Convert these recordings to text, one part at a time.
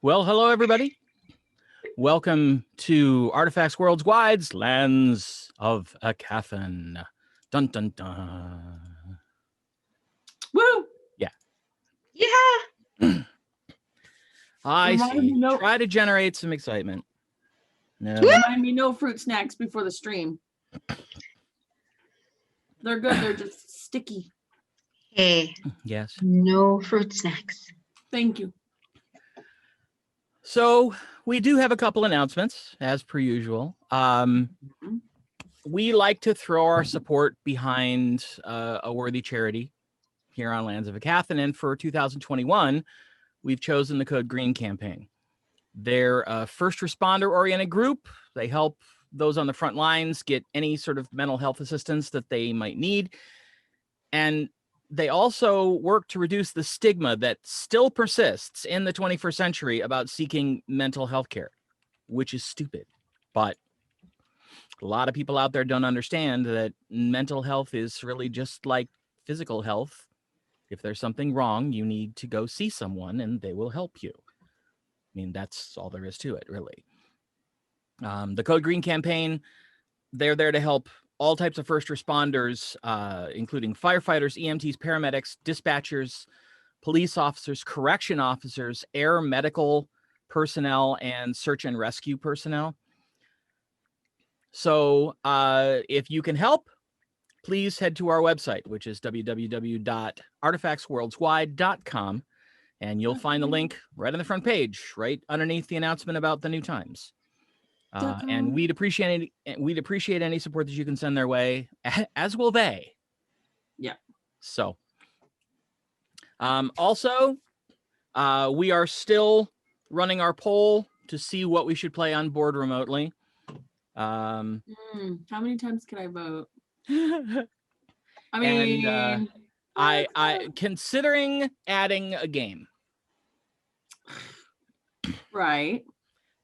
Well, hello, everybody. Welcome to Artifacts Worldswide's Lands of Aecathan. Dun, dun, dun. Woo! Yeah. Yeah. I see. Try to generate some excitement. No. Remind me no fruit snacks before the stream. They're good. They're just sticky. Hey. Yes. No fruit snacks. Thank you. So we do have a couple announcements, as per usual. We like to throw our support behind a worthy charity here on Lands of Aecathan, and for 2021, we've chosen the Code Green campaign. They're a first responder-oriented group. They help those on the front lines get any sort of mental health assistance that they might need. And they also work to reduce the stigma that still persists in the 21st century about seeking mental health care, which is stupid. But a lot of people out there don't understand that mental health is really just like physical health. If there's something wrong, you need to go see someone and they will help you. I mean, that's all there is to it, really. The Code Green campaign, they're there to help all types of first responders, including firefighters, EMTs, paramedics, dispatchers, police officers, correction officers, air medical personnel, and search and rescue personnel. So if you can help, please head to our website, which is www.artifactsworldswide.com, and you'll find the link right on the front page, right underneath the announcement about the new times. And we'd appreciate any support that you can send their way, as will they. Yeah. So, also, we are still running our poll to see what we should play on board remotely. How many times can I vote? I mean, and I considering adding a game. Right.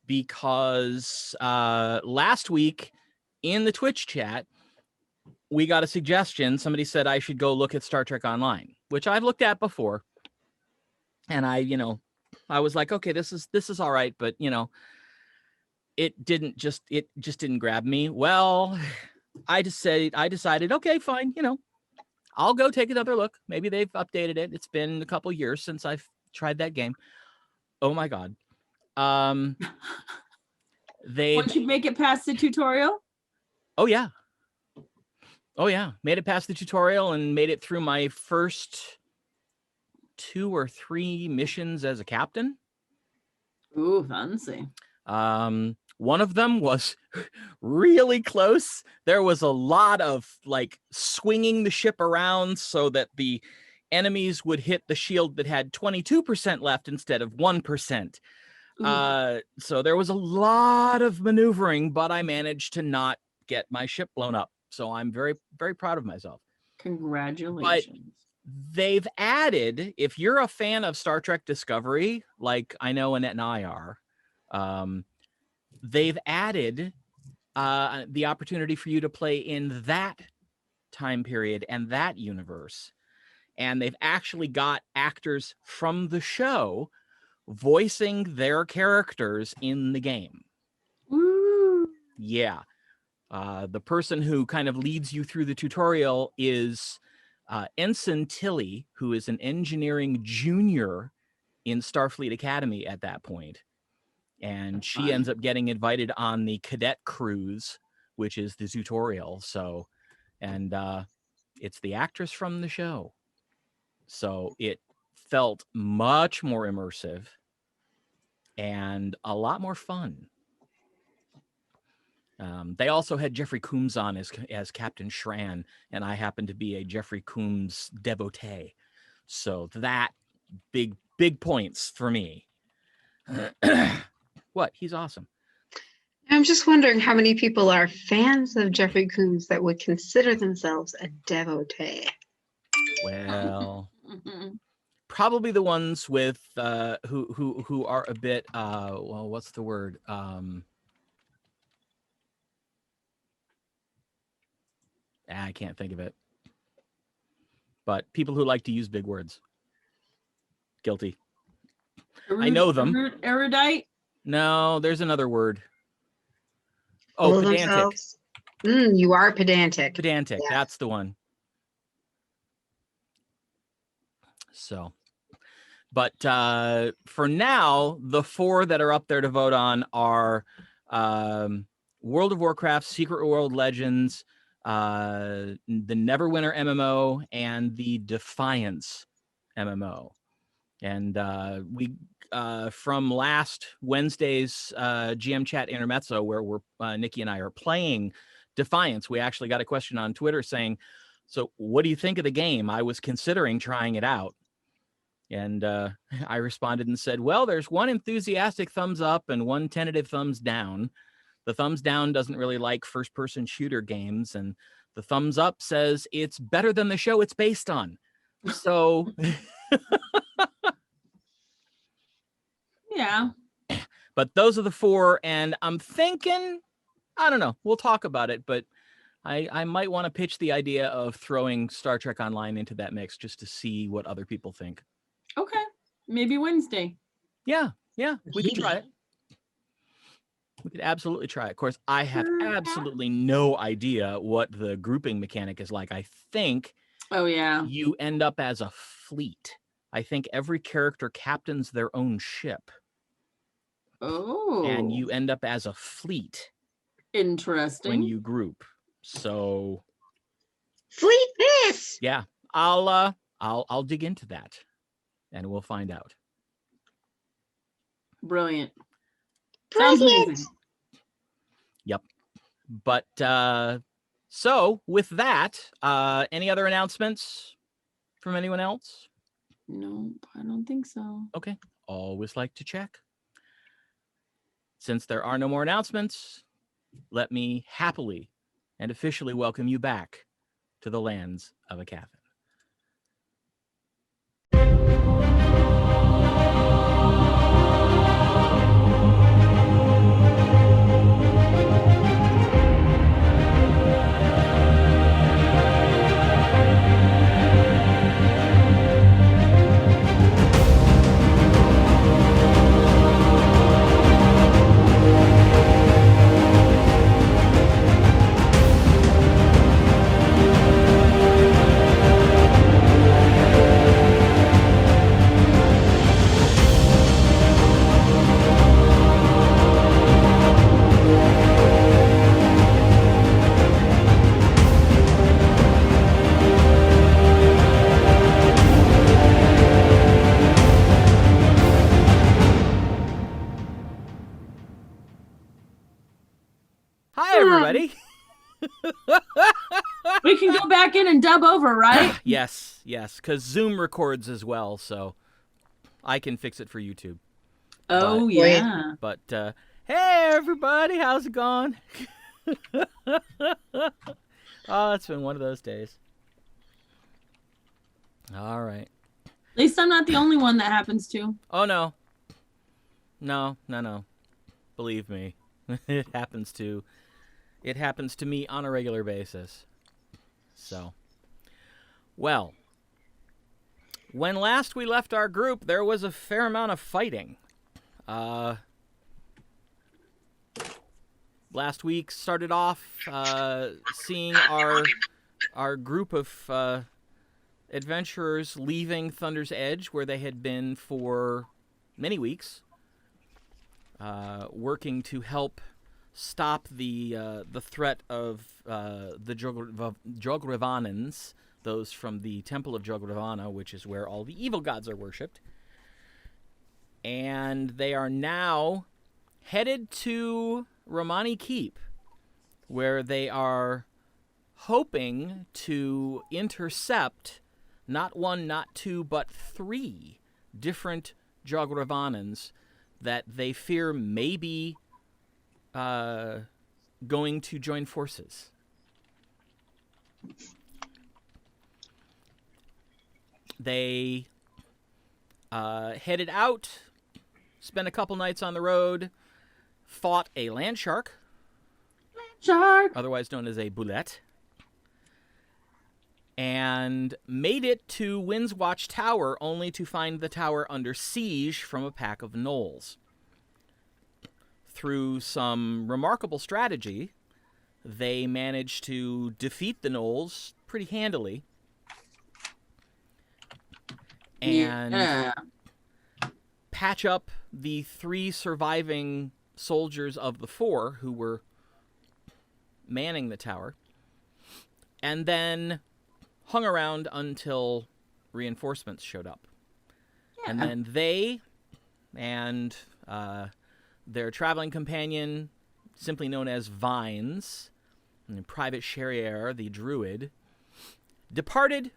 Because last week in the Twitch chat, we got a suggestion. Somebody said I should go look at Star Trek Online, which I've looked at before. And I was like, okay, this is all right, but it just didn't grab me. Well, I decided, okay, fine, I'll go take another look. Maybe they've updated it. It's been a couple years since I've tried that game. Oh my God. Once you make it past the tutorial? Oh yeah. Made it past the tutorial and made it through my first 2 or 3 missions as a captain. Ooh, fancy. One of them was really close. There was a lot of swinging the ship around so that the enemies would hit the shield that had 22% left instead of 1%. So there was a lot of maneuvering, but I managed to not get my ship blown up. So I'm very, very proud of myself. Congratulations. But they've added, if you're a fan of Star Trek Discovery, like I know Annette and I are, they've added the opportunity for you to play in that time period and that universe. And they've actually got actors from the show voicing their characters in the game. Woo. Yeah. The person who kind of leads you through the tutorial is Ensign Tilly, who is an engineering junior in Starfleet Academy at that point. And she ends up getting invited on the cadet cruise, which is the tutorial. So, and it's the actress from the show. So it felt much more immersive and a lot more fun. They also had Jeffrey Combs on as Captain Shran, and I happen to be a Jeffrey Combs devotee. So that big points for me. What? He's awesome. I'm just wondering how many people are fans of Jeffrey Combs that would consider themselves a devotee. Well, probably the ones with who are a bit well, what's the word? I can't think of it. But people who like to use big words. Guilty. I know them. Erudite? No, there's another word. Full Oh, of pedantic. themselves. You are pedantic. Pedantic. Yeah. That's the one. So, but for now, the 4 that are up there to vote on are World of Warcraft, Secret World Legends, the Neverwinter MMO, and the Defiance MMO. And we from last Wednesday's GM Chat Intermezzo, where Nikki and I are playing Defiance, we actually got a question on Twitter saying, so what do you think of the game? I was considering trying it out. And I responded and said, well, there's one enthusiastic thumbs up and one tentative thumbs down. The thumbs down doesn't really like first-person shooter games, and the thumbs up says it's better than the show it's based on. So... Yeah. But those are the 4, and I'm thinking, I don't know, we'll talk about it, but I might want to pitch the idea of throwing Star Trek Online into that mix just to see what other people think. Okay. Maybe Wednesday. Yeah, we could try it. We could absolutely try it. Of course, I have absolutely no idea what the grouping mechanic is like. I think you end up as a fleet. I think every character captains their own ship. Oh. And you end up as a fleet. Interesting. When you group. So fleet this. Yeah. I'll dig into that and we'll find out. Brilliant. Sounds amazing. Yep. But so with that, any other announcements from anyone else? No, I don't think so. Okay. Always like to check. Since there are no more announcements, let me happily and officially welcome you back to the lands of Aecathan. Everybody. We can go back in and dub over, right? Yes, because Zoom records as well, so I can fix it for YouTube. Oh, yeah. But, hey, everybody, how's it going? Oh, it's been one of those days. All right. At least I'm not the only one that happens to. Oh, no. No. Believe me, it happens to me on a regular basis. So, well, when last we left our group, there was a fair amount of fighting. Last week started off seeing our group of adventurers leaving Thunder's Edge, where they had been for many weeks, working to help stop the threat of the Jogrivanans, those from the Temple of Jogrivana, which is where all the evil gods are worshipped. And they are now headed to Remane Keep, where they are hoping to intercept not one, not two, but 3 different Jogrivanans that they fear may be going to join forces. They headed out, spent a couple nights on the road, fought a land shark, Shark, otherwise known as a boulette, and made it to Windswatch Tower only to find the tower under siege from a pack of gnolls. Through some remarkable strategy, they managed to defeat the gnolls pretty handily. And patch up the 3 surviving soldiers of the 4 who were manning the tower, and then hung around until reinforcements showed up. Yeah. And then they and their traveling companion, simply known as Vines, and Private Sherrier, the druid, departed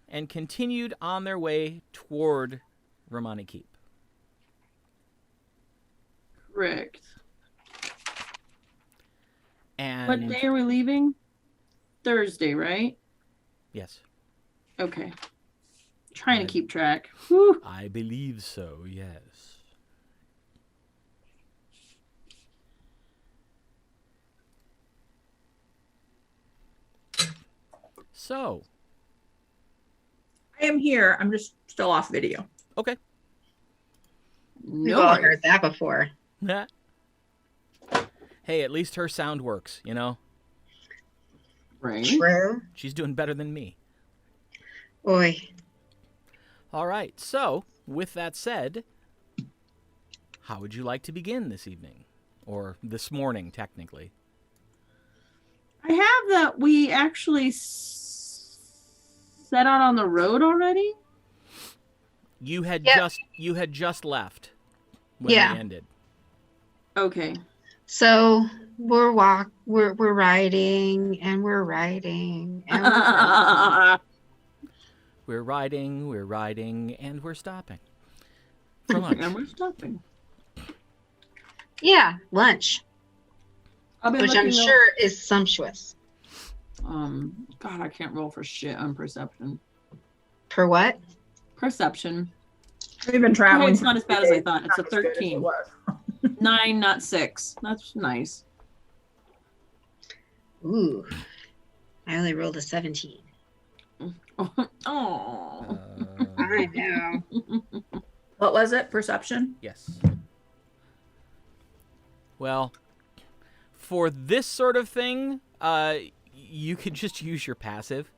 and continued on their way toward Remane Keep. Correct. And what day are we leaving? Thursday, right? Yes. Okay. Trying to keep track. Whew. I believe so, yes. So. I am here. I'm just still off video. Okay. We've all heard that before. Hey, at least her sound works, you know? Right. True. She's doing better than me. Oi. All right. So, with that said, how would you like to begin this evening? Or this morning, technically? I have that we actually set out on the road already. You had just left when we ended. Okay. So we're riding and we're riding and we're riding and we're stopping for lunch. And we're stopping. Yeah, lunch. Which I'm sure is sumptuous. God, I can't roll for shit on perception. For what? Perception. We've been traveling. Okay, it's not as bad as I thought. It's a 13. 9, not 6. That's nice. Ooh. I only rolled a 17. Oh. I know. What was it? Perception? Yes. Well, for this sort of thing, you could just use your passive.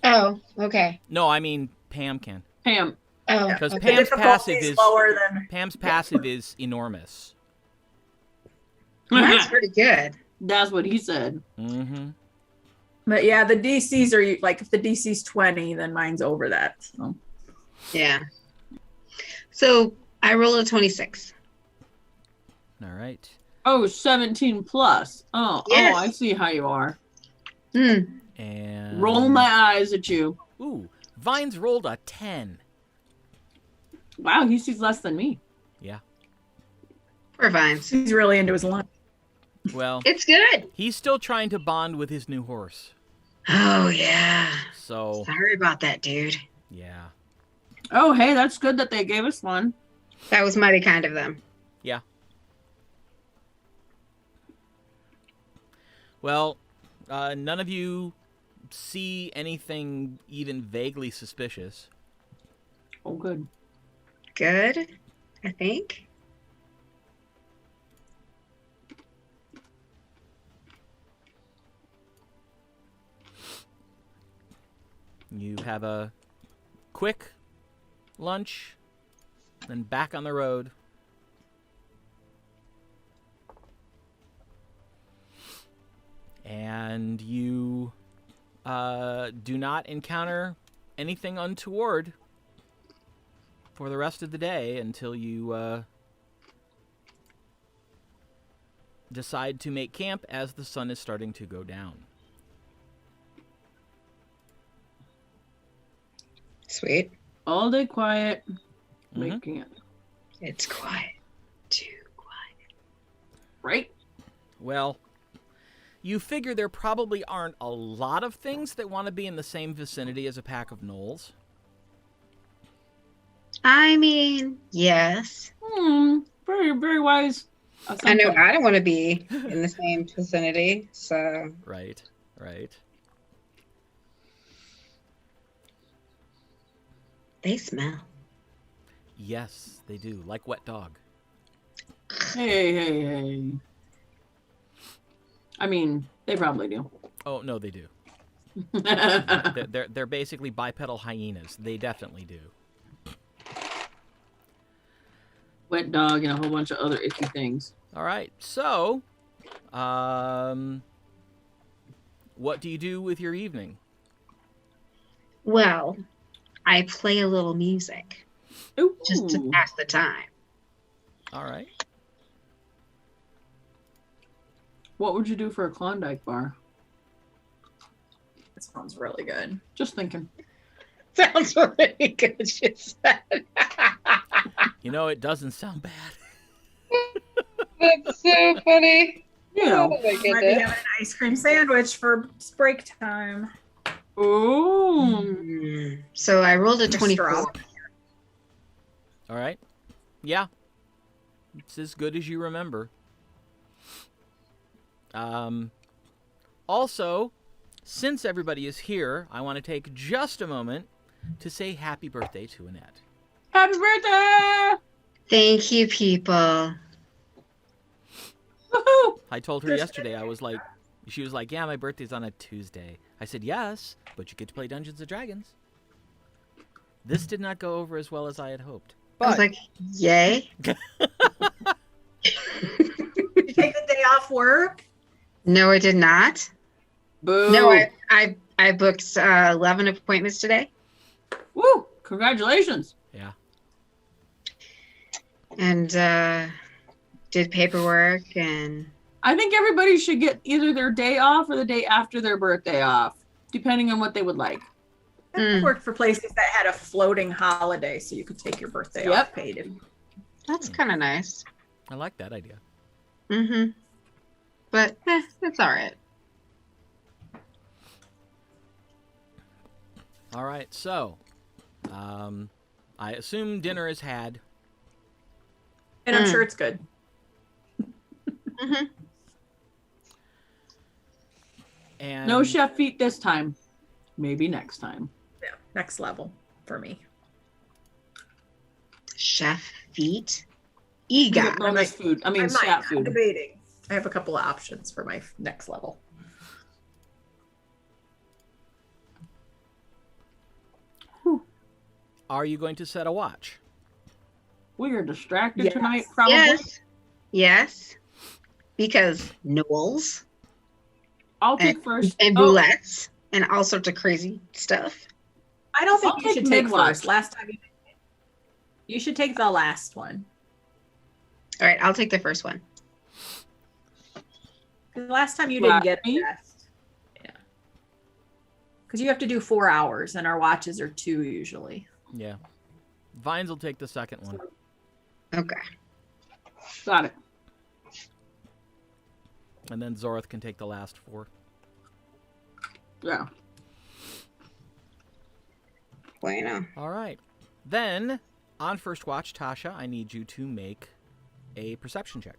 Oh, okay. No, I mean Pam can. Pam. Oh, because okay. Pam's passive is enormous. That's pretty good. That's what he said. Mm-hmm. But yeah, the DCs are like, if the DC's 20, then mine's over that. So. Yeah. So I rolled a 26. All right. Oh, 17 plus. Oh, yes. Oh, I see how you are. And roll my eyes at you. Ooh, Vines rolled a 10. Wow, he sees less than me. Yeah. Poor Vines. He's really into his lunch. Well, it's good. He's still trying to bond with his new horse. Oh, yeah. So sorry about that, dude. Yeah. Oh, hey, that's good that they gave us one. That was mighty kind of them. Yeah. Well, none of you see anything even vaguely suspicious. Oh, good. Good, I think. You have a quick lunch, then back on the road. And you do not encounter anything untoward for the rest of the day until you decide to make camp as the sun is starting to go down. Sweet. All day quiet. Making it. It's quiet. Too quiet. Right? Well, you figure there probably aren't a lot of things that want to be in the same vicinity as a pack of gnolls. I mean, yes. Very, very wise. I know I don't want to be in the same vicinity, so. Right, right. They smell. Yes, they do. Like wet dog. Hey. I mean, they probably do. Oh, no, they do. They're basically bipedal hyenas. They definitely do. Wet dog and a whole bunch of other icky things. All right. So, what do you do with your evening? Well, I play a little music Ooh. just to pass the time. All right. What would you do for a Klondike bar? That sounds really good. Just thinking. Sounds really good, she said. You know, it doesn't sound bad. That's so funny. You know. Oh my Might be goodness. having an ice cream sandwich for break time. Ooh. So I rolled a Straw. 24. All right. Yeah. It's as good as you remember. Also, since everybody is here, I want to take just a moment to say happy birthday to Annette. Happy birthday! Thank you, people. Woohoo! I told her yesterday, she was like, yeah, my birthday's on a Tuesday. I said, yes, but you get to play Dungeons & Dragons. This did not go over as well as I had hoped. I was But like, yay. Did you take the day off work? No, I did not. Boo! No, I booked 11 appointments today. Woo! Congratulations! yeah. And did paperwork and I think everybody should get either their day off or the day after their birthday off, depending on what they would like. I worked for places that had a floating holiday, so you could take your birthday Yep. off paid. that's kind of nice. I like that idea. Mm-hmm. But it's all right. All right, so I assume dinner is had. And I'm sure it's good. Mm-hmm. And No chef feet this time. Maybe next time. Yeah, next level for me. Chef feet. You get EGOT. bonus food. I mean, I might. stat I'm food. debating. I have a couple of options for my next level. are you going to set a watch? We are distracted Yes. tonight, probably. Yes. Yes. Because Knowles I'll take first. and Oh, boulettes and all sorts of crazy stuff. I don't think I'll you take should take mid-watch. first. Last time you should take the last one. All right, I'll take the first one. 'Cause last time you didn't get Me? the best. Yeah. Because you have to do 4 hours, and our watches are 2 usually. Yeah. Vines will take the second one. Okay. got it. And then Zorith can take the last 4. Yeah. Bueno. All right. Then, on first watch, Tasha, I need you to make a perception check.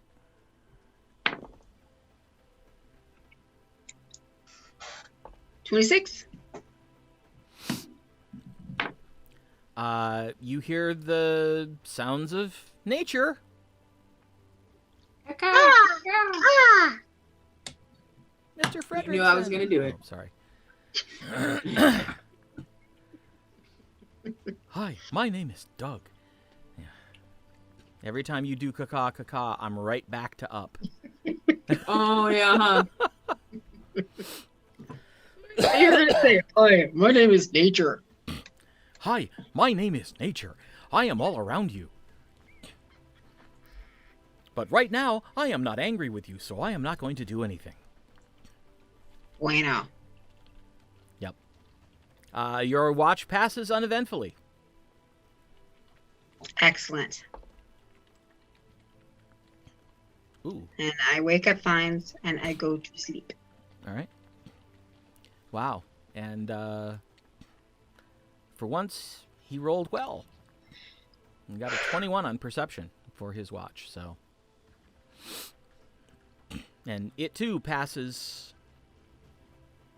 $26. You hear the sounds of nature. Ah! Mr. Frederick. knew I was gonna do it. Oh, sorry. Hi, my name is Doug. Yeah. Every time you do caca caca, I'm right back to up. Oh, yeah, huh? You're gonna say, "Hi, my name is Nature." Hi, my name is Nature. I am all around you. But right now, I am not angry with you, so I am not going to do anything. Bueno. Yep. Your watch passes uneventfully. Excellent. Ooh, And I wake up fine and I go to sleep. all right. Wow. And for once, he rolled well. He got a 21 on perception for his watch, so. And it too passes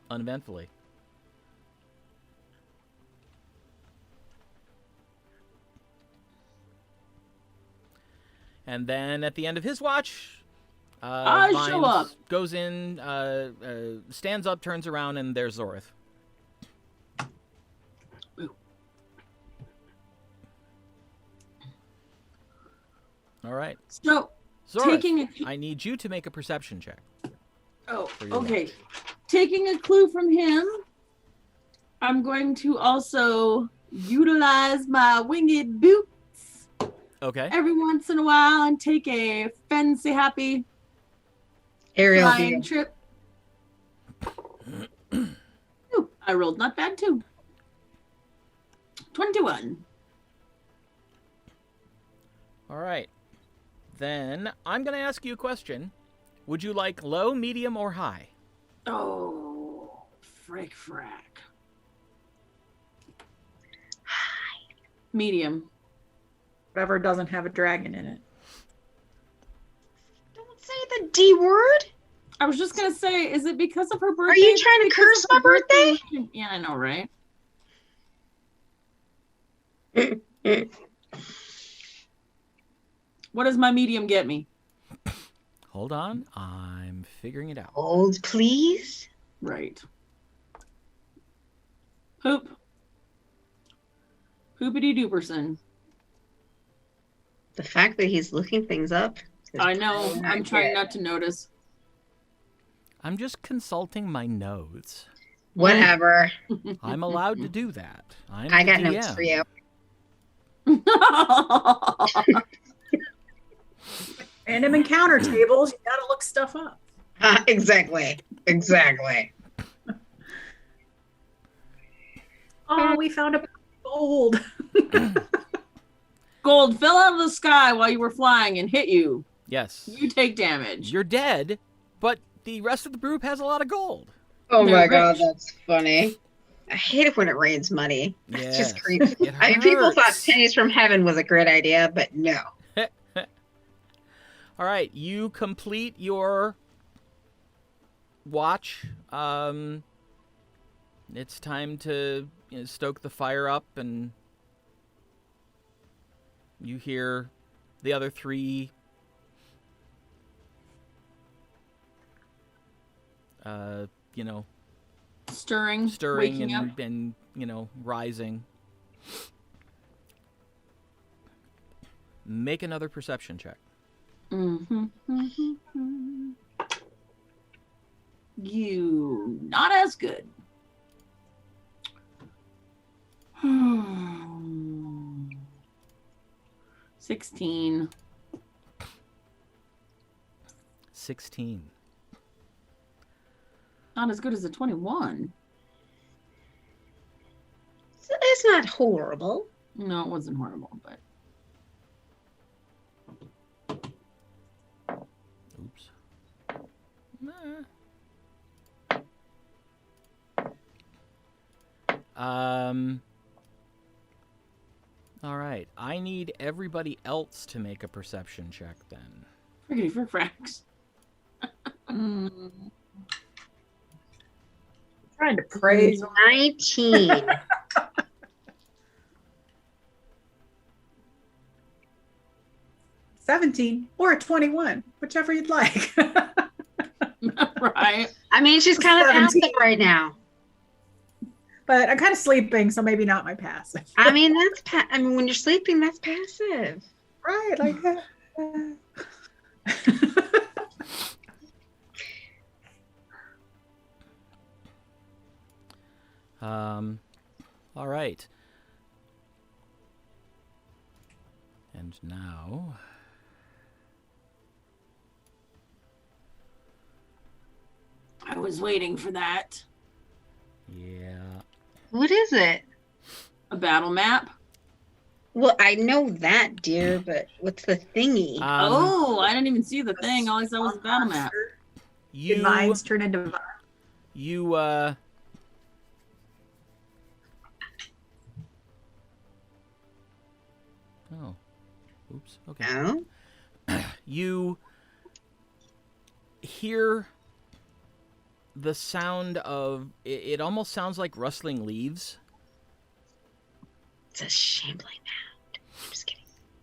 uneventfully. And then at the end of his watch, I show Vines up. goes in, stands up, turns around, and there's Zorith. All right. So, Zorith, taking a... I need you to make a perception check. Oh, for your okay. watch. Taking a clue from him, I'm going to also utilize my winged boots Okay. every once in a while and take a fancy happy Aerial flying view. trip. Ooh, I rolled not bad too. 21. All right. Then I'm going to ask you a question. Would you like low, medium, or high? Oh, frack. Medium. Whatever doesn't have a dragon in it. Don't say the D word. I was just gonna say, is it because of her birthday? Are you trying to Because curse of my her birthday? Yeah, I know, right? What does my medium get me? Hold on. I'm figuring it out. Hold, please. Right. Poop. Poopity dooperson. The fact that he's looking things up. is I know. probably I'm not trying good. not to notice. I'm just consulting my notes. Whatever. I'm allowed to do that. I'm I the got DM. notes for you. Random encounter tables, you gotta look stuff up. Exactly. Oh, we found a gold. Gold fell out of the sky while you were flying and hit you. Yes. You take damage. You're dead, but the rest of the group has a lot of gold. Oh They're my god, rich. that's funny. I hate it when it rains money. That's Yes. just creepy. It I mean, people thought hurts. pennies from heaven was a great idea, but no. All right, you complete your watch. It's time to stoke the fire up, and you hear the other three Stirring, waking up. and rising. Make another perception check. You not as good. 16. 16. Not as good as a 21. It's not horrible. No, it wasn't horrible, but Oops. All right. I need everybody else to make a perception check then. friggity frick fracks. Trying to praise. 19. 17 or a 21, whichever you'd like. Right. I mean, she's kind of 17. passive right now. But I'm kind of sleeping, so maybe not my passive. I mean, I mean, when you're sleeping, that's passive. Right, like All right. And now I was waiting for that. yeah. What is it? A battle map. Well, I know that, dear, but what's the thingy? Oh, I didn't even see the thing. All I saw was the battle map. You Mines turn into you Oh. Oops. Okay. Oh? You hear the sound of it almost sounds like rustling leaves, It's a shambling mound. I'm just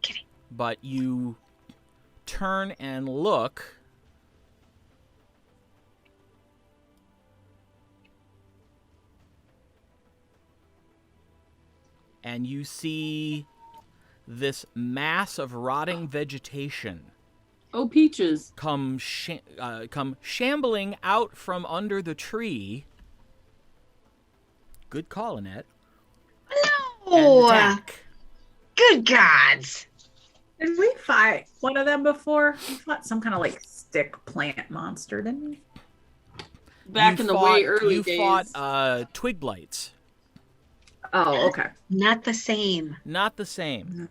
kidding. but you turn and look, and you see this mass of rotting vegetation Oh, peaches. come shambling out from under the tree. Good call, Annette. And No! attack. Good gods! Did we fight one of them before? We fought some kind of like stick plant monster, didn't we? Back You in the fought- way early you days. fought twig blights. Oh, okay. Not the same. Not the same.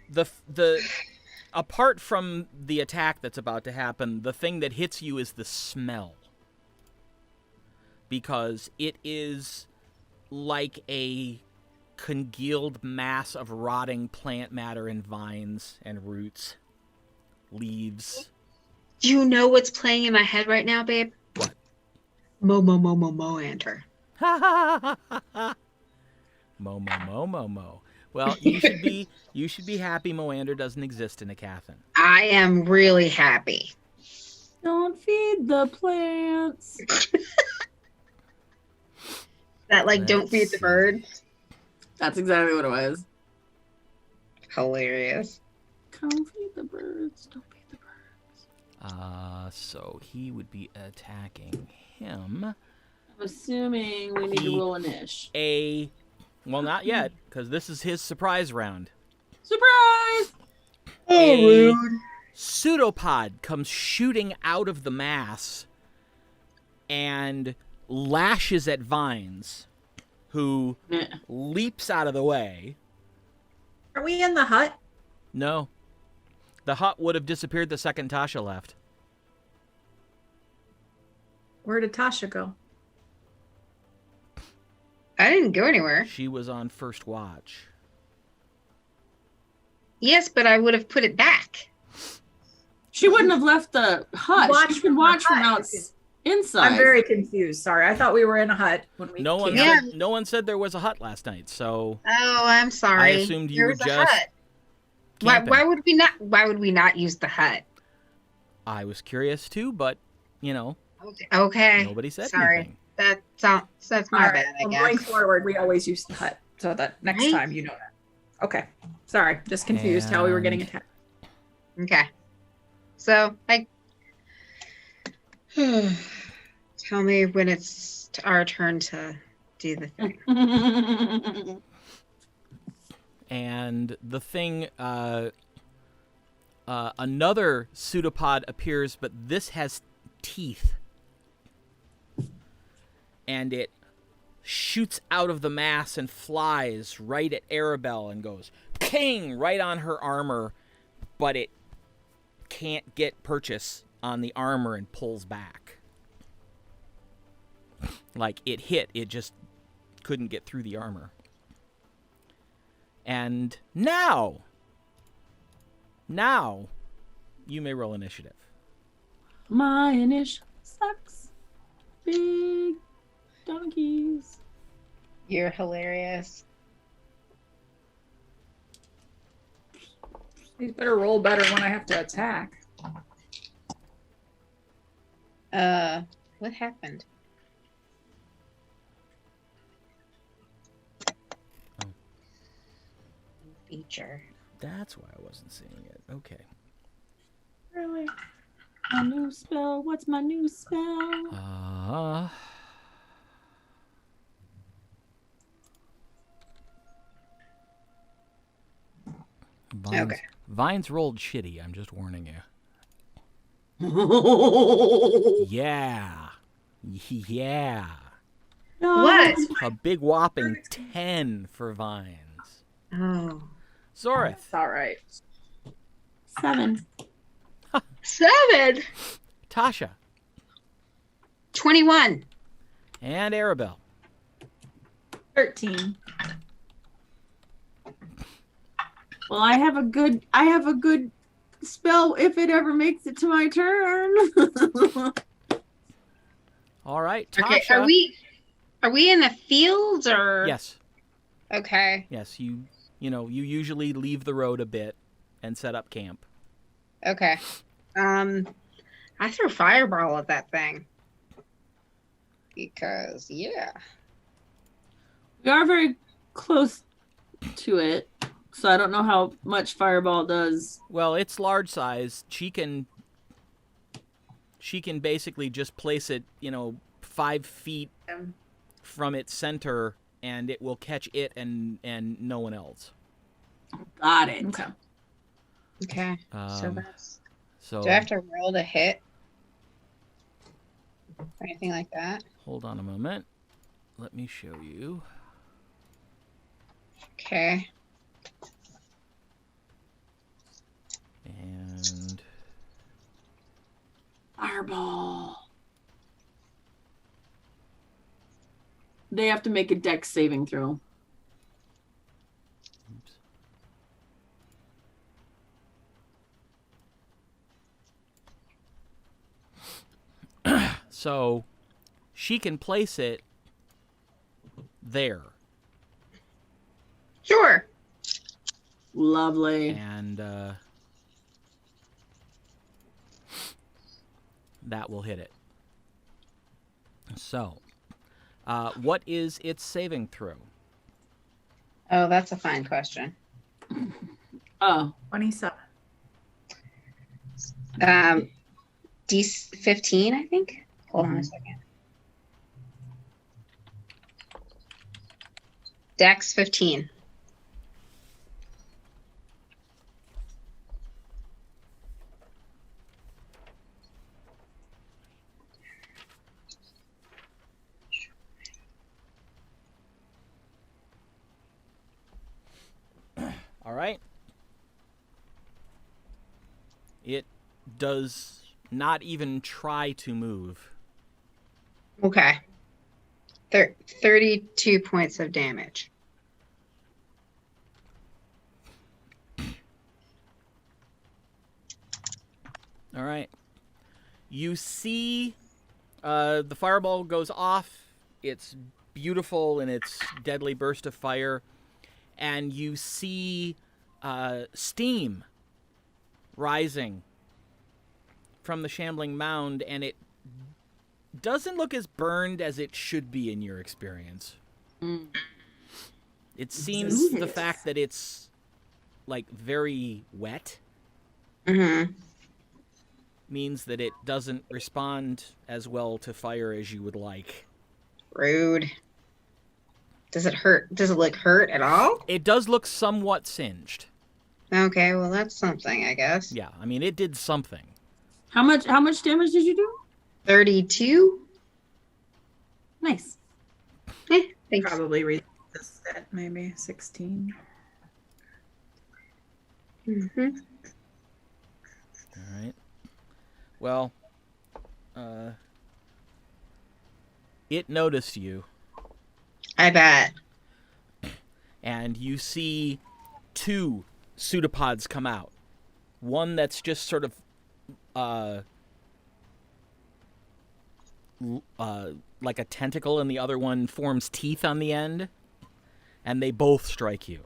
The apart from the attack that's about to happen, the thing that hits you is the smell. Because it is like a congealed mass of rotting plant matter and vines and roots, leaves. Do you know what's playing in my head right now, babe? What? Mo-enter. Mo. Well, you should be happy Moander doesn't exist in Aecathan. I am really happy. Don't feed the plants. That like don't Let's feed the see. birds. That's exactly what it was. Hilarious. Come feed the birds. Don't feed the birds. So he would be attacking him. I'm assuming we need to roll an ish. Well, not yet, because this is his surprise round. Surprise! A pseudopod comes shooting out of the mass and lashes at Vines, who Meh. leaps out of the way. Are we in the hut? No. The hut would have disappeared the second Tasha left. Where did Tasha go? I didn't go anywhere. She was on first watch. Yes, but I would have put it back. She wouldn't have left the hut. Watch She can from the watch from hut. inside. I'm very confused. Sorry, I thought we were in a hut when we. No one, came. Yeah. no one said there was a hut last night, so Oh, I'm sorry. I assumed you There were was a just hut. Why camping. would we not? Why would we not use the hut? I was curious too, but Okay. nobody said Sorry. anything. That's my All right, bad, I well, going guess. forward, we always use the hut, so that next Right? time you know that. Okay, sorry, just confused how we were getting And- attacked. Okay. So I tell me when it's our turn to do the thing. And the thing, another pseudopod appears, but this has teeth. And it shoots out of the mass and flies right at Arabelle and goes ping right on her armor, but it can't get purchase on the armor and pulls back. Like it hit, it just couldn't get through the armor. And now, you may roll initiative. My initial sucks. Big donkeys. You're hilarious. These better roll better when I have to attack. What happened? Oh. Feature. That's why I wasn't seeing it. Okay. Really? My new spell. What's my new spell? Vines rolled shitty, I'm just warning you. Yeah. Yeah. What? A big whopping 10 for Vines. Oh. Zorith. It's all right. 7. 7. Tasha. 21. And Arabelle. 13. Well, I have a good spell if it ever makes it to my turn. All right, Tasha. Okay, are we in the fields or? Yes. Okay. Yes, you usually leave the road a bit and set up camp. Okay. I threw fireball at that thing. Because, yeah. We are very close to it, so I don't know how much fireball does. Well, it's large size. She can basically just place it, 5 feet from its center, and it will catch it and no one else. Got it. Okay. Okay. So Do I have to roll to hit? Or anything like that? hold on a moment. Let me show you. Okay. And Fireball. They have to make a dex saving throw. so she can place it there. Sure. Lovely. And that will hit it. So, what is its saving throw? Oh, that's a fine question. Oh, 27. D15, I think. Hold on a second. Dex 15. All right. It does not even try to move. Okay. 32 points of damage. All right. You see the fireball goes off. It's beautiful in its deadly burst of fire. And you see steam rising from the shambling mound, and it doesn't look as burned as it should be in your experience. Mm. It seems the fact that it's like very wet means that it doesn't respond as well to fire as you would like. Rude. Does it hurt? Does it look hurt at all? It does look somewhat singed. Okay, well that's something, I guess. Yeah, I mean it did something. how much damage did you do? 32? Nice. Thanks. Probably read this at maybe 16. Mm-hmm. All right. Well, it noticed you, I bet. and you see 2 pseudopods come out. One that's just sort of like a tentacle, and the other one forms teeth on the end, and they both strike you.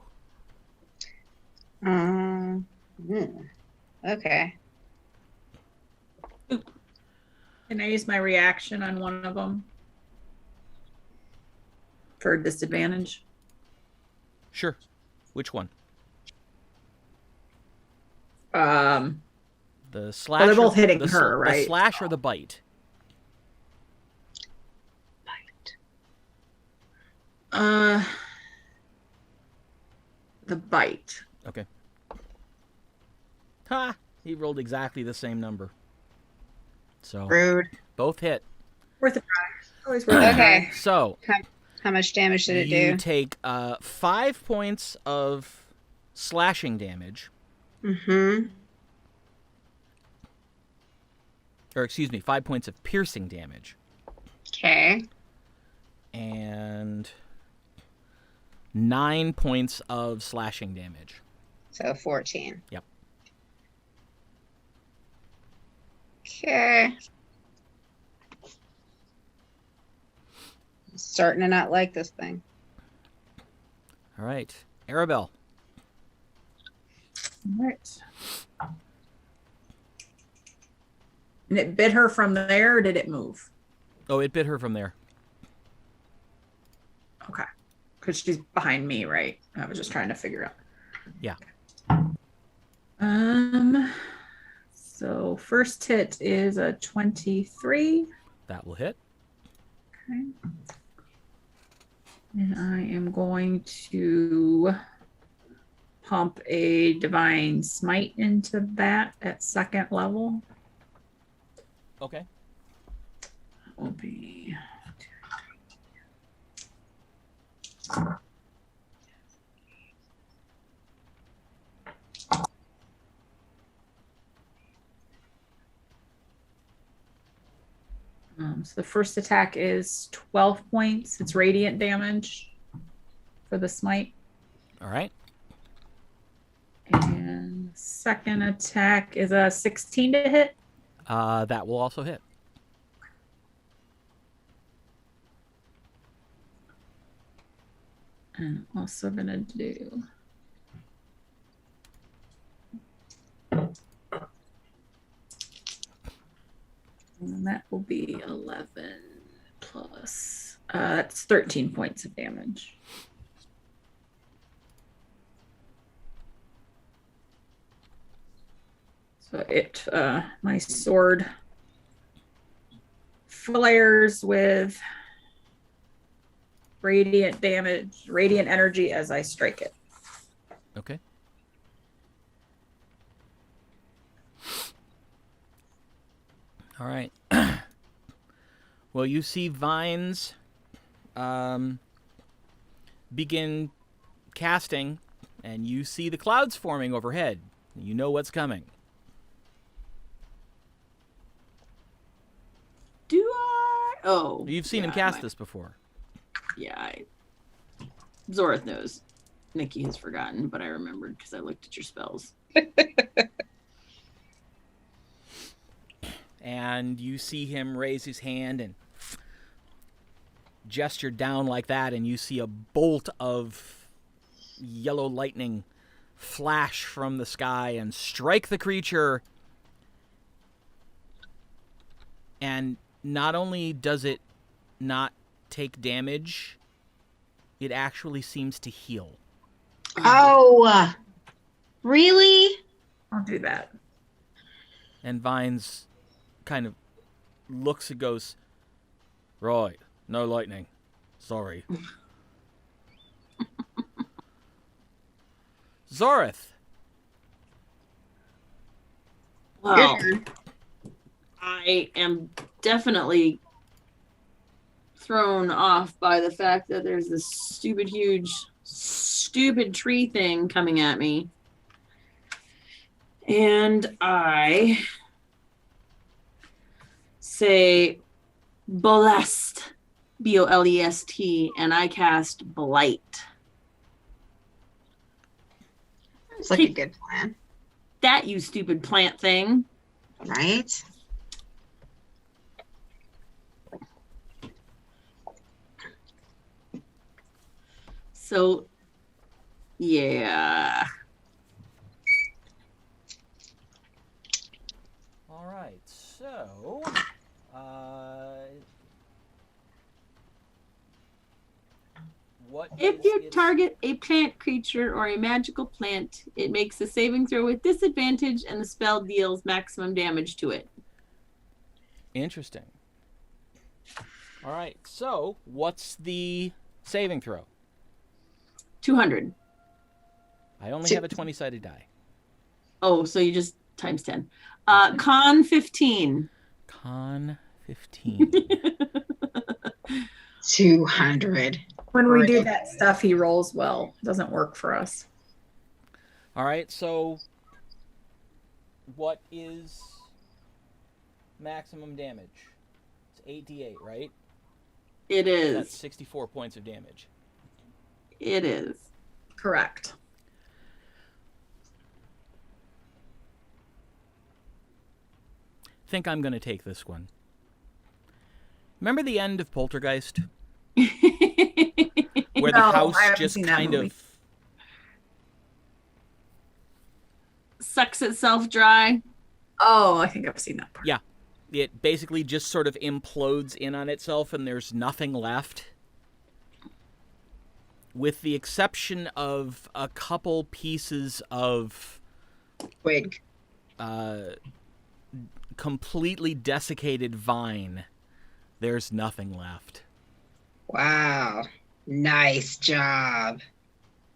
Okay. Can I use my reaction on one of them for disadvantage? Sure. Which one? The slash. Well, they're both or hitting the her, The right? slash or the bite? The bite. Okay. Ha! He rolled exactly the same number. So Rude. both hit. Worth a try. Always worth a Okay. try. So How much damage did it you do? take 5 points of slashing damage, Mm-hmm. or excuse me, 5 points of piercing damage, Okay. and 9 points of slashing damage. So 14. Yep. Okay. I'm starting to not like this thing. All right, Arabelle. All right. And it bit her from there, or did it move? Oh, it bit her from there. Okay. Because she's behind me, right? I was just trying to figure out. Yeah. So first hit is a 23. That will hit. Okay. And I am going to pump a divine smite into that at second level. Okay. That will be so the first attack is 12 points. It's radiant damage for the smite. All right. And the second attack is a 16 to hit. That will also hit. And I'm also going to do... And that will be 11 plus... that's 13 points of damage. So it, my sword flares with radiant damage, radiant energy as I strike it. Okay. All right. Well, you see vines begin casting, and you see the clouds forming overhead. You know what's coming. Do I? Oh. You've seen him cast this before. Yeah, Zorith knows. Nikki has forgotten, but I remembered because I looked at your spells. And you see him raise his hand and gesture down like that, and you see a bolt of yellow lightning flash from the sky and strike the creature. And not only does it not take damage, it actually seems to heal. Oh, really? I'll do that. And Vines kind of looks and goes, right, no lightning. Sorry. Zorith. Well, I am definitely thrown off by the fact that there's this stupid, huge, stupid tree thing coming at me. And I say, Bolest, B-O-L-E-S-T, and I cast Blight. It's like a good plan. That, you stupid plant thing. Right? So, yeah. All right, so... what If is you its- target a plant creature or a magical plant, it makes a saving throw with disadvantage and the spell deals maximum damage to it. Interesting. All right, so what's the saving throw? 200. I only have a 20-sided die. Oh, so you just times 10. Con 15. Con 15. 200. When we do Right. that stuff, he rolls well. It doesn't work for us. All right, so what is maximum damage? It's 8d8, right? It That's is. 64 points of damage. It is. Correct. Think I'm going to take this one. Remember the end of Poltergeist? Where the No, house I haven't just seen that kind movie. of... Sucks itself dry. Oh, I think I've seen that part. Yeah. it basically just sort of implodes in on itself and there's nothing left. With the exception of a couple pieces of Twig. Completely desiccated vine, there's nothing left. Wow. Nice job.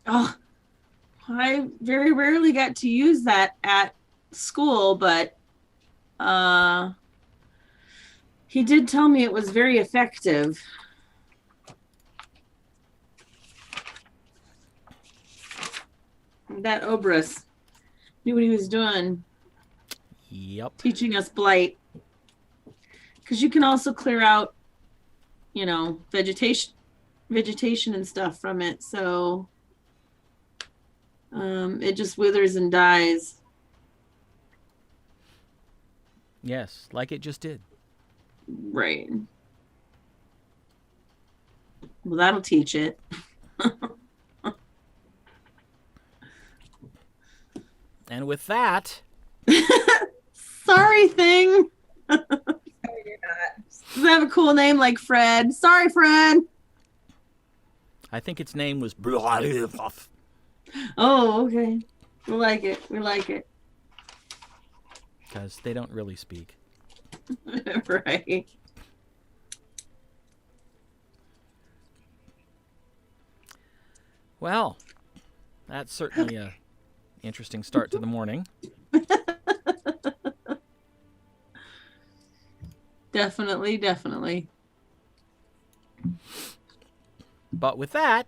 Oh, I very rarely got to use that at school, but he did tell me it was very effective. That Obrus knew what he was doing. Yep. Teaching us blight. Because you can also clear out, vegetation and stuff from it. So it just withers and dies. Yes, like it just did. Right. Well, that'll teach it. And with that... Sorry, thing. No, you're not. Does it have a cool name like Fred? Sorry, Fred. I think its name was... Oh, okay. We like it. We like it. Because they don't really speak. Right. Well, that's certainly a interesting start to the morning. Definitely, definitely. But with that,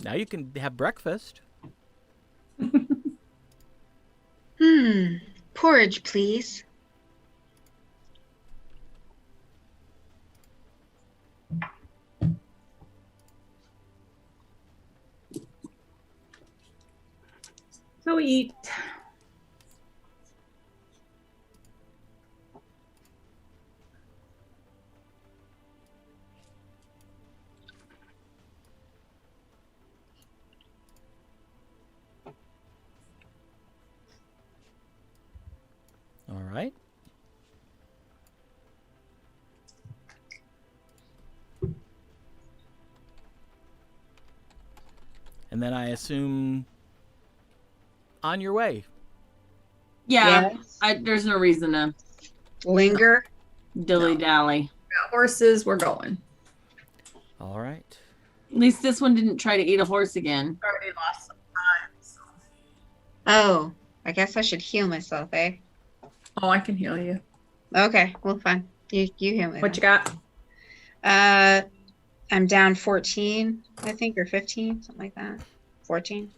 now you can have breakfast. Porridge, please. So eat. All right. And then I assume on your way. Yeah, Yes. there's no reason to Linger. dilly-dally. Got horses, we're going. All right. At least this one didn't try to eat a horse again. Already lost some time. So. Oh, I guess I should heal myself, eh? Oh, I can heal you. Okay, well, fine. You heal me. What you got? I'm down 14, I think, or 15, something like that. 14.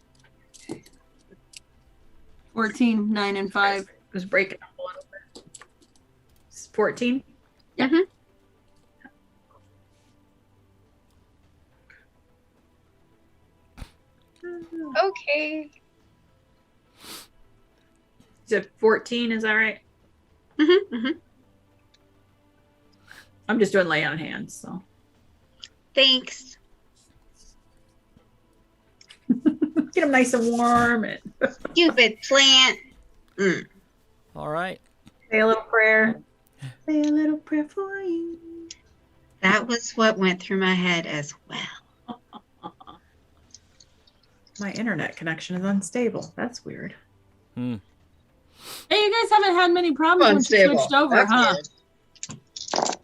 14, 9, and 5. It was breaking up a little bit. It's 14? Mhm. Okay. Is it 14? Is that right? Mm-hmm. I'm just doing lay on hands, so. Thanks. Get them nice and warm and Stupid plant. All right. say a little prayer. Say a little prayer for you. That was what went through my head as well. My internet connection is unstable. That's weird. Hmm. Hey, you guys haven't had many problems once you Unstable. switched over, That's huh? weird.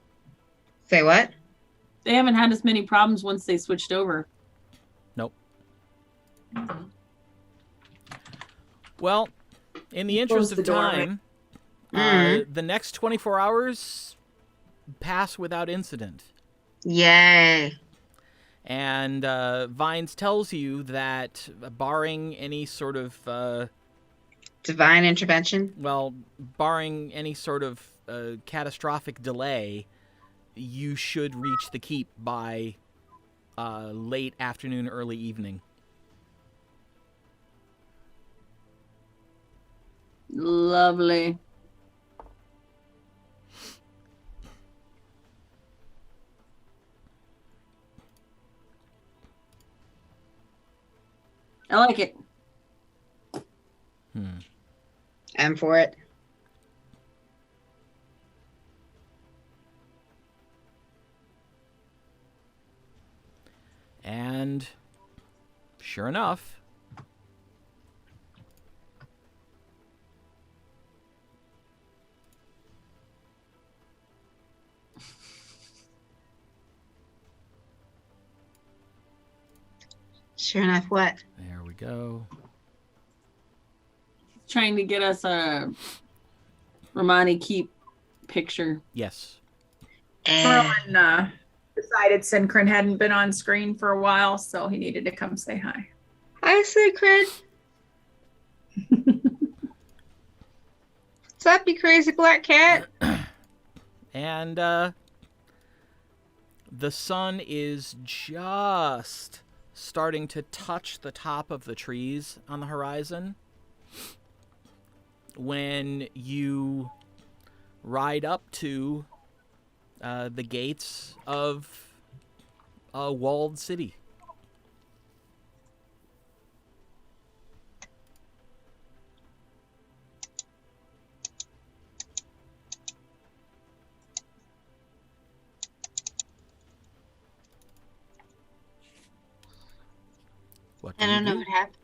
Say what? They haven't had as many problems once they switched over. Nope. Well, in the interest Close of the door, time, Mhm. the next 24 hours pass without incident. Yay. And Vines tells you that barring any sort of, Divine intervention. barring any sort of catastrophic delay, you should reach the keep by late afternoon, early evening. Lovely. I like it. I'm for it. And sure enough, Sure enough, what? there we go. Trying to get us a Remane Keep picture. Yes. Merlin decided Synchron hadn't been on screen for a while, so he needed to come say hi. Hi, Secret. What's up, you crazy black cat? And the sun is just starting to touch the top of the trees on the horizon when you ride up to the gates of a walled city. What do I you don't know do? what happened.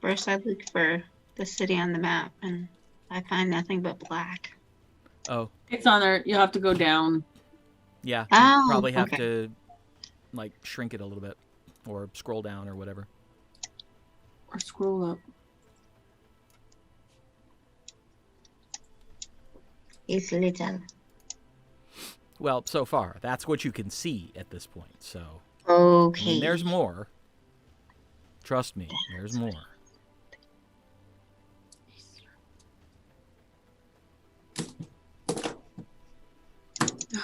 First, I look for the city on the map, and I find nothing but black. Oh, It's on there. You'll have to go down. yeah. You Oh, probably have okay. to like shrink it a little bit or scroll down or whatever. Or scroll up. It's little. Well, so far, that's what you can see at this point. So, I Okay. mean, there's more. Trust me, there's more.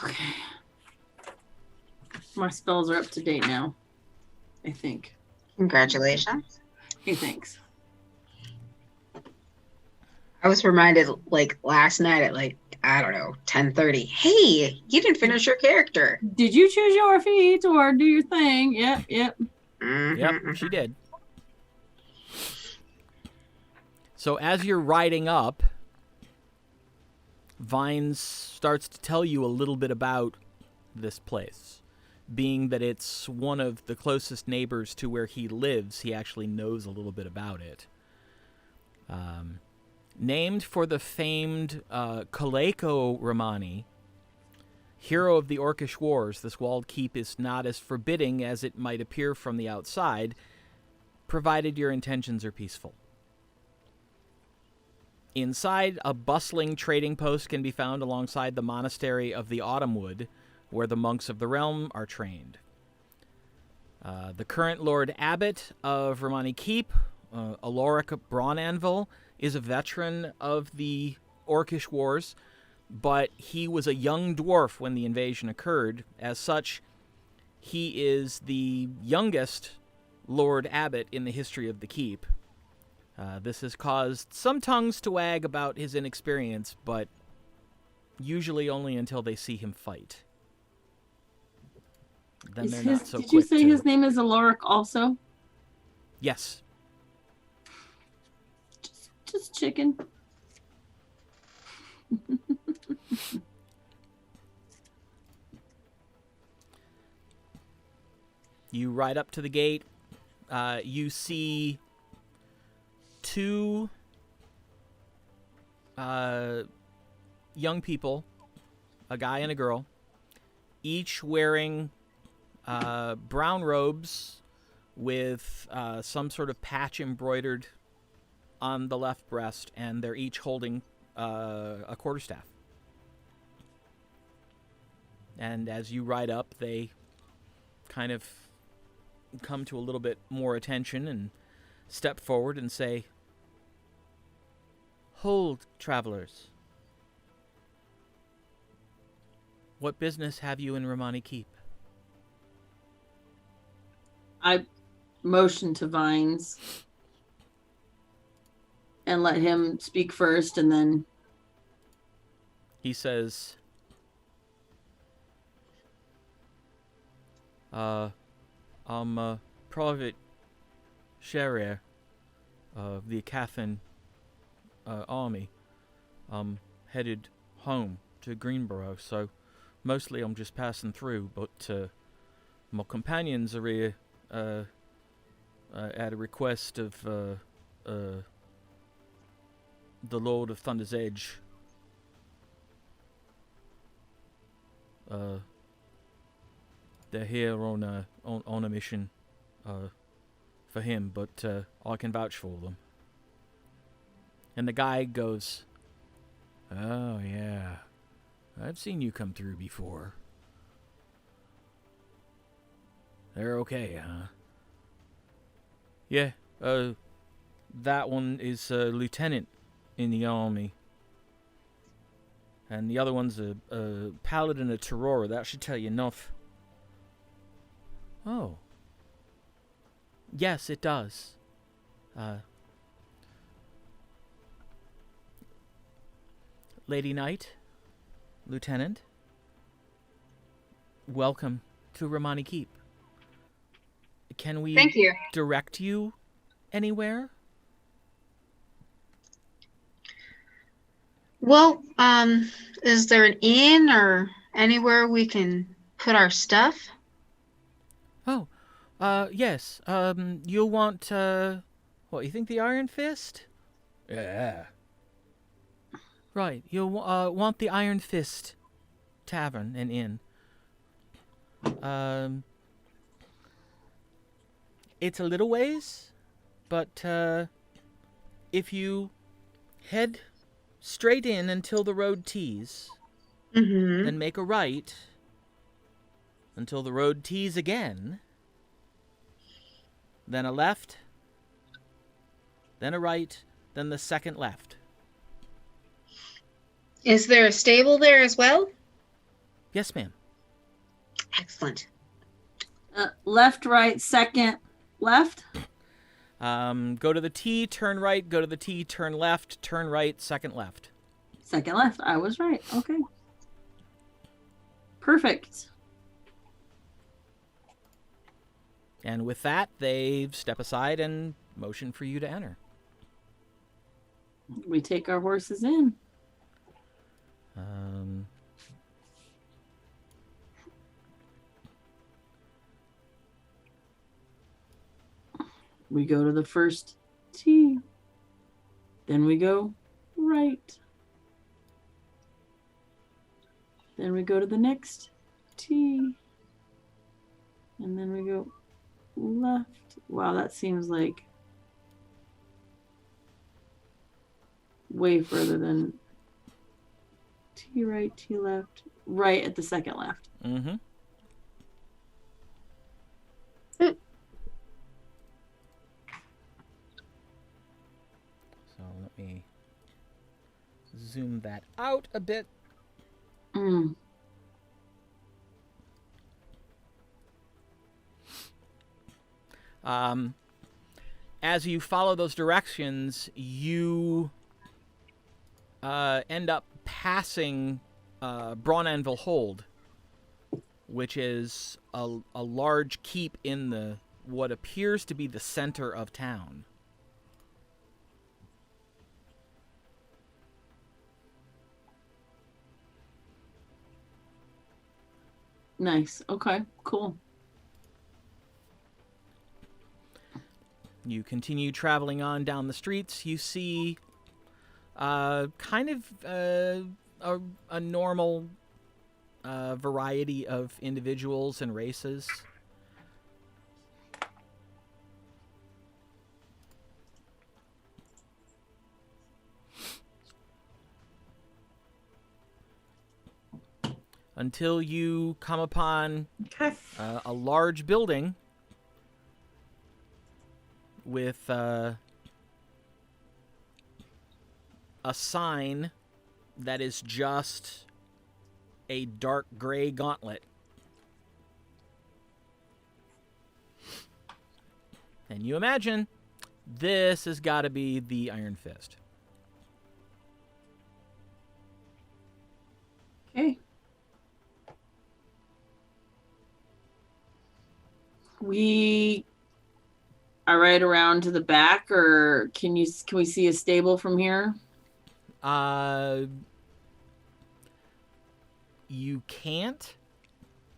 Okay. My spells are up to date now. I think. Congratulations. Hey, thanks. I was reminded, like, last night at, like, I don't know, 10:30. Hey, you didn't finish your character. Did you choose your feet or do your thing? Yep, yep. Yep, she did. So as you're riding up, Vines starts to tell you a little bit about this place. Being that it's one of the closest neighbors to where he lives, he actually knows a little bit about it. Named for the famed Kaleko Remane, hero of the Orcish Wars, this walled keep is not as forbidding as it might appear from the outside, provided your intentions are peaceful. Inside, a bustling trading post can be found alongside the monastery of the Autumnwood, where the monks of the realm are trained. The current Lord Abbot of Remane Keep, Oloric Brawnanvil, is a veteran of the Orcish Wars, but he was a young dwarf when the invasion occurred. As such, he is the youngest Lord Abbot in the history of the keep. This has caused some tongues to wag about his inexperience, but usually only until they see him fight. Then they're not so quick Did you say to... his name is Oloric also? Yes. Just chicken. You ride up to the gate. You see two young people, a guy and a girl, each wearing brown robes with some sort of patch embroidered on the left breast, and they're each holding a quarterstaff. And as you ride up, they kind of come to a little bit more attention and step forward and say, "Hold, travelers. What business have you in Remane Keep?" I motion to Vines and let him speak first, and then He says, I'm a private sheriff of the Aecathan army. I'm headed home to Greenborough, so Mostly I'm just passing through, but my companions are here at a request of the Lord of Thunder's Edge. They're here on a mission for him, but I can vouch for them. And the guy goes, "Oh yeah, I've seen you come through before. They're okay, huh?" "Yeah, that one is a lieutenant in the army. And the other one's a paladin of Terrora. That should tell you enough." "Oh. Yes, it does. Lady Knight, Lieutenant, welcome to Remane Keep. Can we Thank you. direct you anywhere?" Well, is there an inn or anywhere we can put our stuff? "Oh, yes. You'll want, what, you think the Iron Fist?" "Yeah." "Right, you'll want the Iron Fist Tavern and Inn. It's a little ways, but if you head straight in until the road tees, Mm-hmm. then make a right until the road tees again, then a left, then a right, then the second left." Is there a stable there as well? "Yes, ma'am." Excellent. Left, right, second, left. Go to the T, turn right, go to the T, turn left, turn right, second left. Second left. I was right. Okay. Perfect. And with that, they step aside and motion for you to enter. We take our horses in. We go to the first T. Then we go right. Then we go to the next T. And then we go left. Wow, that seems like way further than T right, T left. Right at the second left. Mm-hmm. So let me zoom that out a bit. Mm. As you follow those directions, you end up passing Brawnanvil Hold, which is a large keep in the what appears to be the center of town. Nice. Okay, cool. You continue traveling on down the streets. You see kind of a normal variety of individuals and races. Until you come upon a large building with a sign that is just a dark gray gauntlet. And you imagine this has got to be the Iron Fist. Okay. We are right around to the back, or can we see a You can't,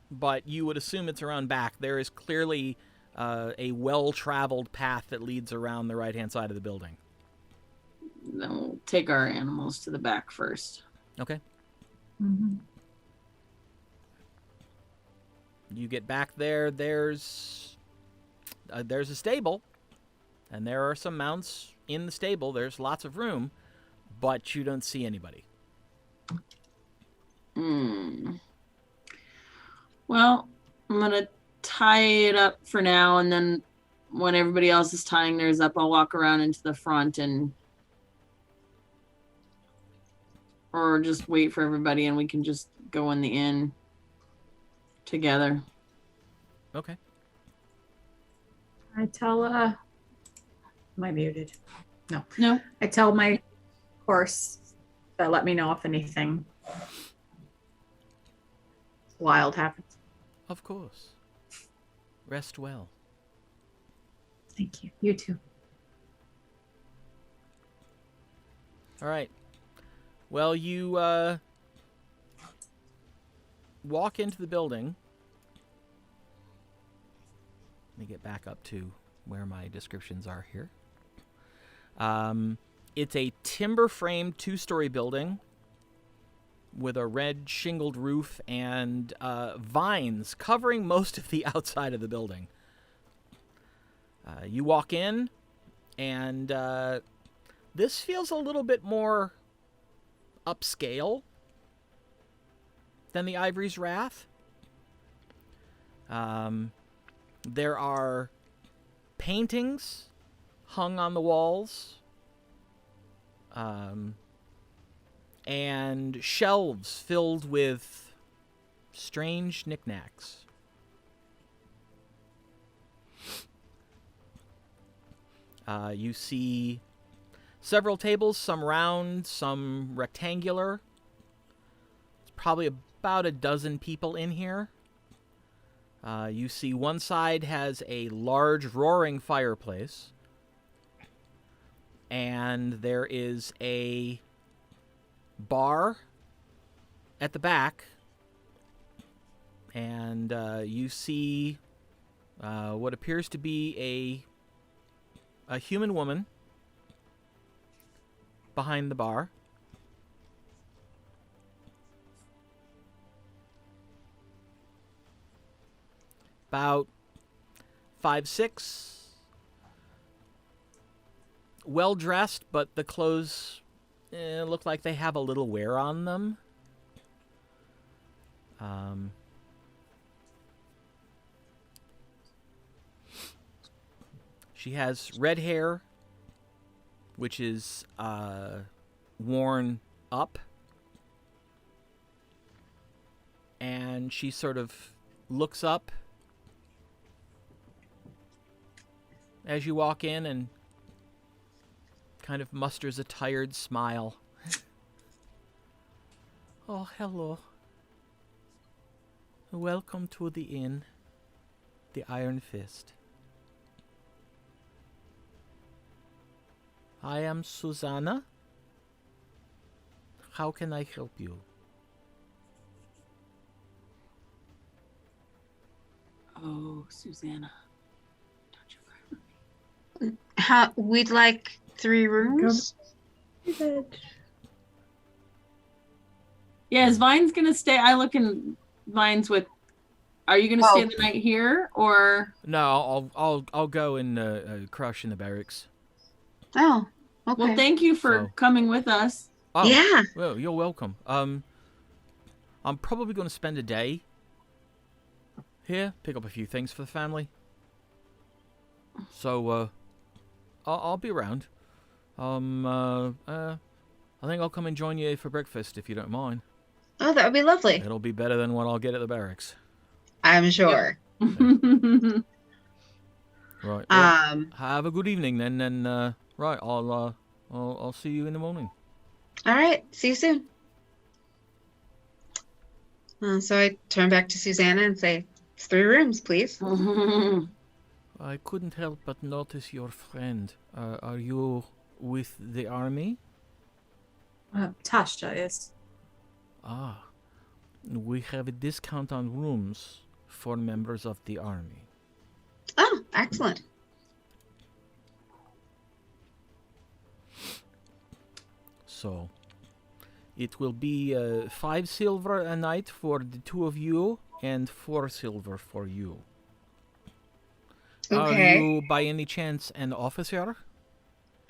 but you would assume it's around back. There is clearly a well-traveled path that leads around the right-hand side of the building. Then we'll take our animals to the back first. Okay. Mm-hmm. You get back there. There's a stable, and there are some mounts in the stable. There's lots of room, but you don't see anybody. Well, I'm gonna tie it up for now, and then when everybody else is tying theirs up, I'll walk around into the front or just wait for everybody, and we can just go in the inn together. Okay. I tell am I muted? No. I tell my horse to let me know if anything wild happens. Of course. Rest well. Thank you. You too. All right. Well, you walk into the building. Let me get back up to where my descriptions are here. It's a timber-framed 2-story building with a red shingled roof and vines covering most of the outside of the building. You walk in, and this feels a little bit more upscale than the Ivory's Wrath. There are paintings hung on the walls, and shelves filled with strange knickknacks. You see several tables, some round, some rectangular. It's probably about a dozen people in here. You see one side has a large roaring fireplace. And there is a bar at the back. And you see what appears to be a human woman behind the bar. About 5'6", well dressed, but the clothes look like they have a little wear on them. She has red hair, which is worn up, and she sort of looks up as you walk in and kind of musters a tired smile. Oh, hello. Welcome to the inn, the Iron Fist. I am Susanna. How can I help you? Oh, Susanna. We'd like 3 rooms. Yeah, is Vine's gonna stay? I look in Vine's with. Are you gonna stay the night here, or? No, I'll go and crush in the barracks. Oh, okay. Well, thank you for coming with us. Oh, yeah. Well, you're welcome. I'm probably going to spend a day here, pick up a few things for the family. So, I'll be around. I think I'll come and join you for breakfast if you don't mind. Oh, that would be lovely. It'll be better than what I'll get at the barracks. I'm sure. Right. Well, have a good evening then, and right, I'll see you in the morning. All right. See you soon. So I turn back to Susanna and say, 3 rooms, please. I couldn't help but notice your friend. Are you with the army? Tasha is. Ah. We have a discount on rooms for members of the army. Oh, excellent. So, it will be 5 silver a night for the 2 of you, and 4 silver for you. Are Okay. you, by any chance, an officer?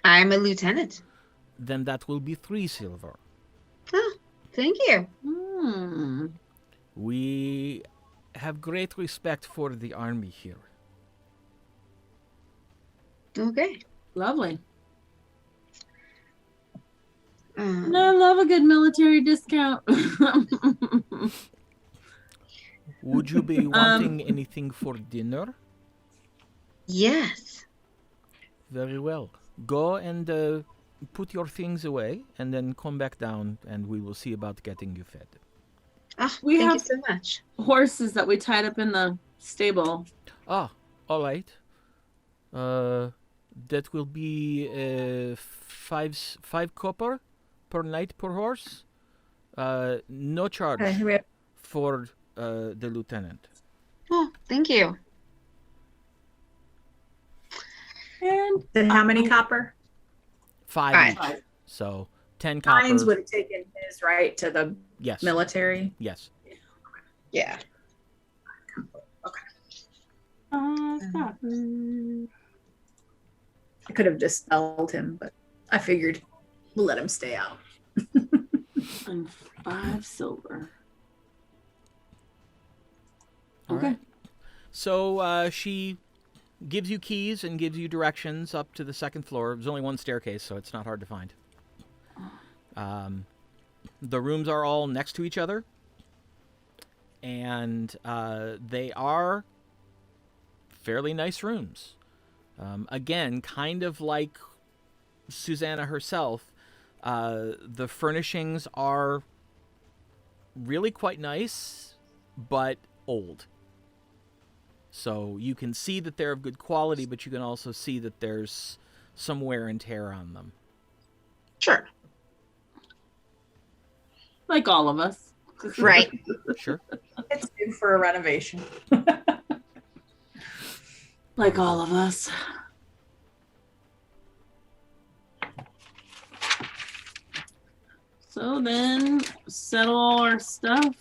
I'm a lieutenant. Then that will be 3 silver. Oh, thank you. Hmm. We have great respect for the army here. Okay. Lovely. Um, And I love a good military discount. Would you be wanting anything for dinner? yes. Very well. Go and put your things away, and then come back down, and we will see about getting you fed. Oh, We thank have- you so much. Horses that we tied up in the stable. Ah, all right. That will be 5 copper per night per horse. No charge Okay, we have for the lieutenant. Oh, thank you. And how many copper? 5 Five. each. So 10 copper. Mines would have taken his right to the Yes. military. Yes. Yeah. stop. I could have dispelled him, but I figured we'll let him stay out. And 5 silver. All Okay. right. So she gives you keys and gives you directions up to the 2nd floor. There's only one staircase, so it's not hard to find. The rooms are all next to each other, and they are fairly nice rooms. Again, kind of like Susanna herself, the furnishings are really quite nice, but old. So you can see that they're of good quality, but you can also see that there's some wear and tear on them. Sure. Like all of us. Right. Sure. It's due for a renovation. Like all of us. So then, settle all our stuff.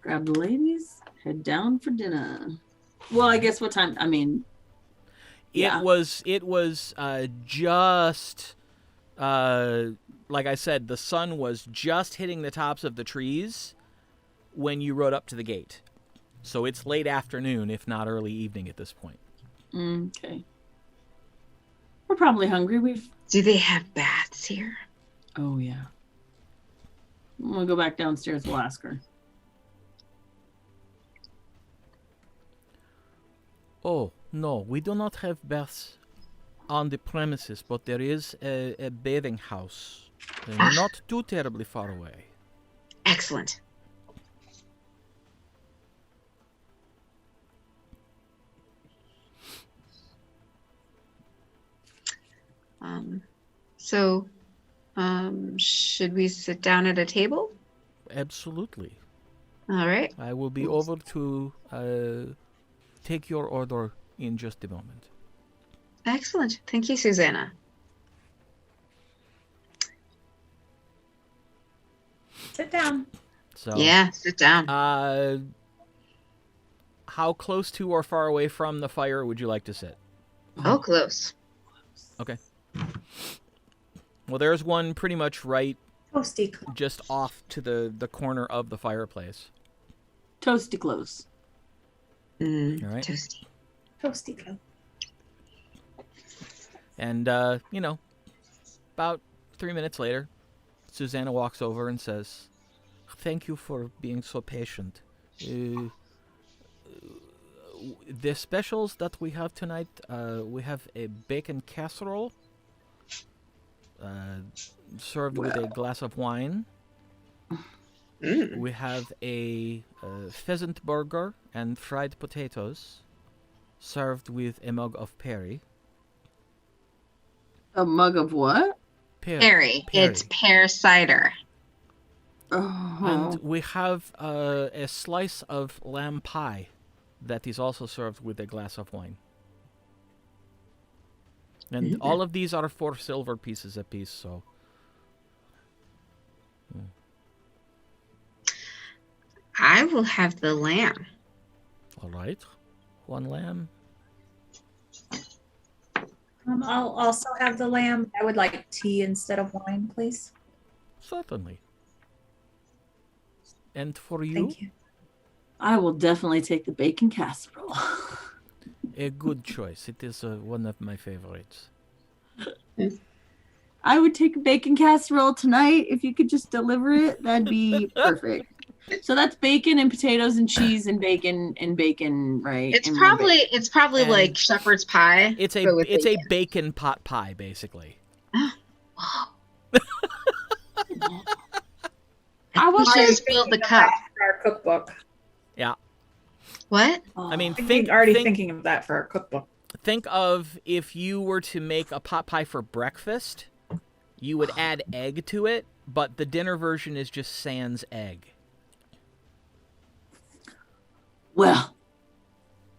Grab the ladies. Head down for dinner. Well, I guess what time? I mean, yeah. It was just like I said, the sun was just hitting the tops of the trees when you rode up to the gate. So it's late afternoon, if not early evening at this point. Okay. We're probably hungry. Do they have baths here? Oh, yeah. We'll go back downstairs. We'll ask her. Oh, no, we do not have baths on the premises, but there is a bathing house not too terribly far away. Excellent. So, should we sit down at a table? Absolutely. All right. I will be over to take your order in just a moment. Excellent. Thank you, Susanna. Sit down. So, Yeah, sit down. how close to or far away from the fire would you like to sit? Oh, close. Okay. Well, there's one pretty much right Toasty. just off to the corner of the fireplace. Toasty close. All right. Toasty. Toasty club. And, about 3 minutes later, Susanna walks over and says, "Thank you for being so patient. The specials that we have tonight, we have a bacon casserole served with a glass of wine. We have a pheasant burger and fried potatoes served with a mug of perry. A mug of what? Perry. It's pear cider. And we have a slice of lamb pie that is also served with a glass of wine. And all of these are 4 silver pieces apiece, so... I will have the lamb. All right. 1 lamb. I'll also have the lamb. I would like tea instead of wine, please. Certainly. And for you? Thank you. I will definitely take the bacon casserole. A good choice. It is one of my favorites. I would take a bacon casserole tonight. If you could just deliver it, that'd be perfect. So that's bacon and potatoes and cheese and bacon, right? It's And probably And like shepherd's pie. It's but with a bacon. bacon pot pie, basically. I will She say just filled the cup. Our cookbook. Yeah. What? I mean, Thinking of that for our cookbook. Think of if you were to make a pot pie for breakfast, you would add egg to it, but the dinner version is just sans egg. well.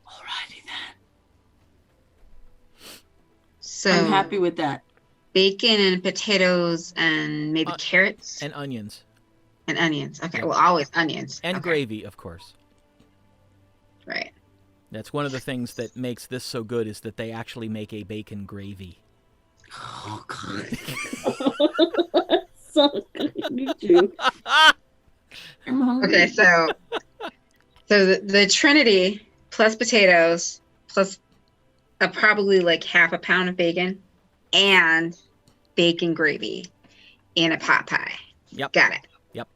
Alrighty then. So I'm happy with that. bacon and potatoes and maybe carrots And onions. and onions. Okay, well, always onions. And Okay. gravy, of course. Right. That's one of the things that makes this so good is that they actually make a bacon gravy. Oh god. So good. Me too. I'm hungry. Okay, so the Trinity plus potatoes plus probably like half a pound of bacon and bacon gravy in a pot pie. Yep. Got it. Yep.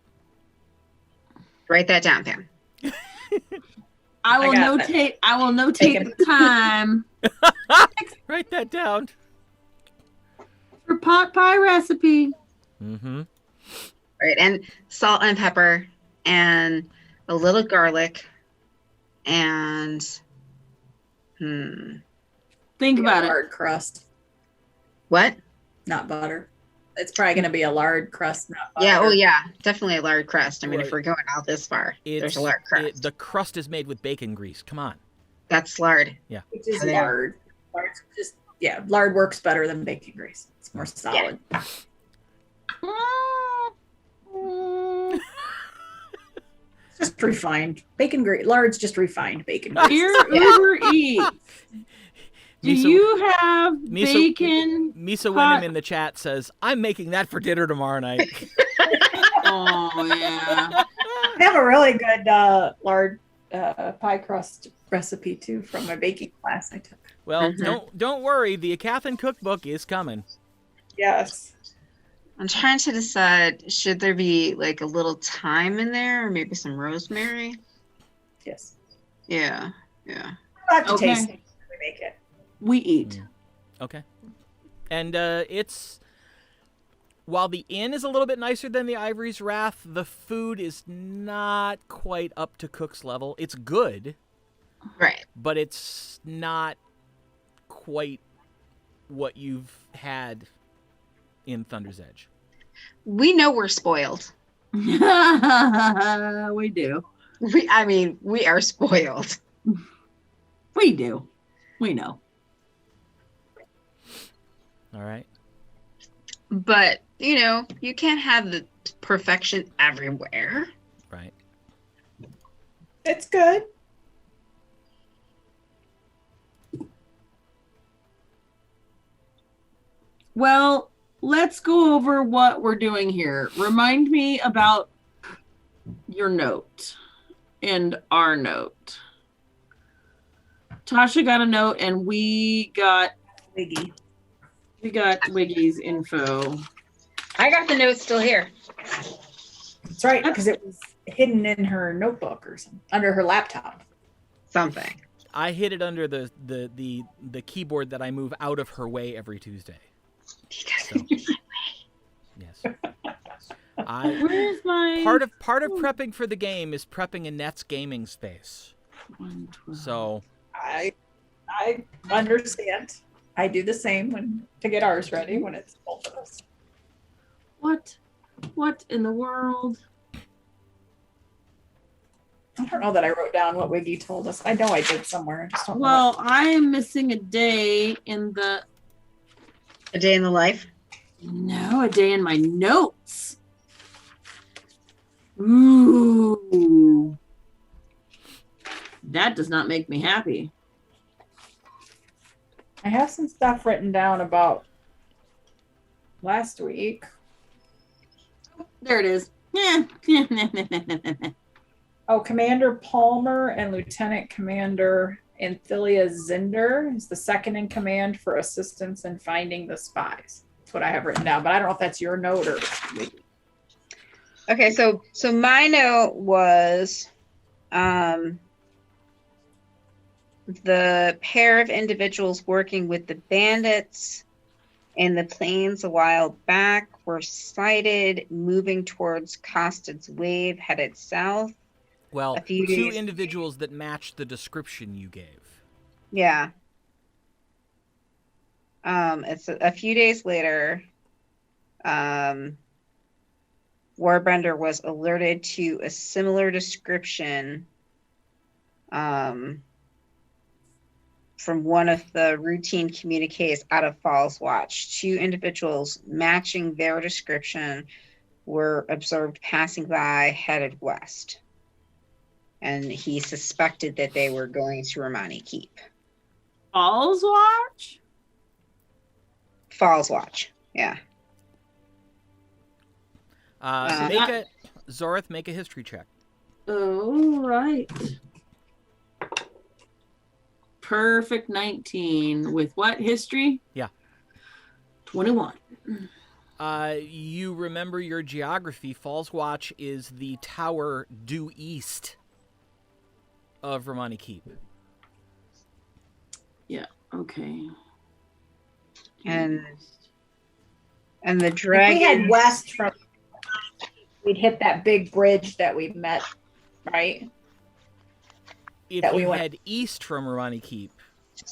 Write that down, Pam. I will got notate. I will notate the time Write that down. for pot pie recipe. Mm-hmm. Right, and salt and pepper and a little garlic and Think about it. Lard crust, what? not butter. It's probably going to be a lard crust, not butter. Yeah, oh yeah, definitely a lard crust. I mean, Right. if we're going out this far, there's It's a lard crust. the crust is made with bacon grease. Come on. That's lard. Which is Yeah. lard. Lard's just lard works better than bacon grease. It's more solid. It's just refined bacon grease. Lard's just refined bacon grease. Dear Uber Eats, do Misa- you have Misa- bacon? Misa Hot- Wenham in the chat says, I'm making that for dinner tomorrow night. Oh yeah. I have a really good lard pie crust recipe too from my baking class I took. Well, Mhm. don't worry. The Aecathan cookbook is coming. Yes. I'm trying to decide, should there be like a little thyme in there or maybe some rosemary? Yes. Yeah. I'll have to Okay. taste it when we make it. We eat. Okay. And it's... While the inn is a little bit nicer than the Ivory's Wrath, the food is not quite up to Cook's level. It's good, Right. but it's not quite what you've had in Thunder's Edge. We know we're spoiled. We do. We are spoiled. We do. We know. All right. But, you can't have the perfection everywhere. Right. It's good. Well, let's go over what we're doing here. Remind me about your note and our note. Tasha got a note and we got Wiggy. Wiggy's info. I got the note still here. That's right, because it was hidden in her notebook or something, under her laptop. Something. I hid it under the keyboard that I move out of her way every Tuesday. So, yes. Where's my Part of prepping for the game is prepping a Nets gaming space. 112? So I understand. I do the same to get ours ready when it's both of us. What in the world? I don't know that I wrote down what Wiggy told us. I know I did somewhere. I just don't know. Well, I am missing a day in the. A day in the life. No, a day in my notes. Ooh. That does not make me happy. I have some stuff written down about last week. There it is. Yeah. Oh, Commander Palmer and Lieutenant Commander Anthelia Zinder is the second in command for assistance in finding the spies. That's what I have written down, but I don't know if that's your note or. Okay, so my note was the pair of individuals working with the bandits in the plains a while back were sighted moving towards Costed's Wave, headed south. Well, A few two days- individuals that matched the description you gave. Yeah. It's a few days later. Warbender was alerted to a similar description from one of the routine communiques out of Fallswatch. Two individuals matching their description were observed passing by, headed west. And he suspected that they were going to Remane Keep. Fallswatch? Fallswatch, yeah. Zorith, make a history check. Oh, right. Perfect 19. With what history? Yeah. 21. You remember your geography. Fallswatch is the tower due east of Remane Keep. Yeah, okay. And the If dragon. we had west from, we'd hit that big bridge that we met, right? If That we you went- head east from Remane Keep,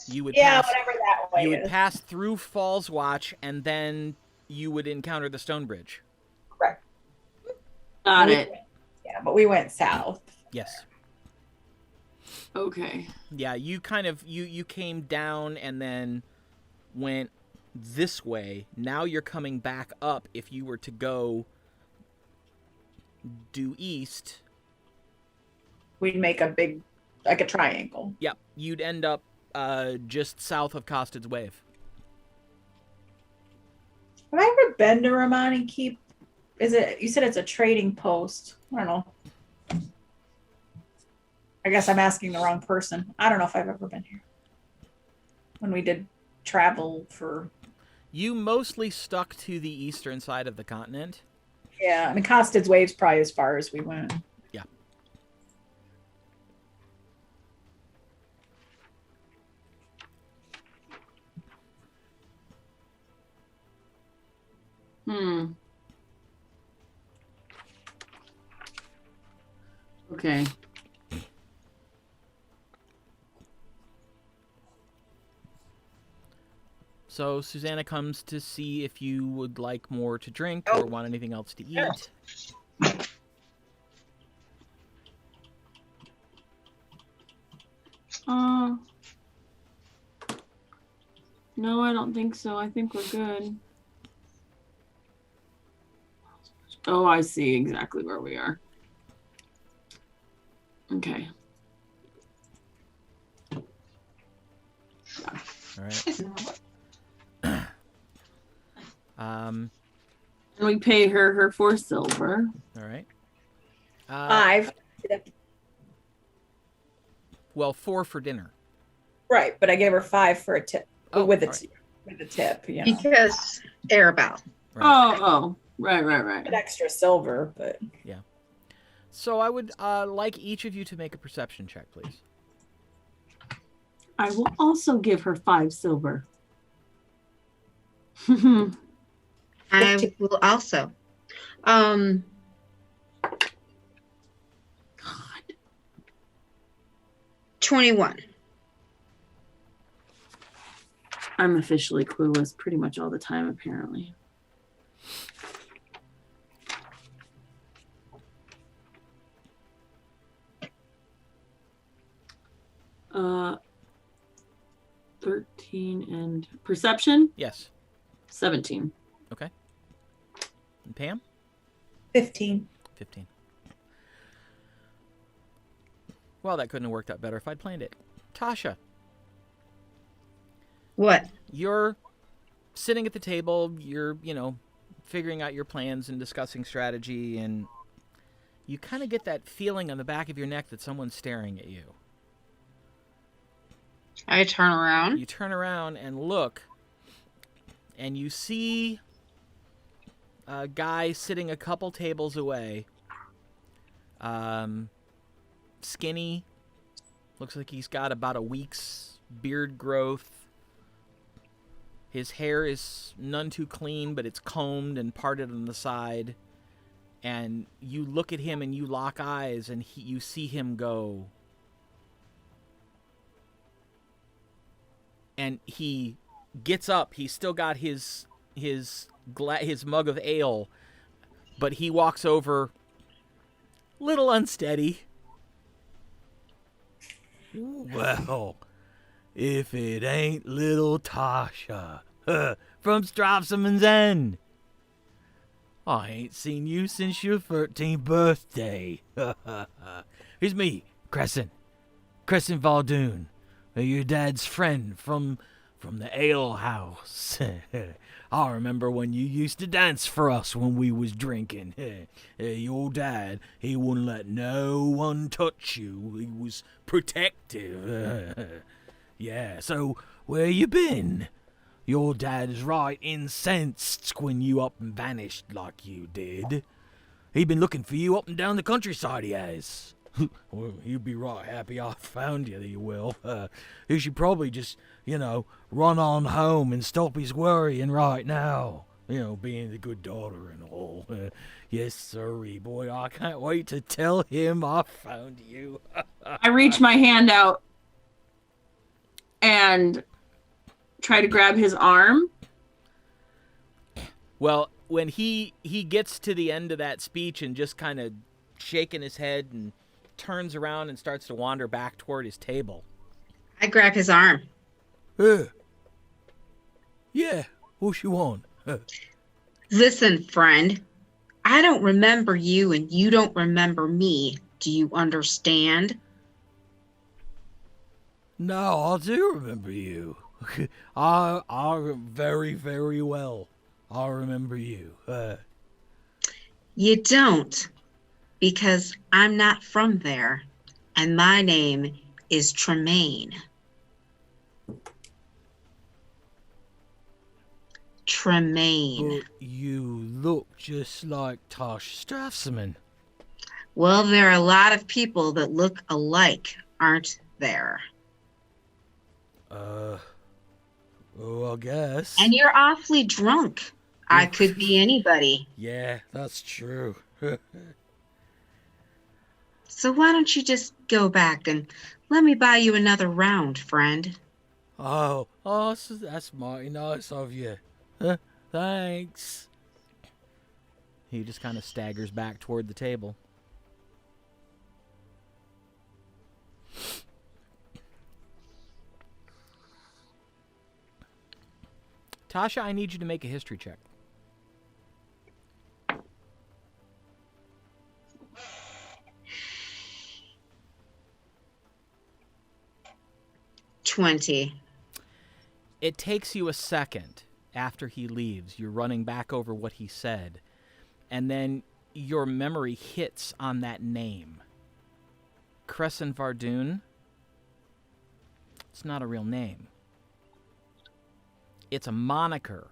you would Yeah, pass. whatever that way You would is. pass through Fallswatch, and then you would encounter the stone bridge. Correct. Got it. Yeah, but we went south. Yes. Okay. Yeah, you kind of you came down and then went this way. Now you're coming back up. If you were to go due east, We'd make a big, like a triangle. yep, you'd end up just south of Costed's Wave. Have I ever been to Remane Keep? Is it? You said it's a trading post. I don't know. I guess I'm asking the wrong person. I don't know if I've ever been here. When we did travel for. You mostly stuck to the eastern side of the continent. Yeah, I mean, Costed's Wave's probably as far as we went. Yeah. Okay. So Susanna comes to see if you would like more to drink or want anything else to eat. No, I don't think so. I think we're good. Oh, I see exactly where we are. Okay. All right. And we pay her 4 silver. All right. 5. Well, 4 for dinner. Right, but I gave her 5 for a tip. Oh, with all right. with a tip, you know. Because Arabelle. Right. Oh, right. An extra silver, but So I would like each of you to make a perception check, please. I will also give her 5 silver. I will also. God. 21. I'm officially clueless pretty much all the time, apparently. 13 and perception? Yes. 17. Okay. And Pam? 15. 15. Well, that couldn't have worked out better if I'd planned it. Tasha, What? you're sitting at the table, you're, figuring out your plans and discussing strategy, and you kind of get that feeling on the back of your neck that someone's staring at you. I turn around. You turn around and look, and you see a guy sitting a couple tables away. Skinny. Looks like he's got about a week's beard growth. His hair is none too clean, but it's combed and parted on the side. And you look at him and you lock eyes, and you see him go. And he gets up. He's still got his mug of ale, but he walks over, little unsteady. Well, if it ain't little Tasha from Strafsoman's End. I ain't seen you since your 13th birthday. Here's me, Kresson Valdoon, your dad's friend from the ale house. I remember when you used to dance for us when we was drinking. Your dad, he wouldn't let no one touch you. He was protective. Yeah, so where you been? Your dad's right incensed when you up and vanished like you did. He been looking for you up and down the countryside, he has. Well, he'll be right happy I found you, he will. He should probably just, run on home and stop his worrying right now. Being the good daughter and all. Yes, sirree, boy, I can't wait to tell him I found you. I reach my hand out and try to grab his arm. Well, when he gets to the end of that speech and just kind of shaking his head and turns around and starts to wander back toward his table. I grab his arm. Yeah, what you want? Listen, friend. I don't remember you and you don't remember me. Do you understand? No, I do remember you. I very, very well. I remember you. You don't, because I'm not from there, and my name is Tremaine. Tremaine. But you look just like Tasha Strafsoman. Well, there are a lot of people that look alike, aren't there? I guess. And you're awfully drunk. I could be anybody. Yeah, that's true. So why don't you just go back and let me buy you another round, friend? Oh, that's mighty nice of you. Thanks. He just kind of staggers back toward the table. Tasha, I need you to make a history check. $20. It takes you a second after he leaves. You're running back over what he said. And then your memory hits on that name. Kresson Valdoon. It's not a real name. It's a moniker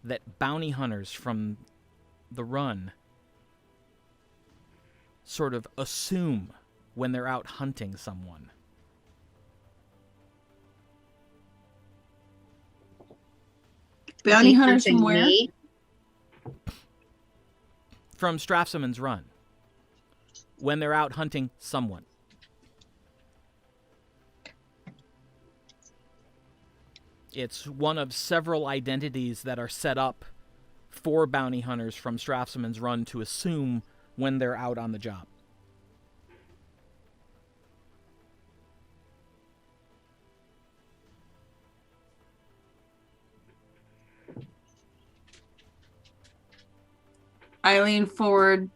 that bounty hunters from the run sort of assume when they're out hunting someone. Bounty hunters from where? Me? From Strafsoman's Run. When they're out hunting someone. It's one of several identities that are set up for bounty hunters from Strafsoman's Run to assume when they're out on the job. I lean forward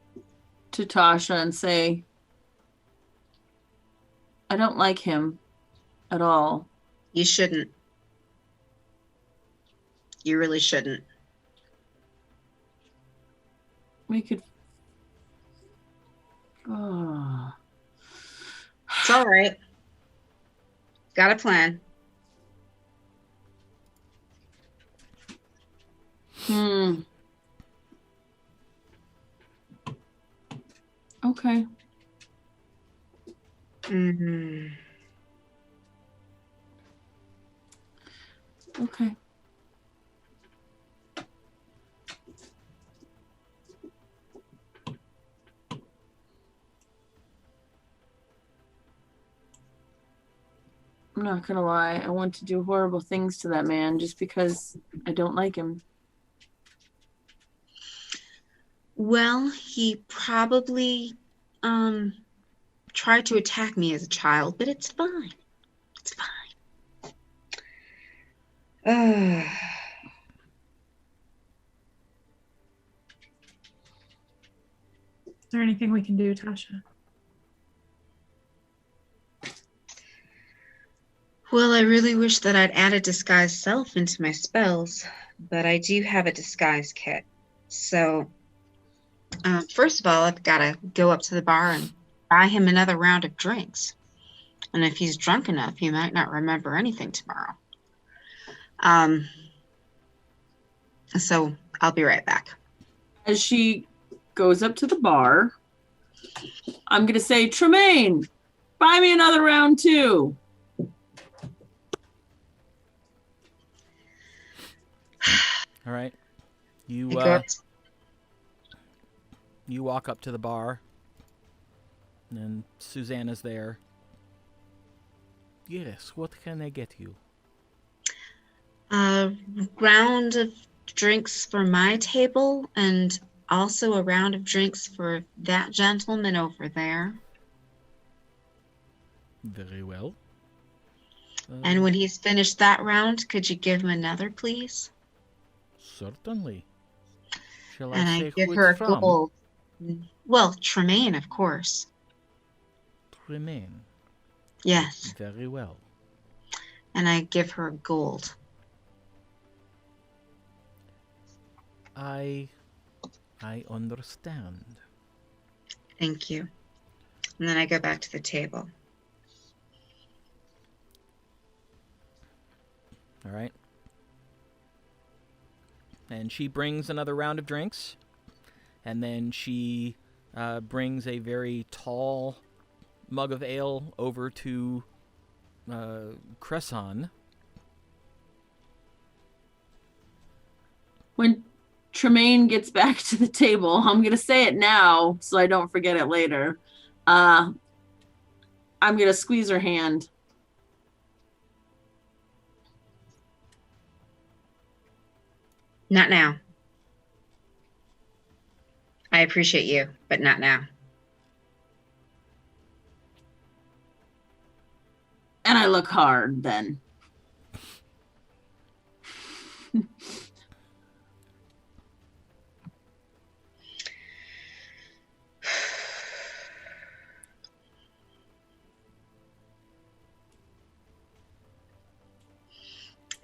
to Tasha and say, I don't like him at all. You shouldn't. You really shouldn't. We could... Oh. It's all right. Got a plan. Okay. Mm-hmm. Okay. I'm not gonna lie. I want to do horrible things to that man just because I don't like him. Well, he probably tried to attack me as a child, but it's fine. It's fine. Is there anything we can do, Tasha? Well, I really wish that I'd added disguise self into my spells, but I do have a disguise kit. So, first of all, I've got to go up to the bar and buy him another round of drinks. And if he's drunk enough, he might not remember anything tomorrow. So I'll be right back. As she goes up to the bar, I'm gonna say, Tremaine, buy me another round too. All right. You walk up to the bar, and Susanna's there. Yes, what can I get you? A round of drinks for my table, and also a round of drinks for that gentleman over there. Very well. And when he's finished that round, could you give him another, please? Certainly. Shall And I say I give who her it's a from? gold. Well, Tremaine, of course. Remane. Yes. Very well. And I give her gold. I understand. Thank you. And then I go back to the table. All right. And she brings another round of drinks. And then she brings a very tall mug of ale over to Kresson. When Tremaine gets back to the table, I'm going to say it now so I don't forget it later. I'm going to squeeze her hand. Not now. I appreciate you, but not now. And I look hard then.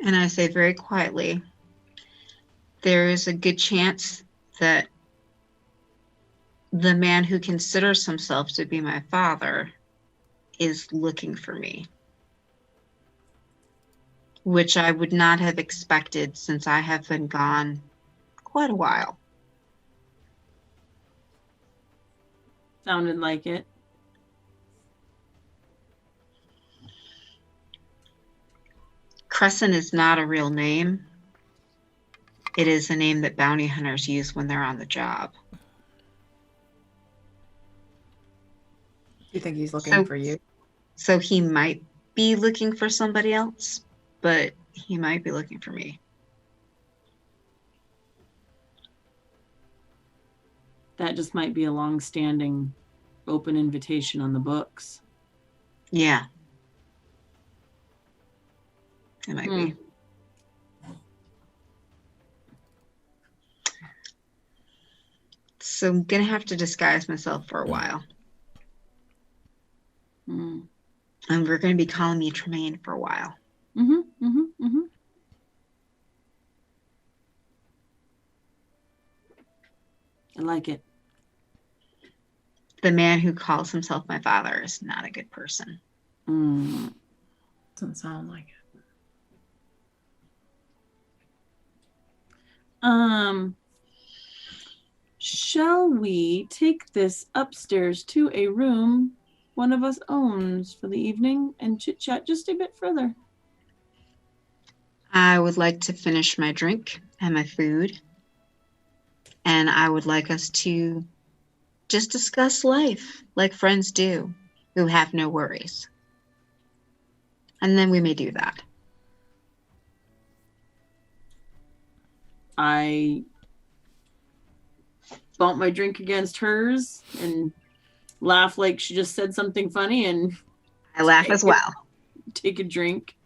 And I say very quietly, there is a good chance that the man who considers himself to be my father is looking for me, which I would not have expected since I have been gone quite a while. Sounded like it. Kresson is not a real name. It is a name that bounty hunters use when they're on the job. You think he's looking for you? So he might be looking for somebody else, but he might be looking for me. That just might be a long-standing open invitation on the books. Yeah. It might be. So I'm gonna have to disguise myself for a while. Mm. And we're gonna be calling me Tremaine for a while. Mm-hmm. Mm-hmm. Mm-hmm. I like it. The man who calls himself my father is not a good person. Mm. Doesn't sound like it. Shall we take this upstairs to a room one of us owns for the evening and chit chat just a bit further? I would like to finish my drink and my food. And I would like us to just discuss life like friends do who have no worries. And then we may do that. I bump my drink against hers and laugh like she just said something funny and I laugh as well. take a drink.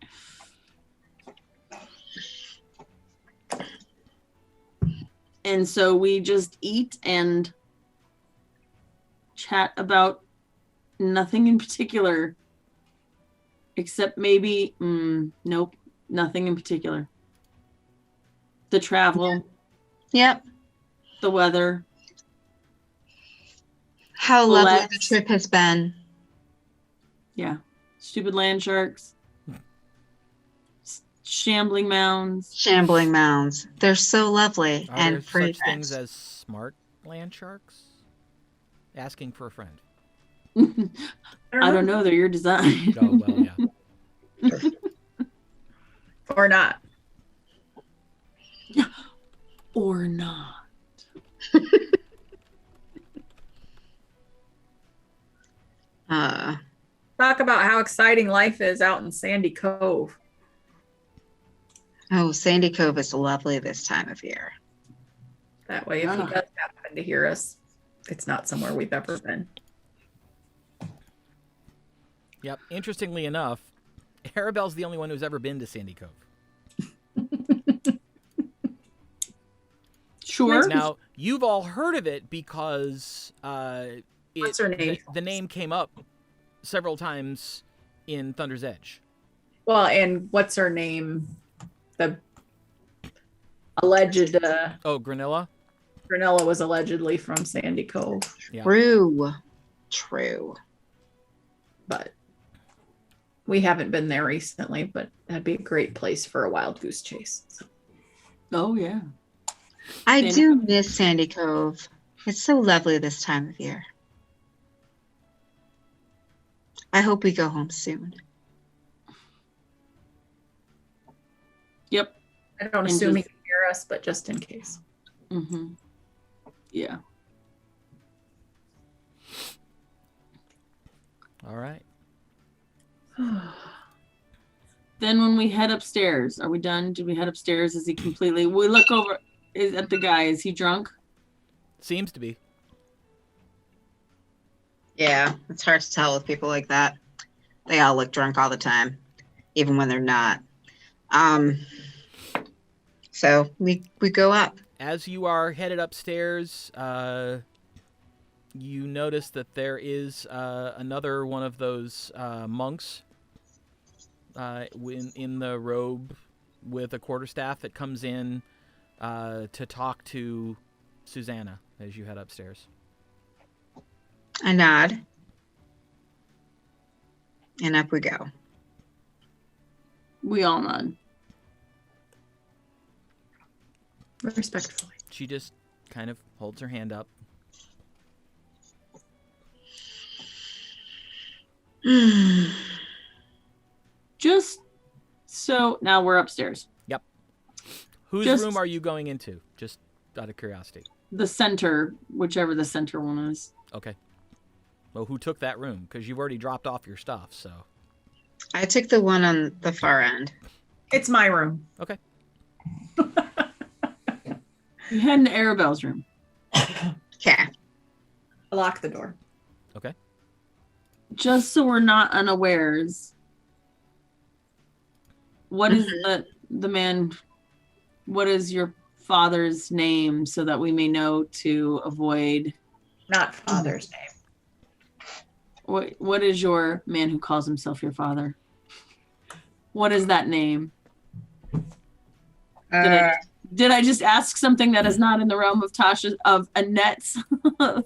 And so we just eat and chat about nothing in particular. Except maybe, nope, nothing in particular. The travel, Yep. the weather. How lovely Let's- the trip has been. Yeah. Stupid land sharks. Shambling mounds. Shambling mounds. They're so lovely Are and there fragrant. such things as smart land sharks? Asking for a friend. I don't know. They're your design. Oh, well, yeah. Or not. Or not. Talk about how exciting life is out in Sandy Cove. Oh, Sandy Cove is lovely this time of year. That way, if he does happen to hear us, it's not somewhere we've ever been. Yep. Interestingly enough, Arabelle's the only one who's ever been to Sandy Cove. Sure. Now, you've all heard of it because What's her name? The name came up several times in Thunder's Edge. Well, and what's her name? The alleged Granilla? Granella was allegedly from Sandy Cove, Yeah. True. but we haven't been there recently. But that'd be a great place for a wild goose chase. So. Oh, yeah. I Sandy do miss Sandy Cove. It's so lovely this time of year. I hope we go home soon. Yep. I don't And assume he just- can hear us, but just in case. Mm-hmm. Yeah. All right. Then when we head upstairs, are we done? Did we head upstairs? Is he completely... We look over at the guy. Is he drunk? Seems to be. Yeah, it's hard to tell with people like that. They all look drunk all the time, even when they're not. So we go up. As you are headed upstairs, you notice that there is another one of those monks in the robe with a quarterstaff that comes in to talk to Susanna as you head upstairs. I nod. And up we go. We all nod. Respectfully. She just kind of holds her hand up. Just so... Now we're upstairs. Yep. Whose Just- room are you going into? Just out of curiosity. The center, whichever the center one is. Okay. Well, who took that room? Because you've already dropped off your stuff, so... I took the one on the far end. It's my room. Okay. You head into Arabelle's room. Okay. I lock the door. Okay. Just so we're not unawares. What is the man? What is your father's name so that we may know to avoid. Not father's name. What is your man who calls himself your father? What is that name? Did I just ask something that is not in the realm of Annette's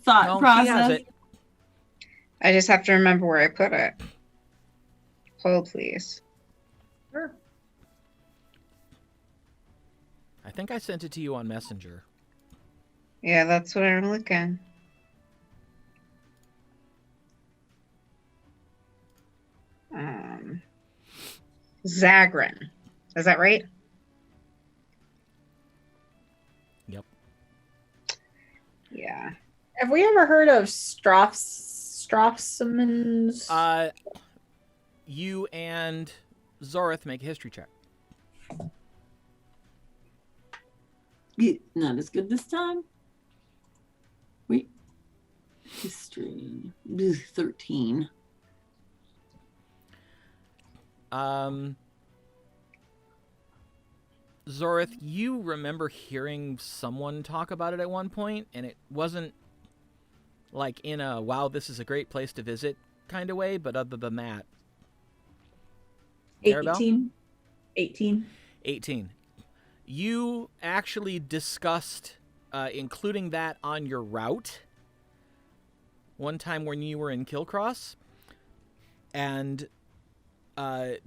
thought No, process? she has it. I just have to remember where I put it. Hold, please. Sure. I think I sent it to you on Messenger. Yeah, that's what I'm looking. Zagrin. Is that right? Yep. Yeah. Have we ever heard of Strafsoman's? You and Zorith make a history check. Not as good this time. Wait. History. 13. Zorith, you remember hearing someone talk about it at one point, and it wasn't like in a, wow, this is a great place to visit kind of way, but other than that. 18. 18. You actually discussed including that on your route one time when you were in Kilcross, and the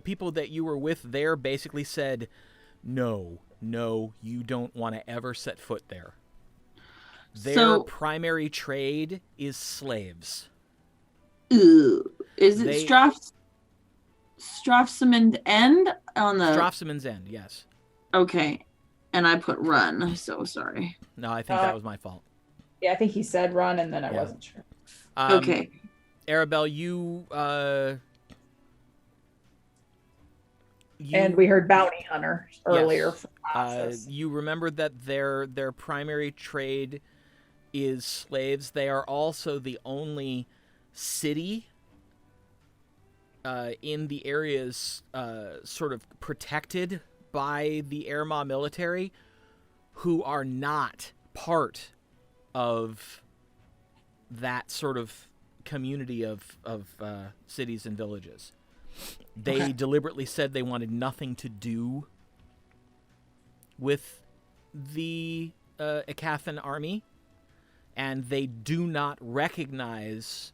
people that you were with there basically said, no, you don't want to ever set foot there. Their primary trade is slaves. Is it Strafsoman's End on the... Strafsoman's End, yes. Okay. And I put run. I'm so sorry. No, I think that was my fault. Yeah, I think he said run, and then I wasn't sure. Okay. Arabelle, you and we heard bounty hunter earlier. Yes. You remember that their primary trade is slaves. They are also the only city in the areas sort of protected by the Erma military who are not part of that sort of community of cities and villages. They deliberately said they wanted nothing to do with the Aecathan army, and they do not recognize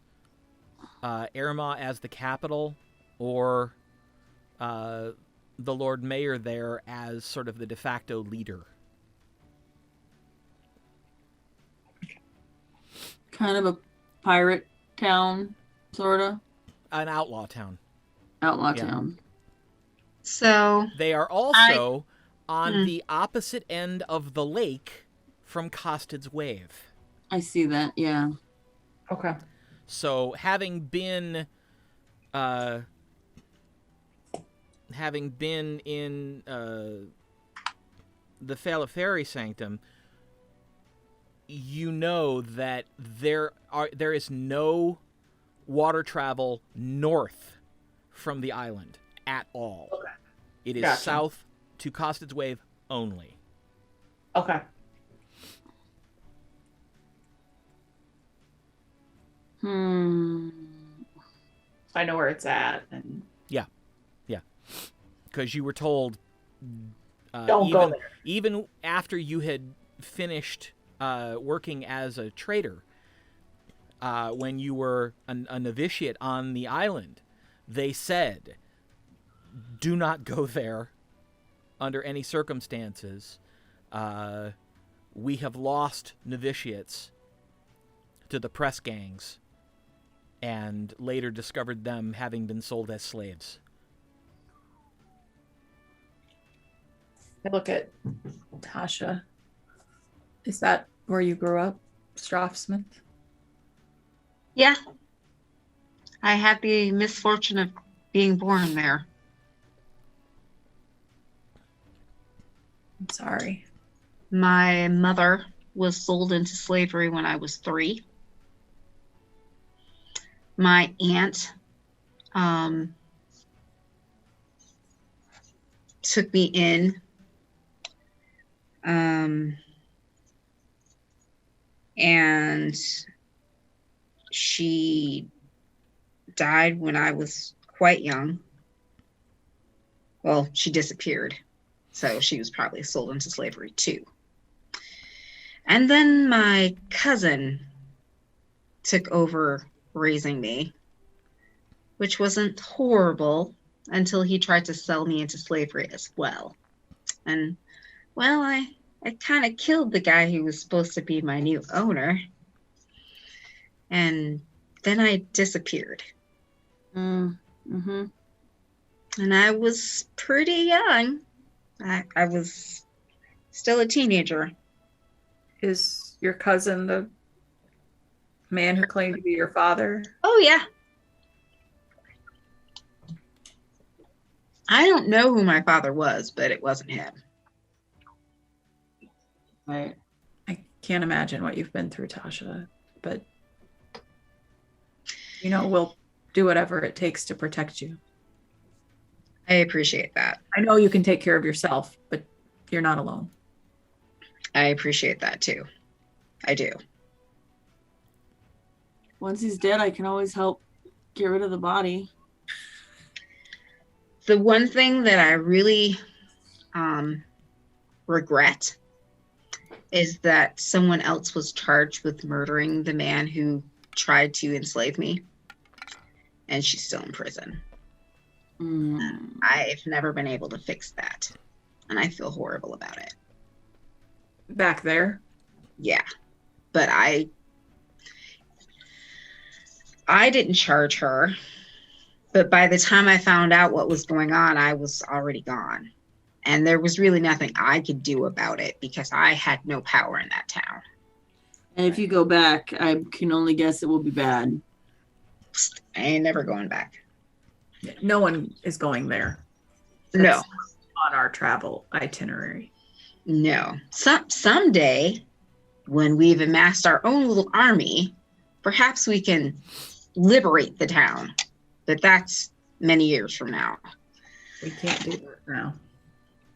Erma as the capital or the Lord Mayor there as sort of the de facto leader. Kind of a pirate town, sort of. An outlaw town. Outlaw town. So they are also on the opposite end of the lake from Costed's Wave. I see that, yeah. Okay. So having been in the Falaferi Sanctum, you know that there is no water travel north from the island at all. Okay. It is south to Costed's Wave only. Okay. I know where it's at. And... Yeah. Because you were told don't go there. Even after you had finished working as a trader, when you were a novitiate on the island, they said, do not go there under any circumstances. We have lost novitiates to the press gangs and later discovered them having been sold as slaves. I look at Tasha. Is that where you grew up, Strafsoman? yeah, I had the misfortune of being born there. I'm sorry. My mother was sold into slavery when I was 3. My aunt took me in And she died when I was quite young. Well, she disappeared, so she was probably sold into slavery too. And then my cousin took over raising me, which wasn't horrible until he tried to sell me into slavery as well. And, well, I kind of killed the guy who was supposed to be my new owner. And then I disappeared. Mm-hmm. And I was pretty young. I was still a teenager. Is your cousin the man who claimed to be your father? Oh, yeah. I don't know who my father was, but it wasn't him. Right. I can't imagine what you've been through, Tasha, but you know, we'll do whatever it takes to protect you. I appreciate that. I know you can take care of yourself, but you're not alone. I appreciate that too. I do. Once he's dead, I can always help get rid of the body. The one thing that I really regret is that someone else was charged with murdering the man who tried to enslave me, and she's still in prison. I've never been able to fix that, and I feel horrible about it. Back there? Yeah, but I didn't charge her, but by the time I found out what was going on, I was already gone. And there was really nothing I could do about it because I had no power in that town. And if you go back, I can only guess it will be bad. I ain't never going back. No one is going there. No. That's on our travel itinerary. No. Someday, when we've amassed our own little army, perhaps we can liberate the town. But that's many years from now. We can't do that now.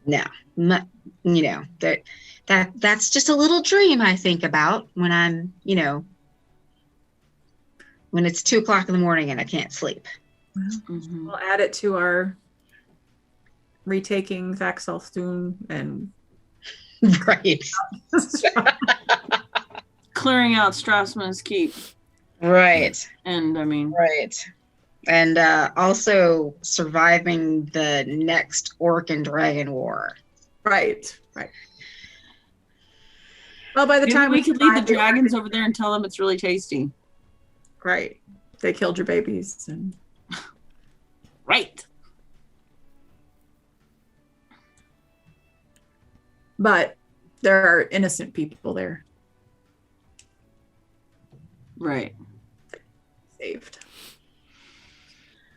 No. You know, that's just a little dream I think about when I'm, you know, when it's 2:00 in the morning and I can't sleep. Mm-hmm. We'll add it to our retaking Valdoon and Right. Clearing out Strafsoman's Keep. Right. And I mean, Right. And also surviving the next Orc and Dragon War. right. Well, by the maybe time we could lead the survive, dragons over there and tell them it's really tasty. right, they killed your babies, and Right. but there are innocent people there Right. saved.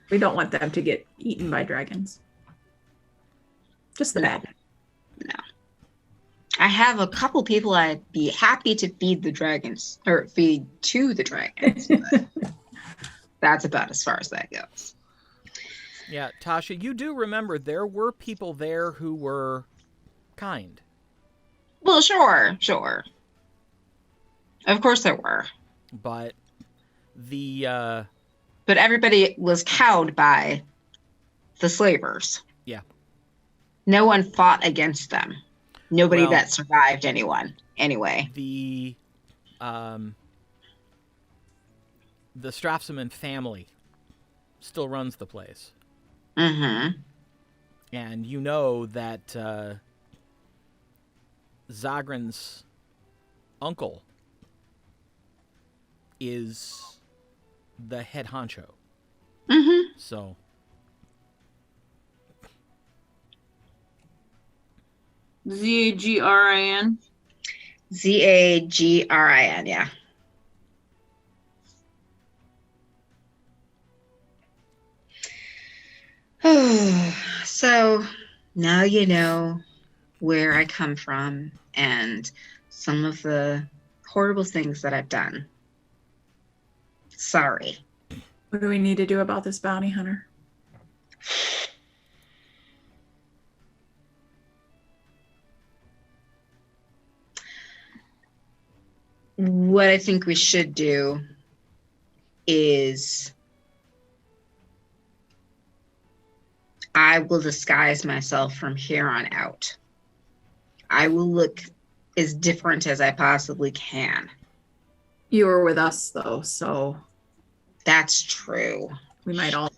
We don't want them to get eaten by dragons. Just the bad. No. I have a couple people I'd be happy to feed the dragons, or feed to the dragons. But that's about as far as that goes. Yeah, Tasha, you do remember there were people there who were kind. Well, sure. Of course there were. But the But everybody was cowed by the slavers. Yeah. No one fought against them. Nobody Well, that survived anyone, anyway. the Strafsoman family still runs the place. Mm-hmm. And you know that Zagran's uncle is the head honcho. Mm-hmm. So Zagrin. Zagrin, yeah. So now you know where I come from and some of the horrible things that I've done. Sorry. What do we need to do about this bounty hunter? what I think we should do is I will disguise myself from here on out. I will look as different as I possibly can. You were with us though, so That's true. we might all.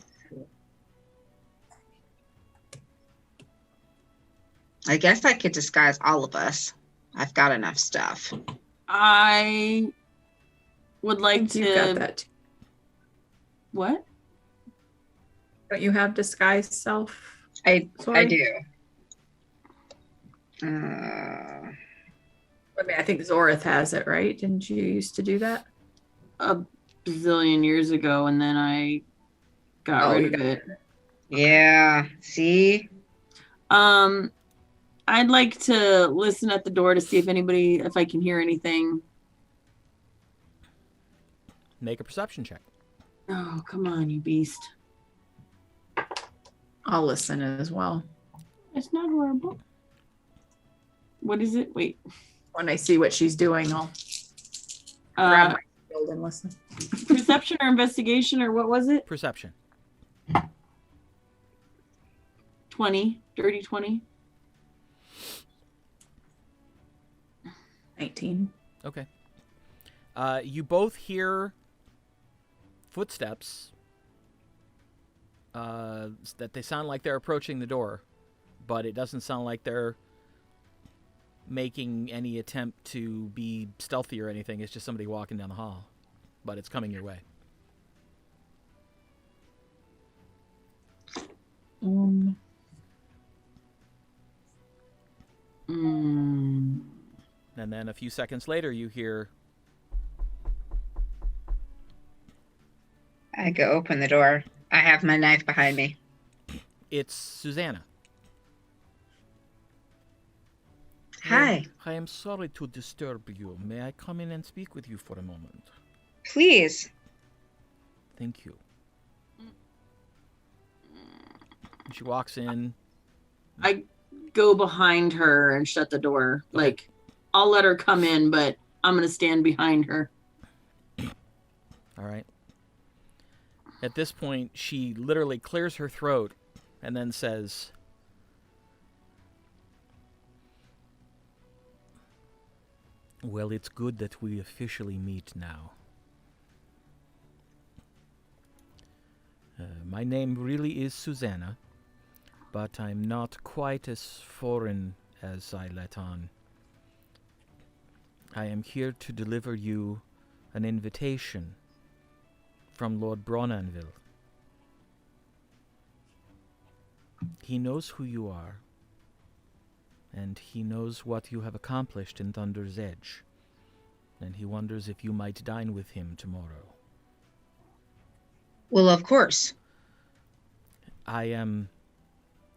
I guess I could disguise all of us. I've got enough stuff. I would like to. You got that. What? Don't you have disguise self? I Sorry? do. I mean, I think Zorith has it, right? Didn't you used to do that? A bazillion years ago, and then I got rid of it. Yeah. See? I'd like to listen at the door to see if I can hear anything. Make a perception check. Oh, come on, you beast. I'll listen as well. It's not horrible. What is it? Wait. When I see what she's doing, I'll grab my shield and listen. Perception or investigation, or what was it? Perception. 20. Dirty 20. 19. Okay. You both hear footsteps that they sound like they're approaching the door, but it doesn't sound like they're making any attempt to be stealthy or anything. It's just somebody walking down the hall, but it's coming your way. And then a few seconds later, you hear... I go open the door. I have my knife behind me. It's Susanna. Hi. I am sorry to disturb you. May I come in and speak with you for a moment? Please. Thank you. She walks in. I go behind her and shut the door. Okay. Like, I'll let her come in, but I'm going to stand behind her. All right. At this point, she literally clears her throat and then says, "Well, it's good that we officially meet now. My name really is Susanna, but I'm not quite as foreign as I let on. I am here to deliver you an invitation from Lord Brawnanvil. He knows who you are, and he knows what you have accomplished in Thunder's Edge, and he wonders if you might dine with him tomorrow." Well, of course. I am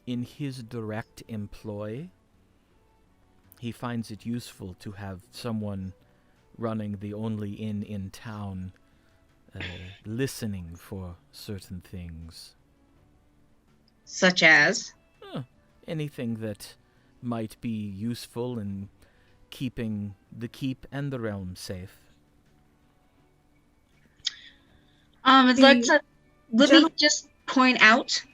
in his direct employ. He finds it useful to have someone running the only inn in town listening for certain things. Such as? Anything that might be useful in keeping the keep and the realm safe. Let me just point out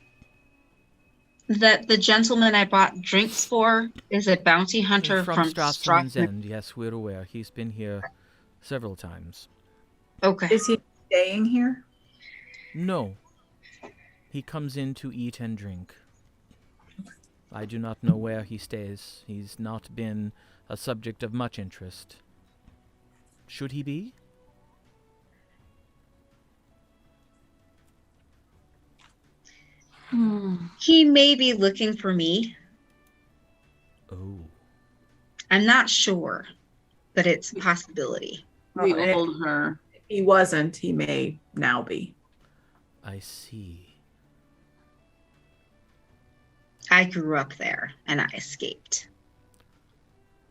that the gentleman I bought drinks for is a bounty hunter from Strafsoman's End. Yes, we're aware. He's been here several times. Okay. Is he staying here? No. He comes in to eat and drink. I do not know where he stays. He's not been a subject of much interest. Should he be? He may be looking for me. Oh. I'm not sure, but it's a possibility. We Oh, hold her. If he wasn't, he may now be. I see. I grew up there, and I escaped.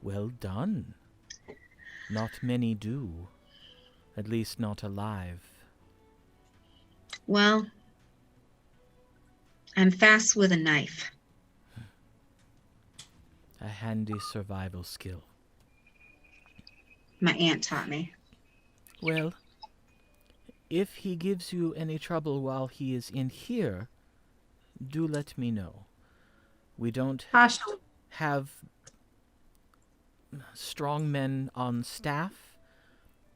Well done. Not many do. At least not alive. Well, I'm fast with a knife. A handy survival skill. My aunt taught me. Well, if he gives you any trouble while he is in here, do let me know. We don't Tasha, have strong men on staff,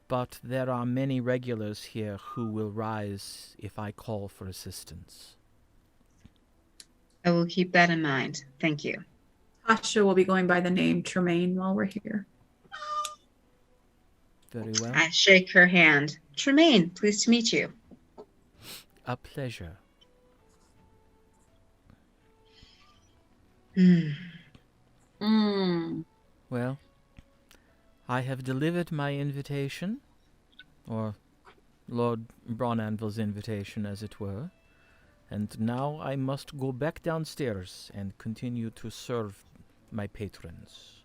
but there are many regulars here who will rise if I call for assistance. I will keep that in mind. Thank you. Tasha will be going by the name Tremaine while we're here. Very well. I shake her hand. Tremaine, pleased to meet you. A pleasure. Well, I have delivered my invitation, or Lord Brawnanvil's invitation, as it were, and now I must go back downstairs and continue to serve my patrons.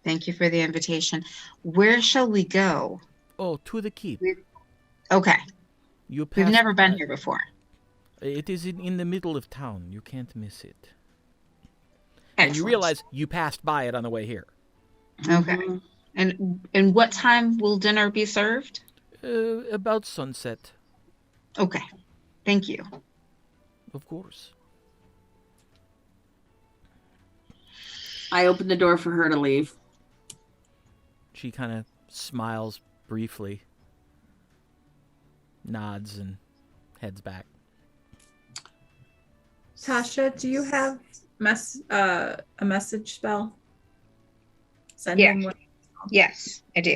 Thank you for the invitation. Where shall we go? Oh, to the keep. Okay. You We've passed never been by- here before. It is in the middle of town. You can't miss it. Excellent. And you realize you passed by it on the way here. Okay. And what time will dinner be served? About sunset, Okay. Thank you. of course. I opened the door for her to leave. She kind of smiles briefly, nods, and heads back. Tasha, do you have a message spell? Sending. Yeah. Yes, I do.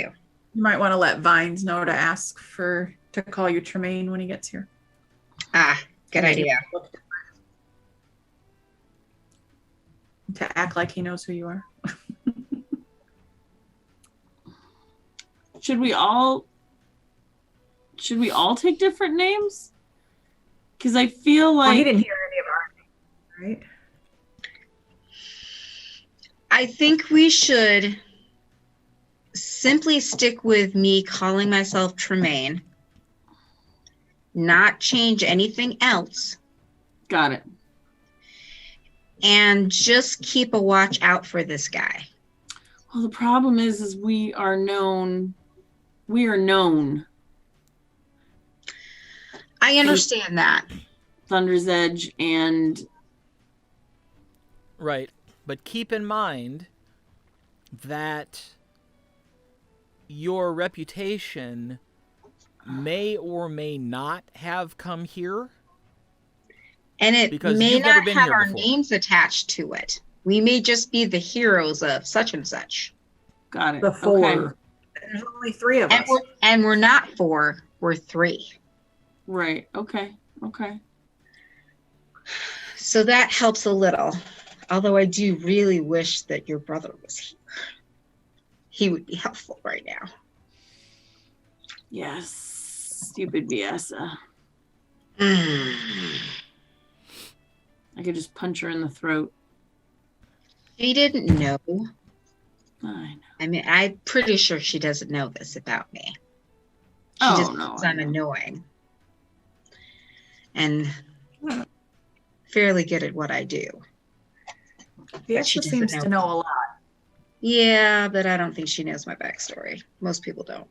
You might want to let Vines know to ask to call you Tremaine when he gets here. Ah, good idea. To act like he knows who you are. Should we all take different names? Because I feel Well, he like didn't hear any of our names, right? I think we should simply stick with me calling myself Tremaine, not change anything else, got it. and just keep a watch out for this guy. Well, the problem is we are known. We are known. I understand that. Thunder's Edge and Right, but keep in mind that your reputation may or may not have come here. And it Because may you've never not been have here our before. names attached to it. We may just be the heroes of such and such. got it. The four. Okay. There's only 3 of And us. we're not 4, we're 3. Right. Okay. So that helps a little. Although I do really wish that your brother was here. He would be helpful right now. Yes. Stupid Biesa. Mm. I could just punch her in the throat. She didn't know. I know. I mean, I'm pretty sure she doesn't know this about me. She Oh, just no, thinks I I'm know. annoying. And fairly good at what I do. He But she actually doesn't seems to know a lot. Yeah, but I don't think she knows my backstory. Most people don't.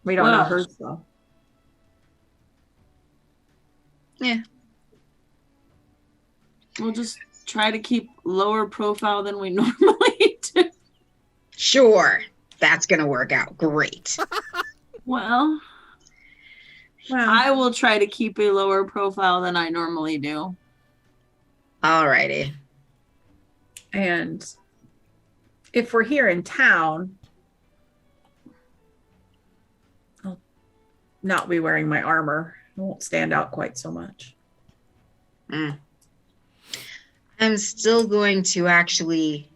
We don't know Well. hers though. Yeah. We'll just try to keep lower profile than we normally do. Sure. That's going to work out great. Well, Well, I will try to keep a lower profile than I normally do. Alrighty. and if we're here in town, I'll not be wearing my armor. It won't stand out quite so much. Mm. I'm still going to actually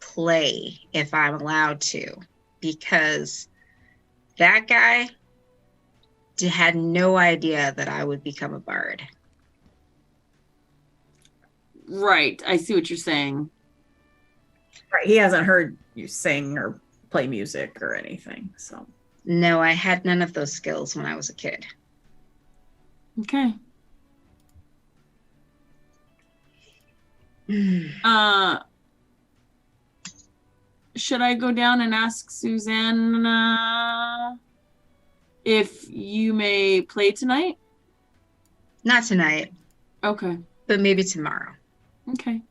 play if I'm allowed to, because that guy had no idea that I would become a bard. Right. I see what you're saying. Right. He hasn't heard you sing or play music or anything. So No, I had none of those skills when I was a kid. Okay. Mm. should I go down and ask Susanna if you may play tonight? Not tonight, Okay. but maybe tomorrow Okay.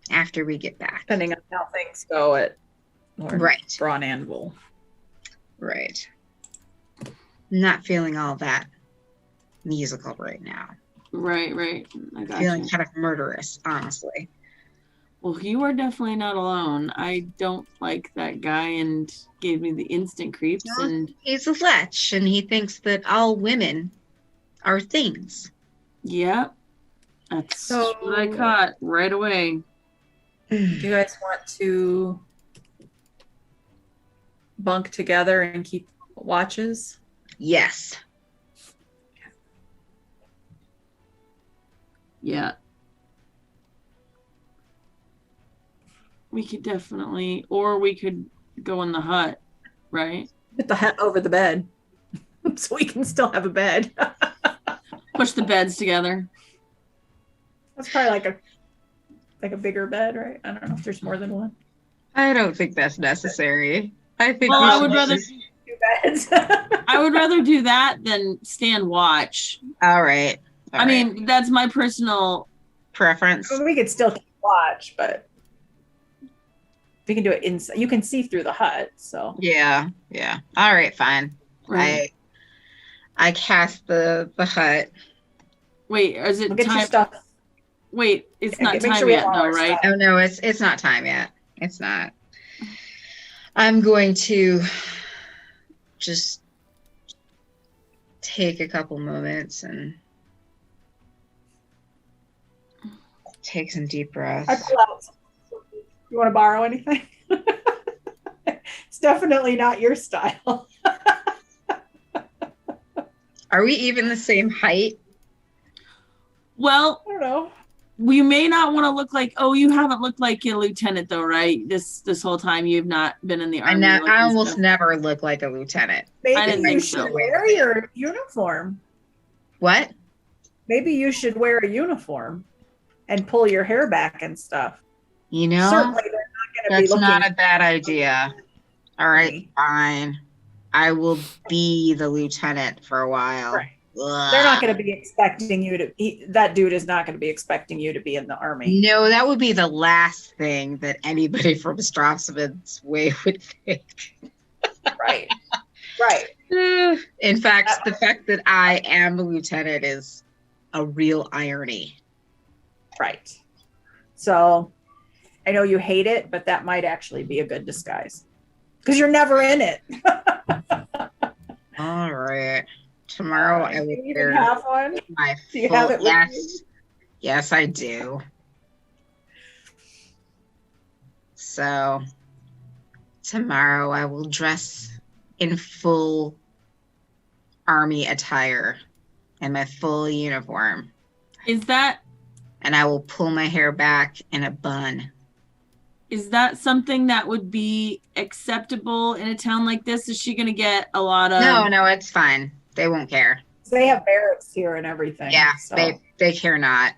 after we get back. Depending on how things go at Lord Right. Brawnanvil. Right. Not feeling all that musical right now. Right. I got Feeling you. kind of murderous, honestly. Well, you are definitely not alone. I don't like that guy and gave me the instant creeps. Well, And he's a lech, and he thinks that all women are things. yeah, that's So- what I caught right away. Do you guys want to bunk together and keep watches? Yes. Yeah. We could definitely, or we could go in the hut, right? Put the hut over the bed so we can still have a bed. Push the beds together. That's probably like a bigger bed, right? I don't know if there's more than one. I don't think that's necessary. I think Well, we I should would rather, just- Two beds. I would rather do that than stand watch. All right. I mean, that's my personal. preference. We could still keep watch, but we can do it inside. You can see through the hut, so Yeah. All right, fine. Right. I cast the hut. Wait, is it we'll get your time? stuff. Wait, it's Yeah, not make time sure we yet, have all though, our right? stuff. Oh no, it's not time yet. It's not. I'm going to just take a couple moments and take some deep I breaths. pull out. You want to borrow anything? It's definitely not your style. Are we even the same height? Well, I don't know. we may not want to look like. Oh, you haven't looked like a lieutenant, though, right? This whole time you've not been in the army. I looking almost stuff. never look like a lieutenant. I Maybe didn't you think should so. wear your uniform. What? Maybe you should wear a uniform and pull your hair back and stuff. You know, Certainly, they're not going to be that's looking. not a bad idea. All right, me. fine. I will be the lieutenant for a while. Right. Ugh. They're not going to be expecting you to. That dude is not going to be expecting you to be in the army. No, that would be the last thing that anybody from Strafsoman's way would think. Right. Right. In fact, the fact that I am a lieutenant is a real irony. Right. So I know you hate it, but that might actually be a good disguise because you're never in it. All right. Tomorrow I Do will you even wear have one? my Do you full have it with yes. you? Yes, I do. So tomorrow I will dress in full army attire and my full uniform. Is that And I will pull my hair back in a bun. something that would be acceptable in a town like this? Is she going to get a lot of? No, it's fine. They won't care. They have barracks here and everything. Yeah, So. they care not.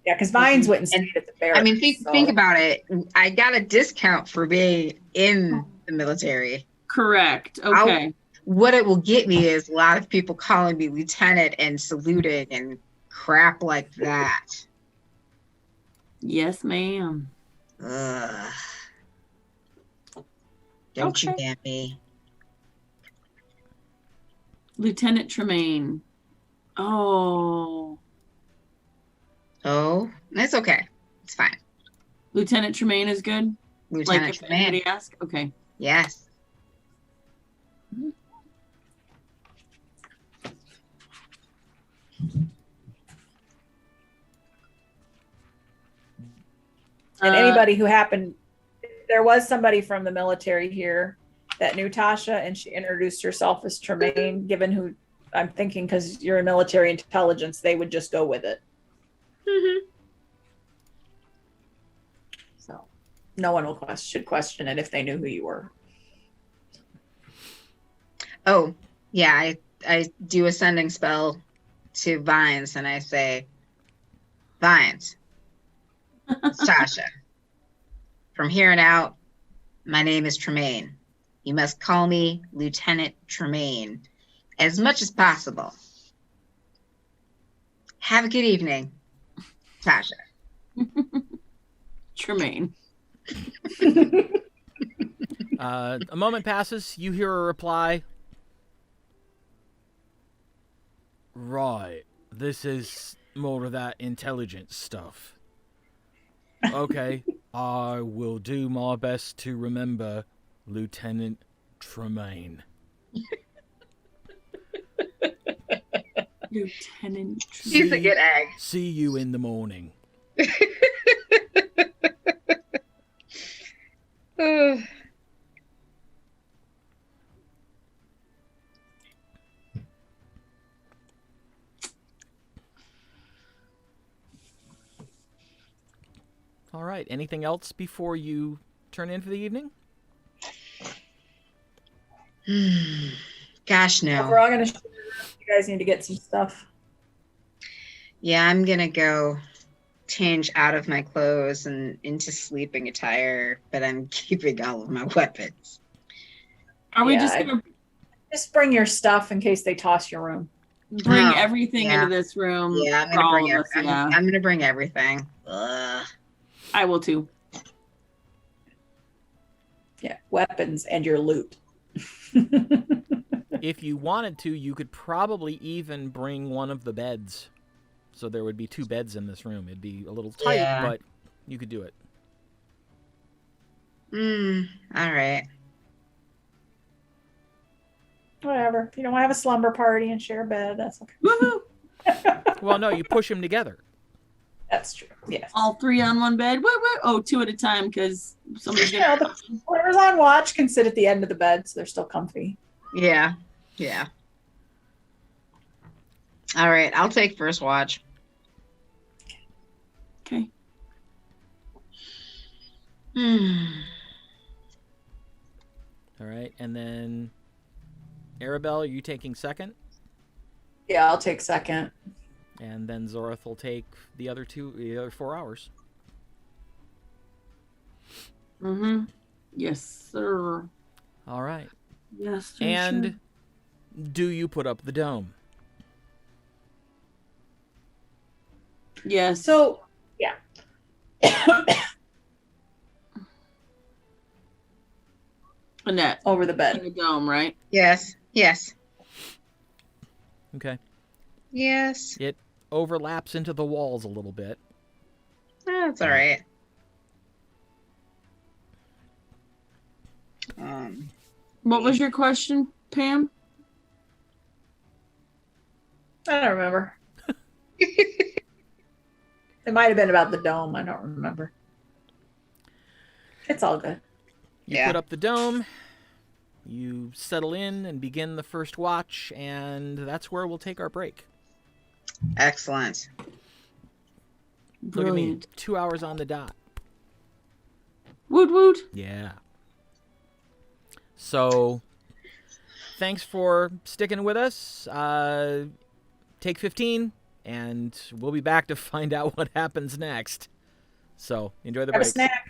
Yeah, because Vines wouldn't And- stay at the barracks. I mean, think about it. I got a discount for being in the military. Correct. Okay. What it will get me is a lot of people calling me lieutenant and saluting and crap like that. Yes, ma'am. Ugh. Don't you Okay. get me? Lieutenant Tremaine. Oh, Oh, it's okay. It's fine. Lieutenant Tremaine is good. Lieutenant Like if Tremaine. anybody asks. Okay. Yes. And Uh, anybody who happened, there was somebody from the military here that knew Tasha, and she introduced herself as Tremaine. Given who I'm thinking, because you're in military intelligence, they would just go with it. So no one should question it if they knew who you were. Oh, yeah. I do a sending spell to Vines and I say, Vines, it's Tasha. From here on out, My name is Tremaine. You must call me Lieutenant Tremaine as much as possible. Have a good evening, Tasha. Tremaine. A moment passes. You hear a reply. Right. This is more of that intelligence stuff. Okay. I will do my best to remember Lieutenant Tremaine. Lieutenant Tremaine. She's a good egg. See you in the morning. All right. Anything else before you turn in for the evening? Gosh, If no. we're all gonna share, you guys need to get some stuff. Yeah, I'm gonna go change out of my clothes and into sleeping attire, but I'm keeping all of my weapons. Are we Yeah, just gonna Just bring your stuff in case they toss your room. bring Oh, everything yeah. into this room? Yeah, I'm for gonna all bring of us, yeah. I'm gonna bring everything. Ugh. I will too. Yeah, weapons and your loot. If you wanted to, you could probably even bring one of the beds. So there would be 2 beds in this room. It'd be a little tight, Yeah. but you could do it. All right. Whatever. If you don't want to have a slumber party and share a bed, that's okay. Woohoo! Well, no, you push them together. That's true. Yes. All 3 on one bed. What? Oh, 2 at a time because somebody's You gonna. know, whoever's on watch can sit at the end of the bed, so they're still comfy. Yeah. Yeah. All right, I'll take first watch. Okay. All right, and then Arabelle, are you taking second? Yeah, I'll take second. And then Zorith will take the other 4 hours. Mm-hmm. Yes, sir. All right. Yes, sir. And do you put up the dome? Yes. So, yeah. Annette, Over the in bed. the dome, right? Yes. Yes. Okay. Yes. It overlaps into the walls a little bit. That's all right. What was your question, Pam? I don't remember. It might have been about the dome. I don't remember. It's all good. You Yeah. put up the dome, you settle in and begin the first watch, and that's where we'll take our break. Excellent. Look at me, Brilliant. 2 hours on the dot. Woot woot. Yeah. So, thanks for sticking with us. Take 15, and we'll be back to find out what happens next. So, enjoy the Have a break. snack.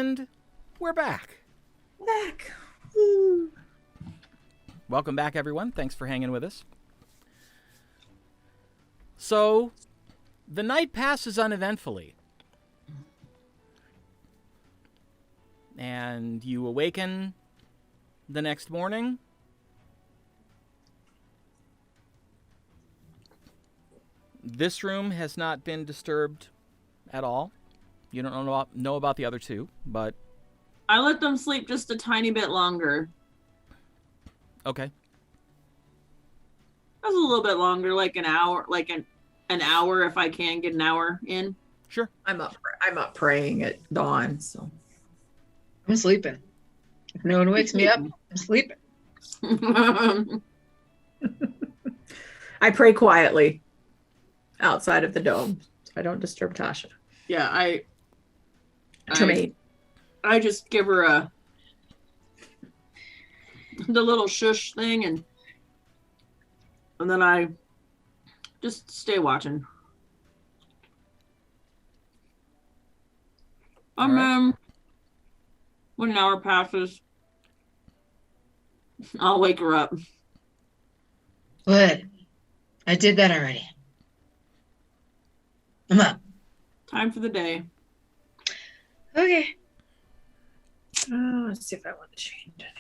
And we're back. Back. Welcome back, everyone. Thanks for hanging with us. So, the night passes uneventfully. And you awaken the next morning. This room has not been disturbed at all. You don't know about the other two, but... I let them sleep just a tiny bit longer. Okay. That's a little bit longer, like an hour, like an hour if I can get an hour in. Sure. I'm up praying at dawn, so I'm sleeping. If no one wakes me up, I'm sleeping. I pray quietly outside of the dome, so I don't disturb Tasha. Yeah, Tremaine. I just give her the little shush thing, and then I just stay watching. Right. When an hour passes, I'll wake her up. Good. I did that already. I'm up. Time for the day. Okay. Let's see if I want to change anything.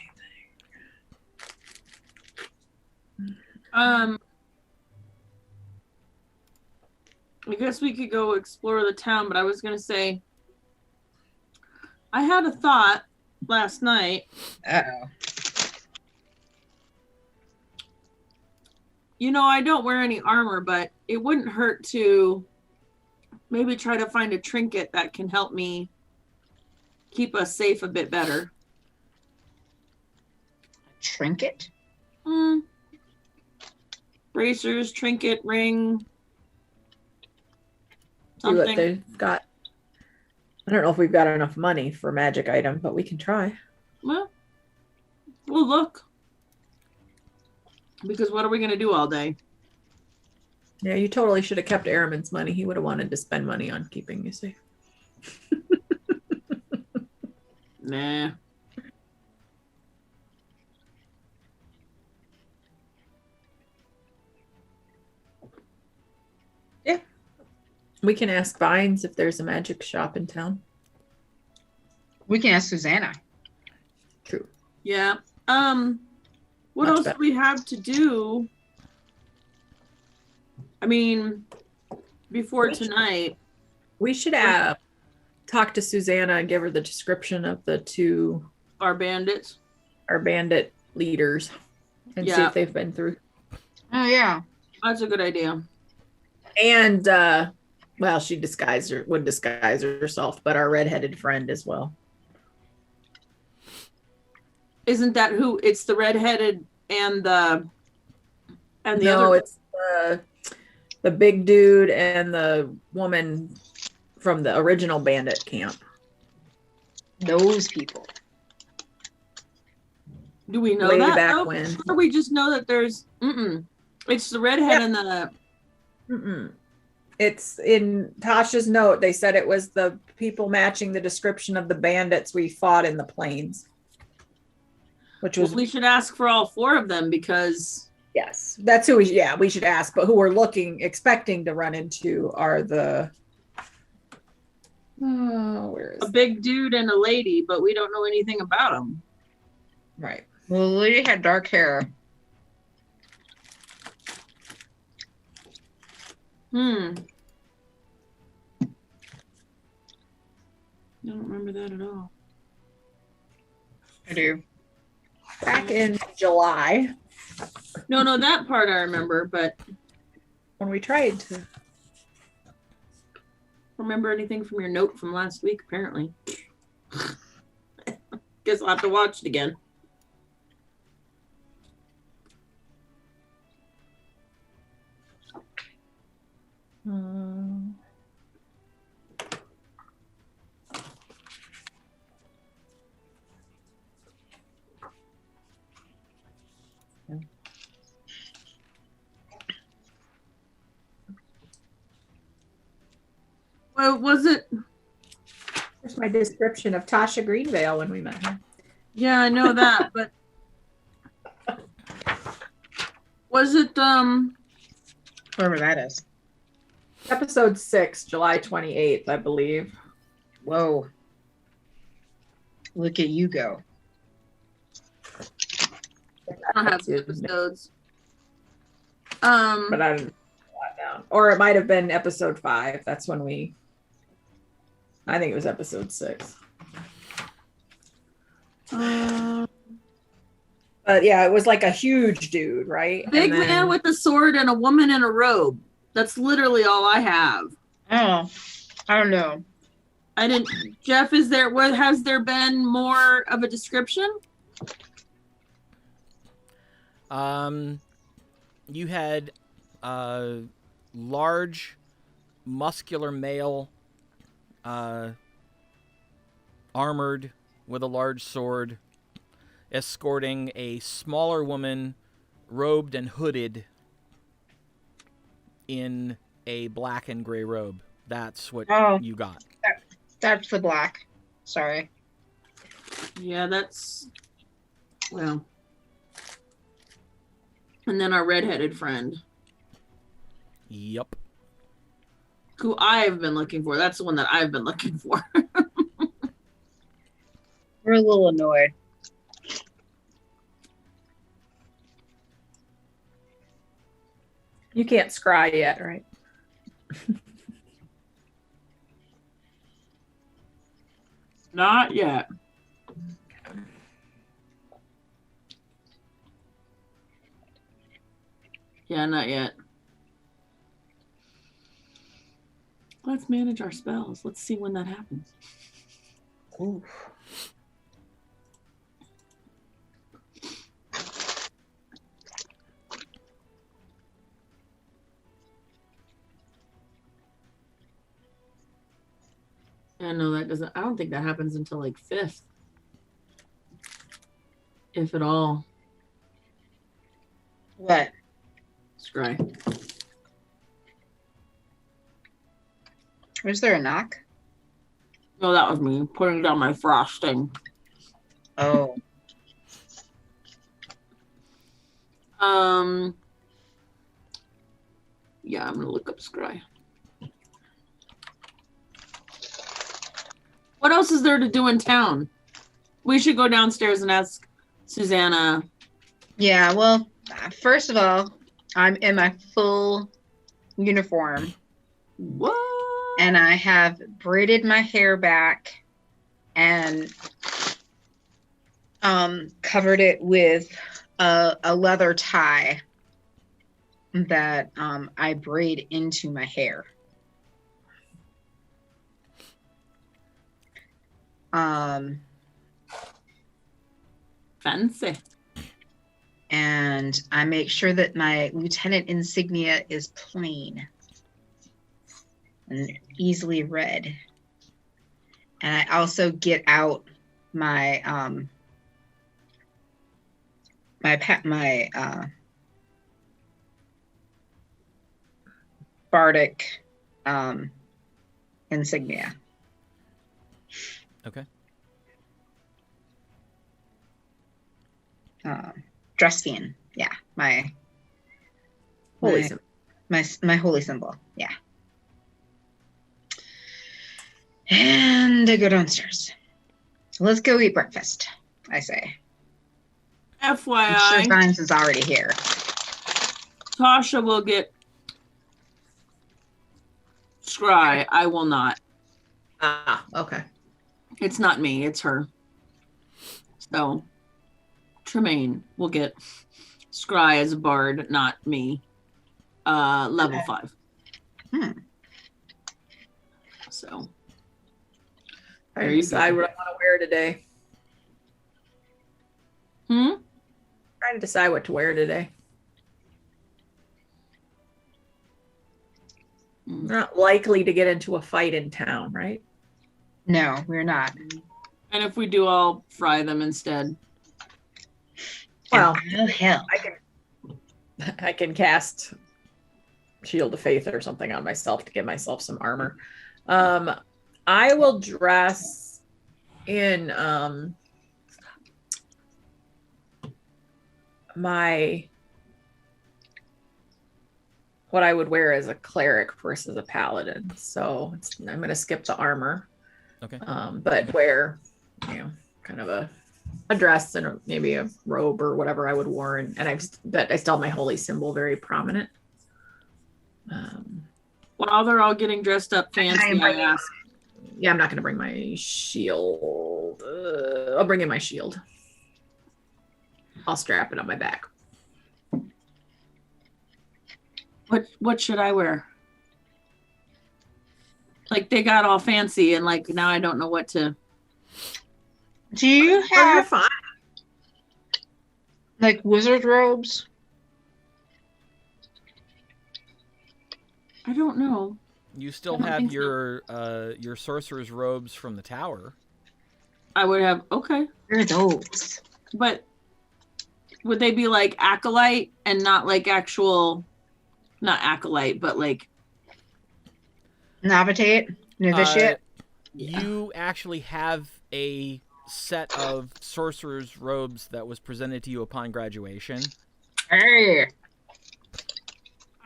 I guess we could go explore the town, but I was going to say, I had a thought last night. Uh-oh. You know, I don't wear any armor, but it wouldn't hurt to maybe try to find a trinket that can help me keep us safe a bit better. Trinket? Bracers, trinket, ring. See what Something. they've got. I don't know if we've got enough money for a magic item, but we can try. Well, we'll look. Because what are we going to do all day? Yeah, you totally should have kept Aramin's money. He would have wanted to spend money on keeping you safe. Nah. Yeah. We can ask Vines if there's a magic shop in town. We can ask Susanna. True. Yeah. What Much else better. do we have to do? I mean, before tonight. We should talk to Susanna and give her the description of the two Our bandits. our bandit leaders and see Yeah. if they've been through. Oh, yeah. That's a good idea. And well, she would disguise herself, but our redheaded friend as well. Isn't that who? It's the redheaded and the No, other. it's the big dude and the woman from the original bandit camp. Those people. Do we know Way that? back though? when. Or we just know that there's. It's the redhead Yep. and the. It's in Tasha's note. They said it was the people matching the description of the bandits we fought in the plains. Which was We should ask for all four of them because. yes, that's who we should ask. But who we're expecting to run into are the. Where is A big dude and a lady, but we don't know anything about them. right? Well, the lady had dark hair. I don't remember that at all. I do. Back in July, No, that part I remember, but when we tried to. remember anything from your note from last week, apparently. Guess I'll have to watch it again. Well, was it? Here's my description of Tasha Greenvale when we met her. Yeah, I know that, but was it Whoever that is. Episode 6, July 28th, I believe. Whoa. Look at you go. I don't have episodes. But I didn't write that down. Or it might have been episode 5. That's when I think it was episode 6. But yeah, it was like a huge dude, right? Big man with a sword and a woman in a robe. That's literally all I have. Oh, I don't know. I didn't. Jeff, has there been more of a description? You had a large, muscular male, armored with a large sword, escorting a smaller woman, robed and hooded in a black and gray robe. That's what you got. That's the black. Sorry. Yeah, well. And then our redheaded friend. Yep. Who I've been looking for. That's the one that I've been looking for. We're a little annoyed. You can't scry yet, right? Not yet. Yeah, not yet. Let's manage our spells. Let's see when that happens. Ooh. Yeah, no, that doesn't. I don't think that happens until like 5th, if at all. What? Scry. Was there a knock? No, that was me putting down my frosting. Oh. Yeah, I'm gonna look up Scry. What else is there to do in town? We should go downstairs and ask Susanna. Yeah, well, first of all, I'm in my full uniform. What? And I have braided my hair back and covered it with a leather tie that I braid into my hair. Fancy. And I make sure that my lieutenant insignia is plain and easily read. And I also get out my bardic insignia. Okay. Drestian, yeah, my Holy symbol. My holy symbol, yeah. And I go downstairs. Let's go eat breakfast, I say. I'm sure FYI, Vines is already here. Tasha will get Scry. I will not. Ah, okay. It's not me, it's her. So Tremaine will get Scry as a bard, not me. Level 5. So I decide what I want to wear today. Trying to decide what to wear today. We're not likely to get into a fight in town, right? No, we're not. And if we do, I'll fry them instead. Well, Oh hell. I can cast Shield of Faith or something on myself to give myself some armor. I will dress in what I would wear as a cleric versus a paladin. So I'm going to skip the armor. Okay. But wear, kind of a dress and maybe a robe or whatever I would wear. And but I still have my holy symbol very prominent. While they're all getting dressed up fancy, I ask. Yeah, I'm not going to bring my shield. I'll bring in my shield. I'll strap it on my back. What should I wear? Like they got all fancy and like now I don't know what to. Do you have fine. like wizard robes? I don't know. You still have your sorcerer's robes from the tower. I would have okay. Where are those? But would they be like acolyte and not like actual, not acolyte, but like Novitiate? Novitiate? You actually have a set of sorcerer's robes that was presented to you upon graduation. Hey.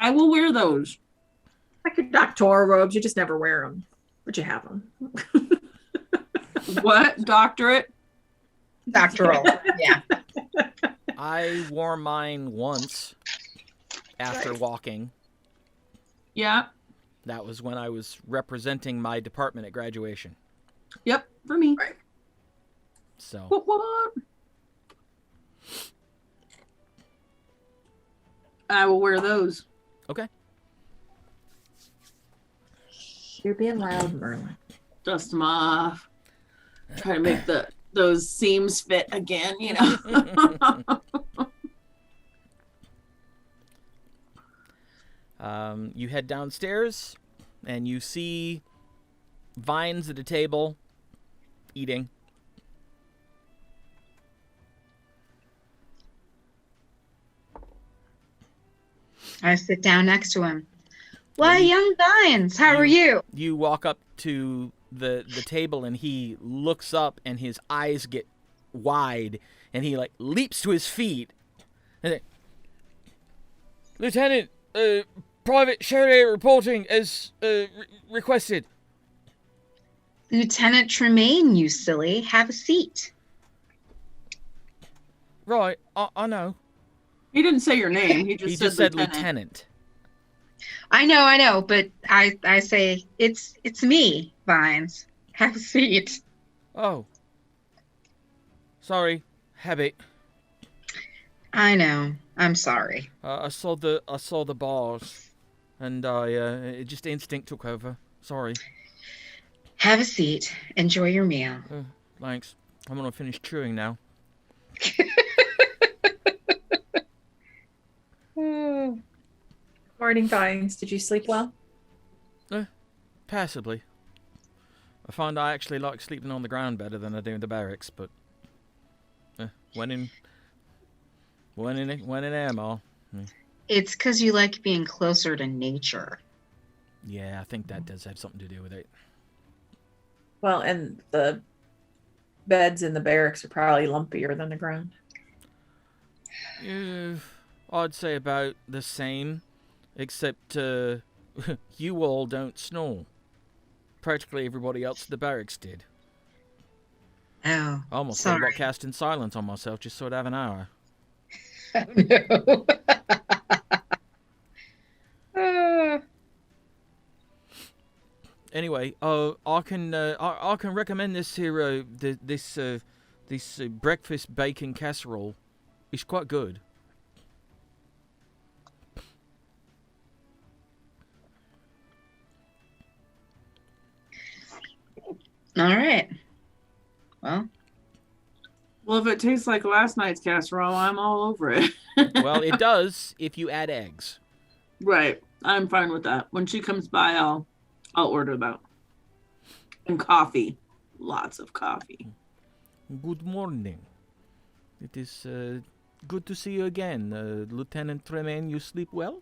I will wear those. Like your doctoral robes, you just never wear them, but you have them. What? Doctorate? Doctoral. Yeah. I wore mine once after walking. Yeah. That was when I was representing my department at graduation. Yep. For me. Right. So. What? I will wear those. Okay. You're being loud, Merlin. Dust them off. Try to make those seams fit again, you know. You head downstairs, and you see Vines at a table, eating. I sit down next to him. Why, young Vines, how are you? You walk up to the table, and he looks up, and his eyes get wide, and he like leaps to his feet. And Lieutenant, Private Sherry reporting as requested. Lieutenant Tremaine, you silly. Have a seat. Right, I know. He didn't say your name. He just said Lieutenant. I know, but I say it's me, Vines. Have a seat. Oh. Sorry, habit. I know. I'm sorry. I saw the bars, and I just instinct took over. Sorry. Have a seat. Enjoy your meal. Thanks. I'm gonna finish chewing now. Morning, Vines. Did you sleep well? Passably. I find I actually like sleeping on the ground better than I do in the barracks, but when in ammo. It's because you like being closer to nature. Yeah, I think that does have something to do with it. Well, and the beds in the barracks are probably lumpier than the ground. I'd say about the same, except you all don't snore. Practically everybody else in the barracks did. Oh, I almost sorry. thought about casting silence on myself just so I'd have an hour. No. Anyway, I can recommend this here this breakfast bacon casserole. It's quite good. All right. Well, if it tastes like last night's casserole, I'm all over it. Well, it does if you add eggs. Right. I'm fine with that. When she comes by, I'll order that. And coffee. Lots of coffee. Good morning. It is good to see you again. Lieutenant Tremaine, you sleep well?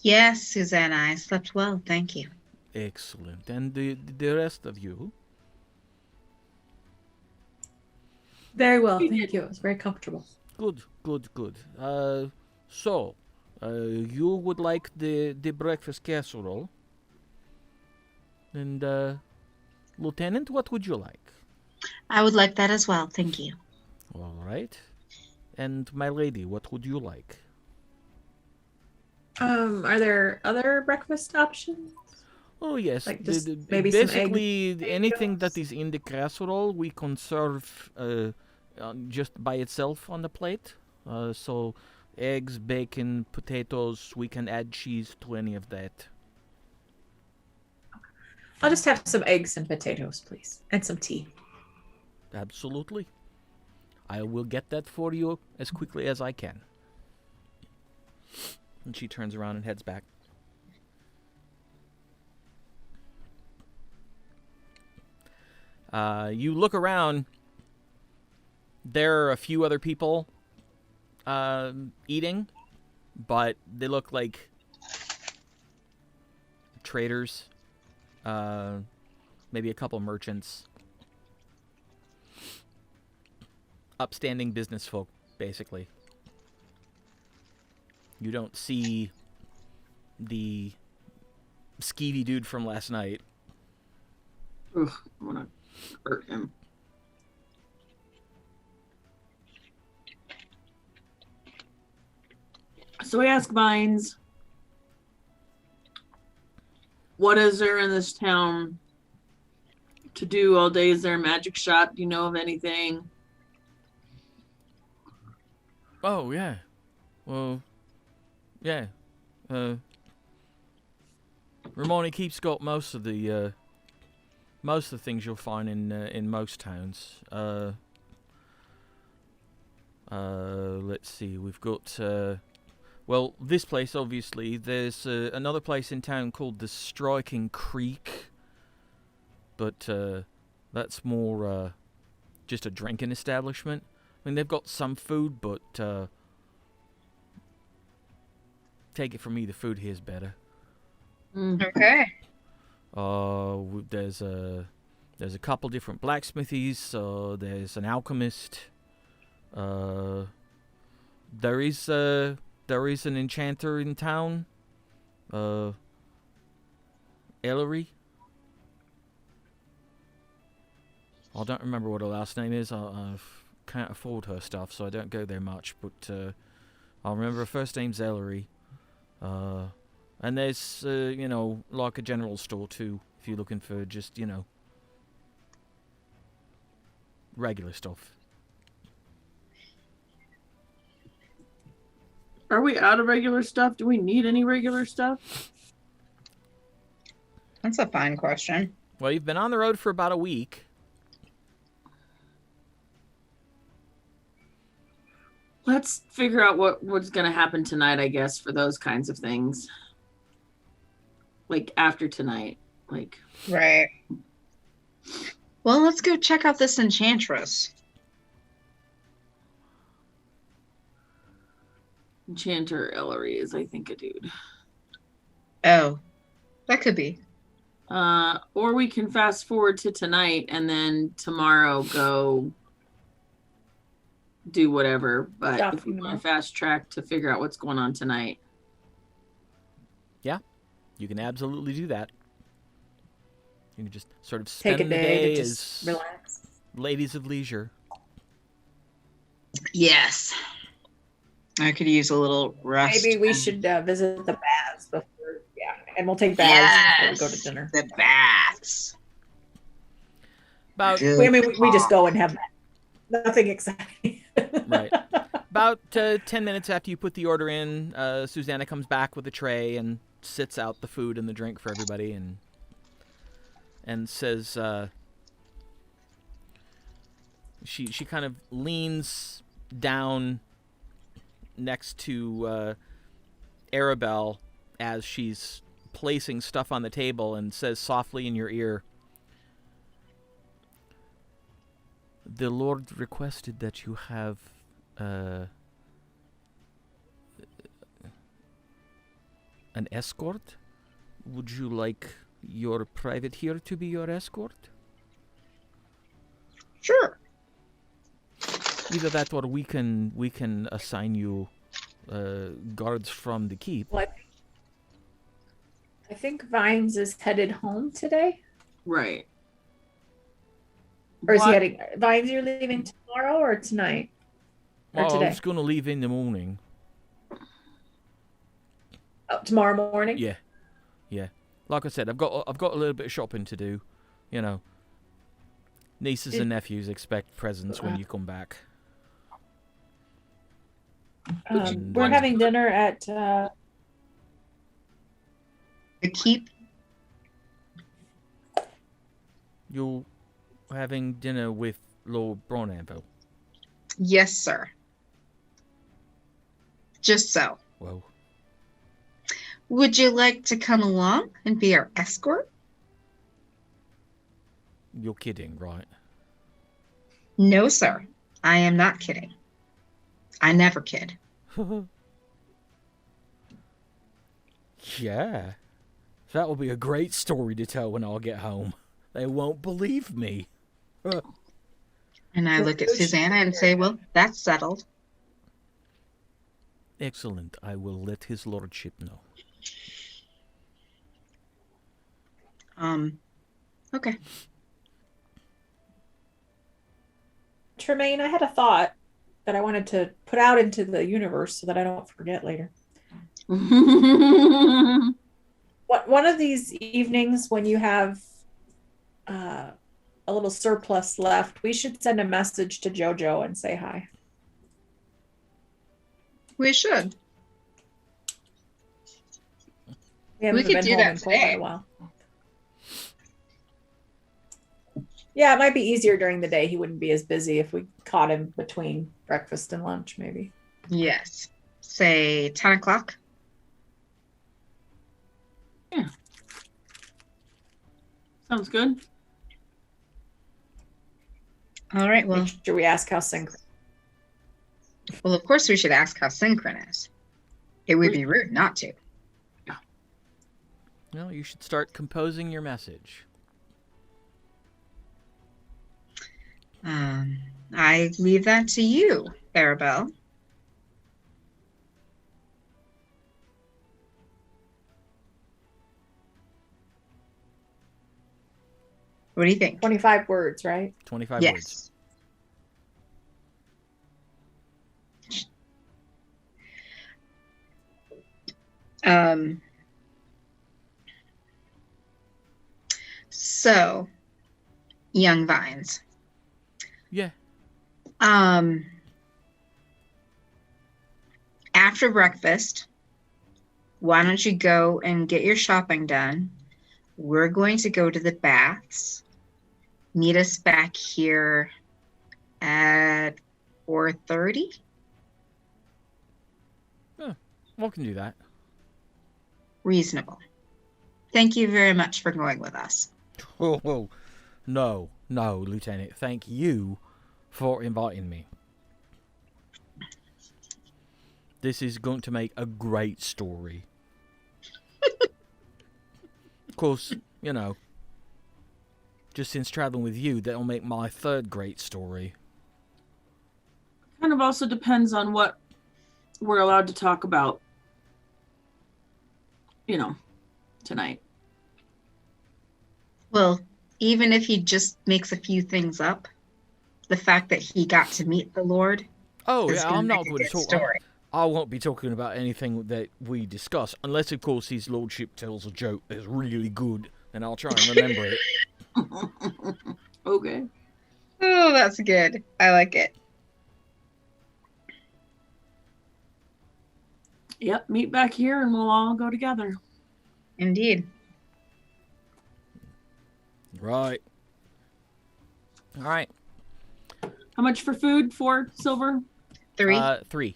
Yes, Susanna, I slept well, thank you. Excellent. And the rest of you? Very well, thank you. It was very comfortable. Good. So, you would like the breakfast casserole. And, Lieutenant, what would you like? I would like that as well. Thank you. All right. And my lady, what would you like? Are there other breakfast options? Oh, yes. Like just maybe some eggs, basically, anything that potatoes? is in the casserole, we can serve just by itself on the plate. So, eggs, bacon, potatoes, we can add cheese to any of that. I'll just have some eggs and potatoes, please, and some tea. Absolutely. I will get that for you as quickly as I can. And she turns around and heads back. You look around. There are a few other people eating, but they look like traders. Maybe a couple merchants. Upstanding business folk, basically. You don't see the skeevy dude from last night. Ugh, I want to hurt him. So we ask Vines, what is there in this town to do all day? Is there a magic shop? Do you know of anything? Oh, yeah. Well, yeah. Remane Keep's got most of the things you'll find in most towns. Let's see. We've got well, this place obviously. There's another place in town called the Striking Creek, but that's more just a drinking establishment. I mean, they've got some food, but take it from me, the food here is better. Okay. There's a couple different blacksmithies. There's an alchemist. There is an enchanter in town. Ellery. I don't remember what her last name is. I can't afford her stuff, so I don't go there much. But I remember her first name's Ellery. And there's, like a general store too, if you're looking for just, regular stuff. Are we out of regular stuff? Do we need any regular stuff? That's a fine question. Well, you've been on the road for about a week. Let's figure out what's going to happen tonight, I guess, for those kinds of things. Like, after tonight. Like, Right. Well, let's go check out this enchantress. Enchanter Ellery is, I think, a dude. Oh, that could be. Or we can fast forward to tonight and then tomorrow go do whatever. But Yeah, if we want to fast track to figure out what's going on tonight. Yeah, you can absolutely do that. You can just sort of Take spend a the day day to as just relax. ladies of leisure. Yes. I could use a little rest. Maybe we should visit the baths before, and we'll take baths before we go to dinner. The baths. About Good. We just go and have nothing exciting. Right. About 10 minutes after you put the order in, Susanna comes back with a tray and sits out the food and the drink for everybody and says, she kind of leans down next to Arabelle as she's placing stuff on the table and says softly in your ear, "The Lord requested that you have an escort. Would you like your private here to be your escort? Sure. Either that or we can assign you guards from the keep. Well, I think Vines is headed home today. Right. Or is he What- heading? Vines, you're leaving tomorrow or tonight? Or Well, I today? was going to leave in the morning. Oh, tomorrow morning? Yeah. Like I said, I've got a little bit of shopping to do. You know, nieces and nephews expect presents when you come back. We're having dinner at The keep. You're having dinner with Lord Brawnanvil. Yes, sir. Just so. Well, Would you like to come along and be our escort? you're kidding, right? No, sir. I am not kidding. I never kid. Yeah. That will be a great story to tell when I get home. They won't believe me. And I look at Susanna and say, well, that's settled. Excellent. I will let his lordship know. Okay. Tremaine, I had a thought that I wanted to put out into the universe so that I don't forget later. One of these evenings when you have a little surplus left, we should send a message to Jojo and say hi. We should. We could do that in quite today. a while. Yeah, it might be easier during the day. He wouldn't be as busy if we caught him between breakfast and lunch, maybe. Yes. Say 10 o'clock. Yeah. Sounds good. All right. Well, Make sure we ask how synchronous. well, of course we should ask how synchronous. It would be rude not to. Well, you should start composing your message. I leave that to you, Arabelle. What do you think? 25 words, right? 25 words. So, young vines. Yeah. After breakfast, why don't you go and get your shopping done? We're going to go to the baths. Meet us back here at 4:30. We can do that. Reasonable. Thank you very much for going with us. Oh, no, Lieutenant. Thank you for inviting me. This is going to make a great story. Of course, you know, just since traveling with you, that'll make my third great story. Kind of also depends on what we're allowed to talk about, tonight. Well, even if he just makes a few things up, the fact that he got to meet the Lord. Oh, is yeah, gonna I'm make not a going to good talk. story. I won't be talking about anything that we discuss, unless, of course, his lordship tells a joke that's really good, and I'll try and remember it. Okay. Oh, that's good. I like it. Yep, meet back here and we'll all go together. Indeed. Right. All right. How much for food? 4 silver? 3. 3.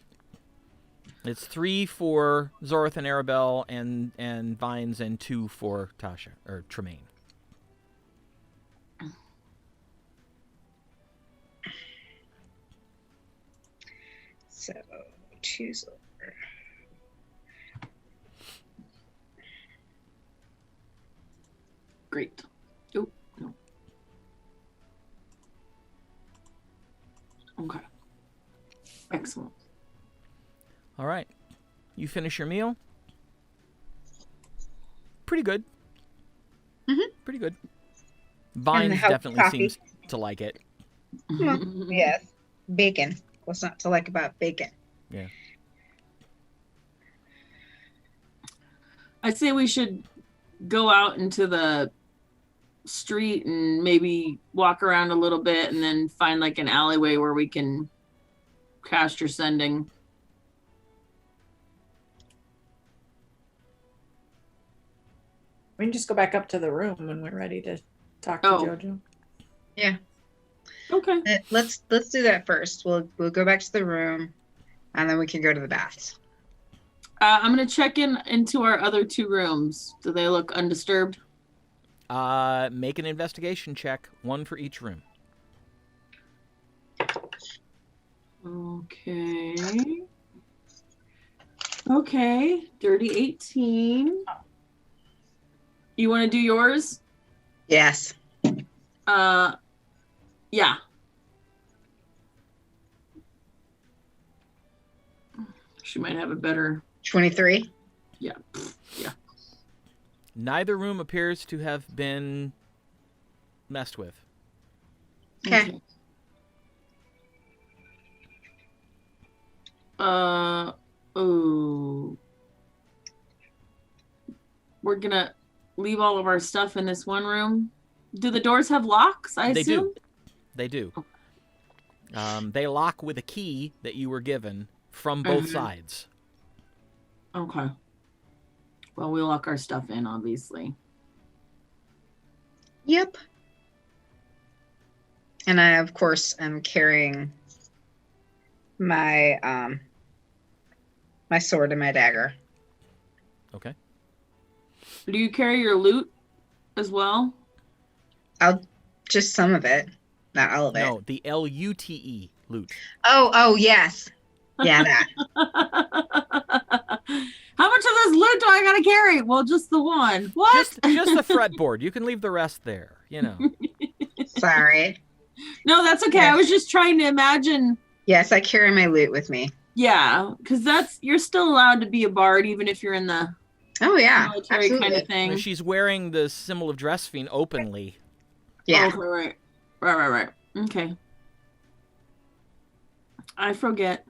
It's 3 for Zorth and Arabelle and Vines, and 2 for Tasha or Tremaine. So 2 silver. Great. Oh, no. Okay. Excellent. All right. You finish your meal. Pretty good. Pretty good. Vines help definitely coffee. seems to like it. Well, yes. Bacon. What's not to like about bacon? Yeah. I say we should go out into the street and maybe walk around a little bit and then find like an alleyway where we can cast your sending. We can just go back up to the room when we're ready to talk to Jojo. Yeah. Okay. Let's do that first. We'll go back to the room, and then we can go to the baths. I'm gonna check into our other 2 rooms. Do they look undisturbed? Make an investigation check, 1 for each room. Okay. Okay. Dirty 18. You want to do yours? Yes. Yeah. She might have a better. 23. Yeah. Yeah. Neither room appears to have been messed with. Okay. Oh. We're gonna leave all of our stuff in this one room. Do the doors have locks? I assume. They do. They lock with a key that you were given from both sides. Okay. Well, we lock our stuff in, obviously. Yep. And I, of course, am carrying my my sword and my dagger. Okay. Do you carry your loot as well? I'll just some of it, not all of it. No, the LUTE loot. Oh, yes. Yeah, that. How much of this loot do I gotta carry? Well, just the one. What? Just the fretboard. You can leave the rest there. You know. Sorry. No, that's okay. Yes. I was just trying to imagine. Yes, I carry my loot with me. Yeah, because you're still allowed to be a bard even if you're in the Oh yeah, military absolutely. kind of thing. She's wearing the symbol of Dressfiend openly. Yeah. Oh, right. Okay. I forget.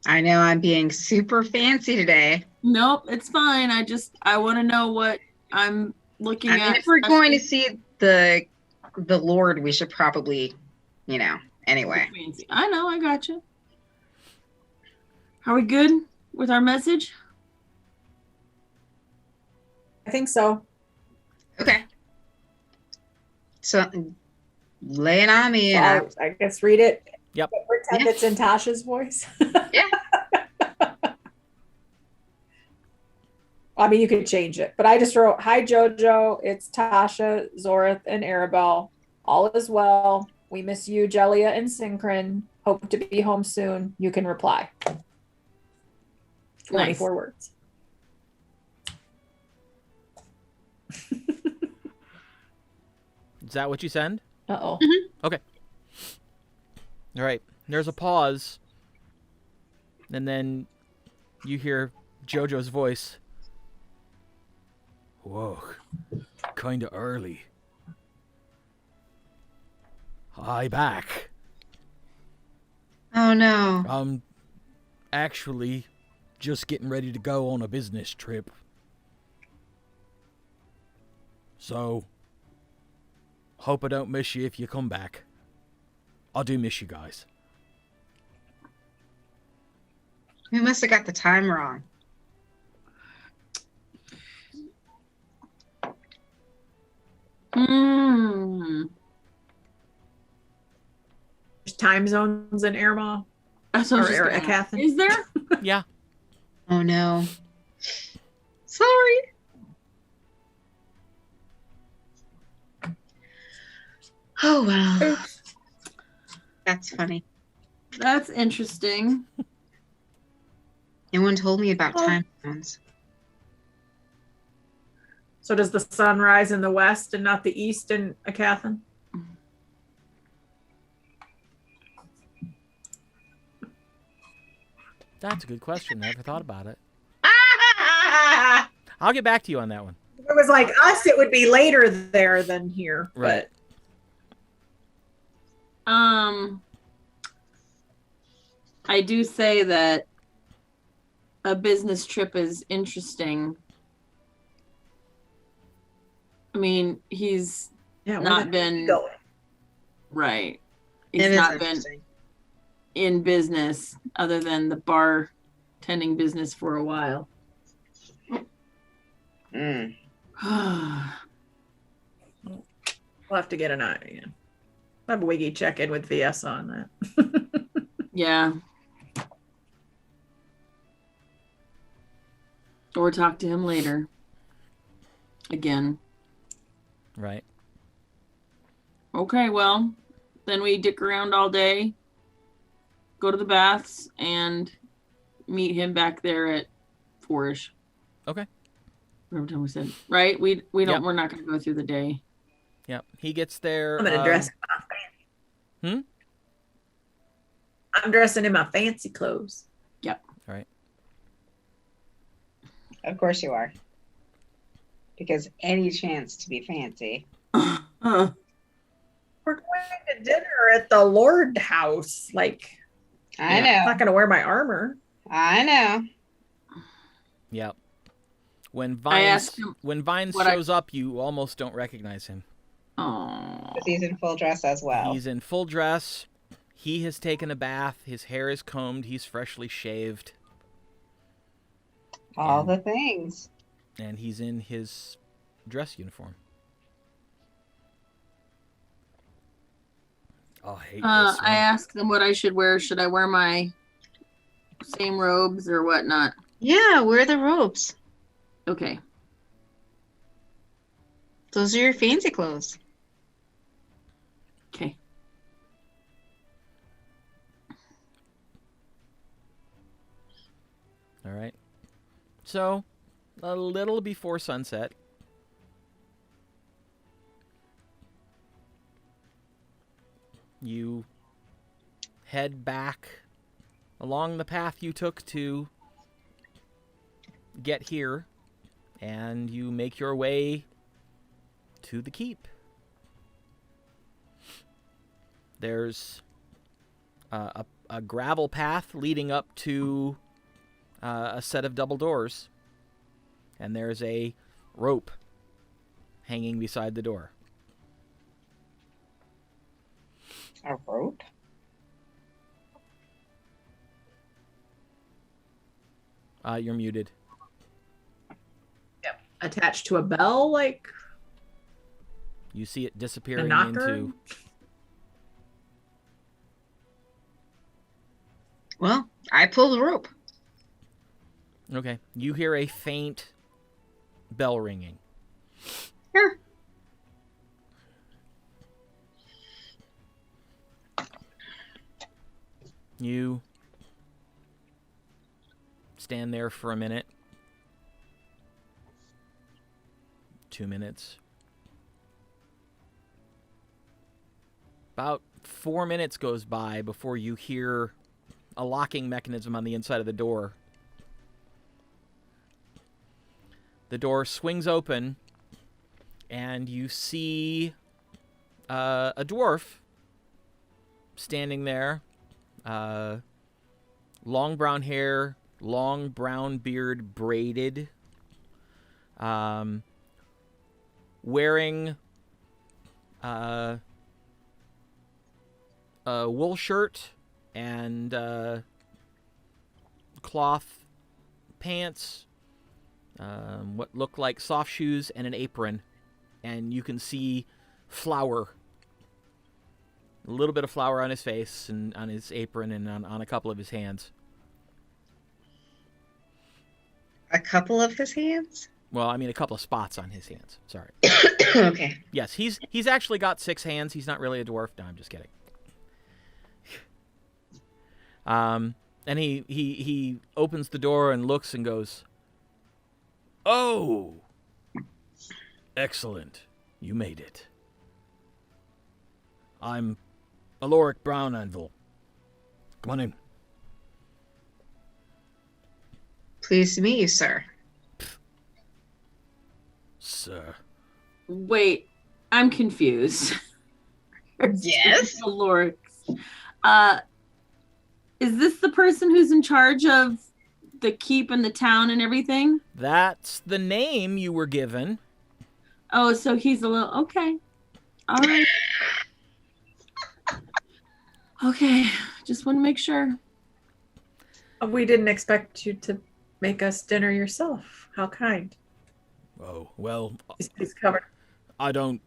I know I'm being super fancy today. Nope, it's fine. I want to know what I'm looking I at. mean, if we're going to see the Lord, we should probably, anyway. I know, I got you. Are we good with our message? I think so. Okay. So lay it on me. So And I guess read it. Yep. Pretend it's in Tasha's voice. Yeah. I mean, you could change it, but I just wrote, "Hi Jojo, it's Tasha, Zorith, and Arabelle. All is well. We miss you, Jelia and Synchron. Hope to be home soon. You can reply." 24 words. Is that what you send? Uh-oh. Okay. All right. There's a pause. And then you hear Jojo's voice. Whoa. Kinda early. Hi back. Oh no. I'm actually just getting ready to go on a business trip. So, hope I don't miss you if you come back. I do miss you guys. We must have got the time wrong. There's time zones in Airmaw. That's what I was Or just gonna ask. Aecathan. Is there? Yeah. Oh no. Sorry. Oh well. Oops. That's funny. That's interesting. No one told me about time zones. So does the sun rise in the west and not the east in Aecathan? That's a good question. I never thought about it. I'll get back to you on that one. If it was like us, it would be later there than here. Right. But I do say that a business trip is interesting. I mean, he's yeah, not been going. right. It He's is not been interesting. in business other than the bar tending business for a while. Mm. We'll have to get an eye. Yeah. I'll have Wiggy check in with VS on that. Yeah. Or talk to him later. Again. Right. Okay, well, then we dick around all day, go to the baths, and meet him back there at 4-ish. Okay. Whatever time we said. Right? We don't Yep. we're not gonna go through the day. Yep. He gets there. I'm gonna dress. I'm dressing in my fancy clothes. All right. Of course you are. Because any chance to be fancy. Uh, We're going to dinner at the Lord house. Like, I I'm know. not gonna wear my armor. I know. Yep. When I Vines asked him what I- shows up, you almost don't recognize him. oh. Because he's in full dress as well. He's in full dress. He has taken a bath. His hair is combed. He's freshly shaved. All the things. And he's in his dress uniform. Oh, I hate this I one. asked them what I should wear. Should I wear my same robes or whatnot? Yeah, wear the robes. Okay. Those are your fancy clothes. Okay. All right. So, a little before sunset, you head back along the path you took to get here, and you make your way to the keep. There's a gravel path leading up to a set of double doors, and there's a rope hanging beside the door. A rope? You're muted. Attached to a bell, like You see it a disappearing knocker. into... Well, I pull the rope. Okay. You hear a faint bell ringing. Here. You stand there for a minute. 2 minutes. About 4 minutes goes by before you hear a locking mechanism on the inside of the door. The door swings open, and you see a dwarf standing there. Long brown hair, long brown beard, braided. Wearing a wool shirt and cloth pants, what look like soft shoes, and an apron. And you can see flour, a little bit of flour on his face and on his apron and on a couple of his hands. A couple of his hands? Well, I mean a couple of spots on his hands. Sorry. Okay. Yes, he's actually got 6 hands. He's not really a dwarf. No, I'm just kidding. And he opens the door and looks and goes, "Oh, Excellent. You made it. I'm Oloric Brawnanvil. Come on in. Pleased to meet you, sir. Sir. Wait, I'm confused. Yes. Lord. Is this the person who's in charge of the keep and the town and everything? That's the name you were given. Oh, so he's a little okay. All right. Okay, just want to make sure. We didn't expect you to make us dinner yourself. How kind. Oh, well, He's covered. I don't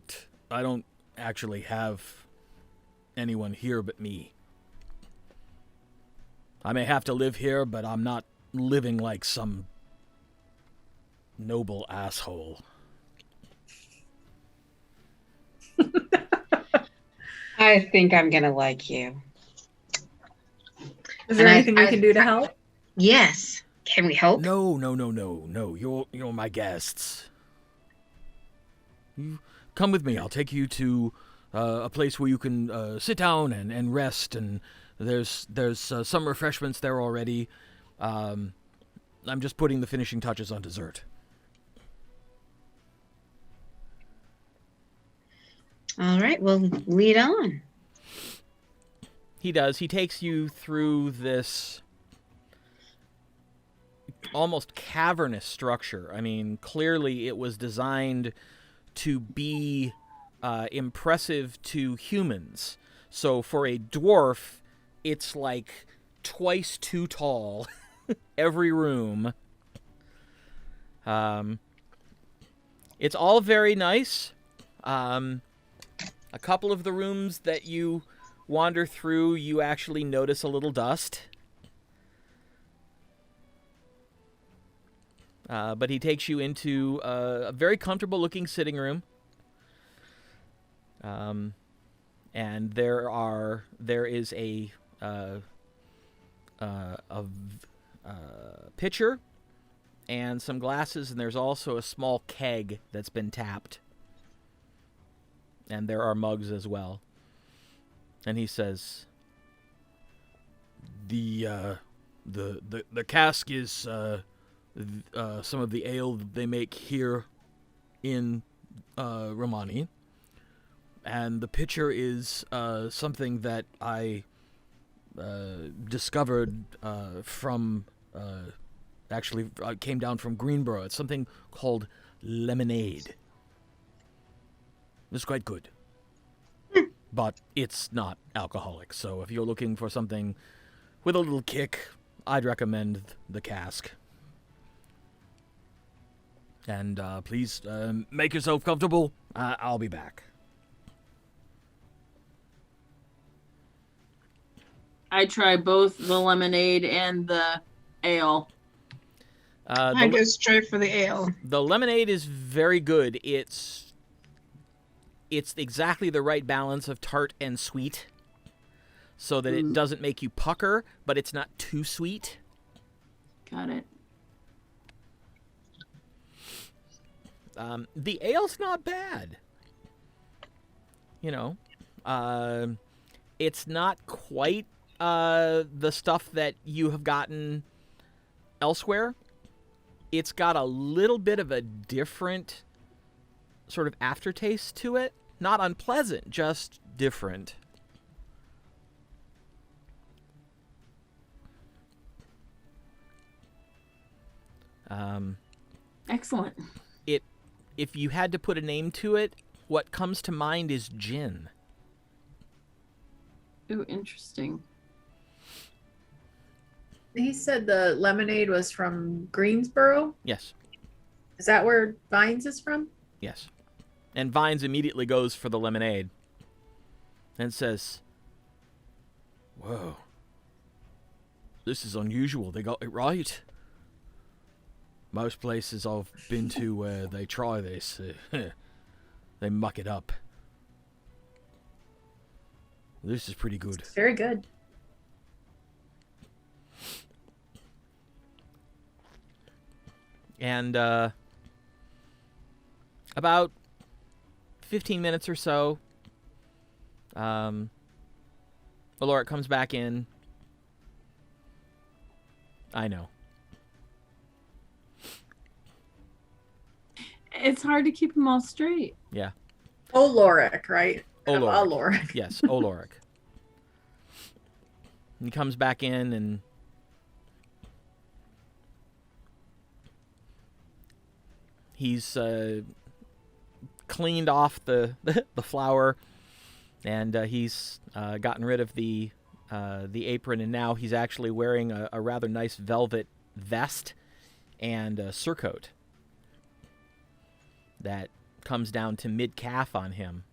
actually have anyone here but me. I may have to live here, but I'm not living like some noble asshole. I think I'm gonna like you. Is there And anything we can do to help? Yes. Can we help? No. You're my guests. You come with me. I'll take you to a place where you can sit down and rest. And there's some refreshments there already. I'm just putting the finishing touches on dessert. All right. Well, lead on. He does. He takes you through this almost cavernous structure. I mean, clearly it was designed to be impressive to humans. So for a dwarf, it's like twice too tall. Every room. It's all very nice. A couple of the rooms that you wander through, you actually notice a little dust. But he takes you into a very comfortable-looking sitting room. And there is a pitcher and some glasses, and there's also a small keg that's been tapped. And there are mugs as well. And he says, the cask is some of the ale that they make here in Remane. And the pitcher is something that I discovered from, actually came down from Greenborough. It's something called lemonade. It's quite good. But it's not alcoholic, so if you're looking for something with a little kick, I'd recommend the cask. And please make yourself comfortable. I'll be back. I try both the lemonade and the ale. I go straight for the ale. The lemonade is very good. It's exactly the right balance of tart and sweet, so that it doesn't make you pucker, but it's not too sweet. Got it. The ale's not bad. You know, it's not quite the stuff that you have gotten elsewhere. It's got a little bit of a different sort of aftertaste to it. Not unpleasant, just different. Excellent. If you had to put a name to it, what comes to mind is gin. Ooh, interesting. He said the lemonade was from Greensboro. Yes. Is that where Vines is from? Yes. And Vines immediately goes for the lemonade and says, "Whoa. This is unusual. They got it right. Most places I've been to where they try this, they muck it up. This is pretty good." It's very good. And About 15 minutes or so, Oloric comes back in. I know. It's hard to keep them all straight. Yeah. Oloric, right? Oloric. Oloric. Yes, Oloric. He comes back in and he's cleaned off the flour, and he's gotten rid of the apron, and now he's actually wearing a rather nice velvet vest and a surcoat that comes down to mid-calf on him.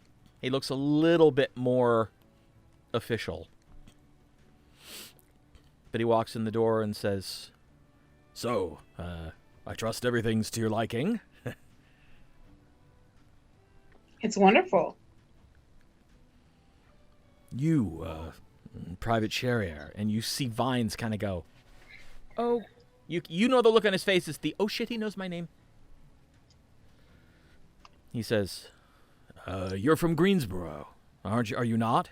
He looks a little bit more official. But he walks in the door and says, "So, I trust everything's to your liking." It's wonderful. You, Private Sherrier, and you see Vines kind of go, "Oh," you know the look on his face is the, "Oh shit, he knows my name." He says, "You're from Greensboro, aren't you? Are you not?"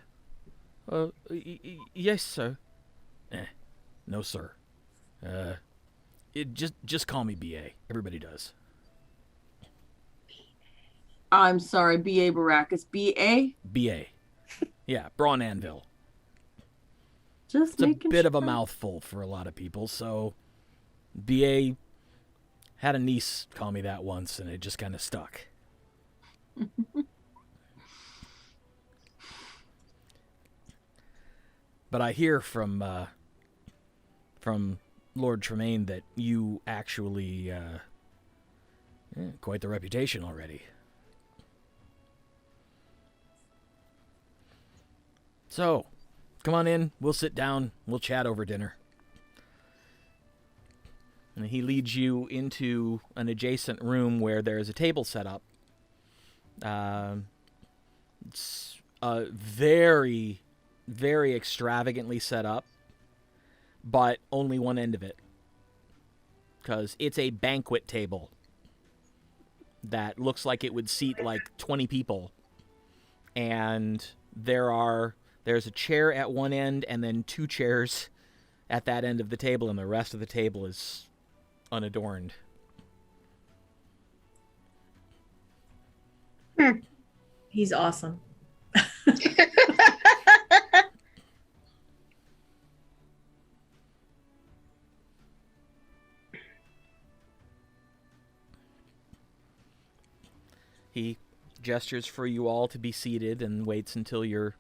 Yes, sir." No, sir. Just call me B.A. Everybody does. I'm sorry, B.A. Baracus. B.A.? B.A. Yeah, Brawnanvil. Just It's a making bit of a sure. mouthful for a lot of people, so B.A. had a niece call me that once, and it just kind of stuck. But I hear from Lord Tremaine that you actually quite the reputation already. So, come on in. We'll sit down. We'll chat over dinner. And he leads you into an adjacent room where there's a table set up. It's very, very extravagantly set up, but only one end of it. Because it's a banquet table that looks like it would seat like 20 people. And there's a chair at one end and then two chairs at that end of the table, and the rest of the table is unadorned. He's awesome. He gestures for you all to be seated and waits until you're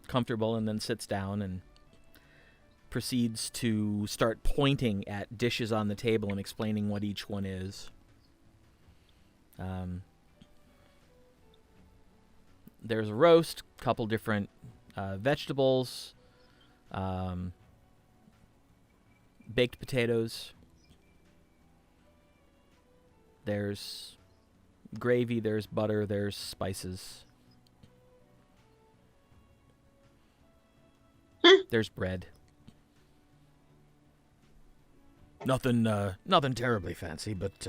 comfortable, and then sits down and proceeds to start pointing at dishes on the table and explaining what each one is. There's a roast, couple different vegetables, baked potatoes. There's gravy, there's butter, there's spices. There's bread. Nothing terribly fancy, but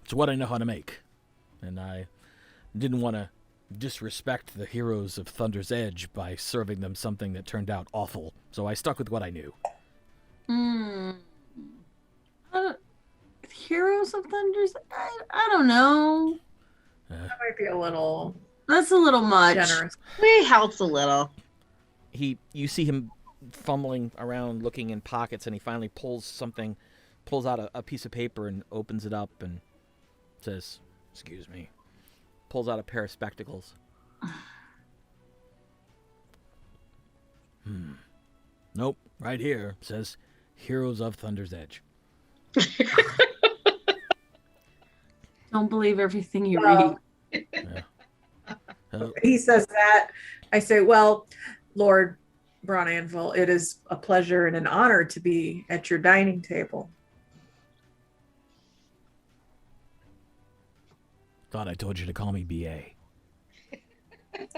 it's what I know how to make. And I didn't want to disrespect the heroes of Thunder's Edge by serving them something that turned out awful, so I stuck with what I knew. Heroes of Thunders? I don't know. That might be a little That's a little much. generous. It helps a little. You see him fumbling around looking in pockets, and he finally pulls out a piece of paper and opens it up and says, "Excuse me." Pulls out a pair of spectacles. Nope, right here it says Heroes of Thunder's Edge. Don't believe everything you Well, read. Yeah. He says that. I say, well, Lord Brawnanvil, it is a pleasure and an honor to be at your dining table. Thought I told you to call me B.A. Can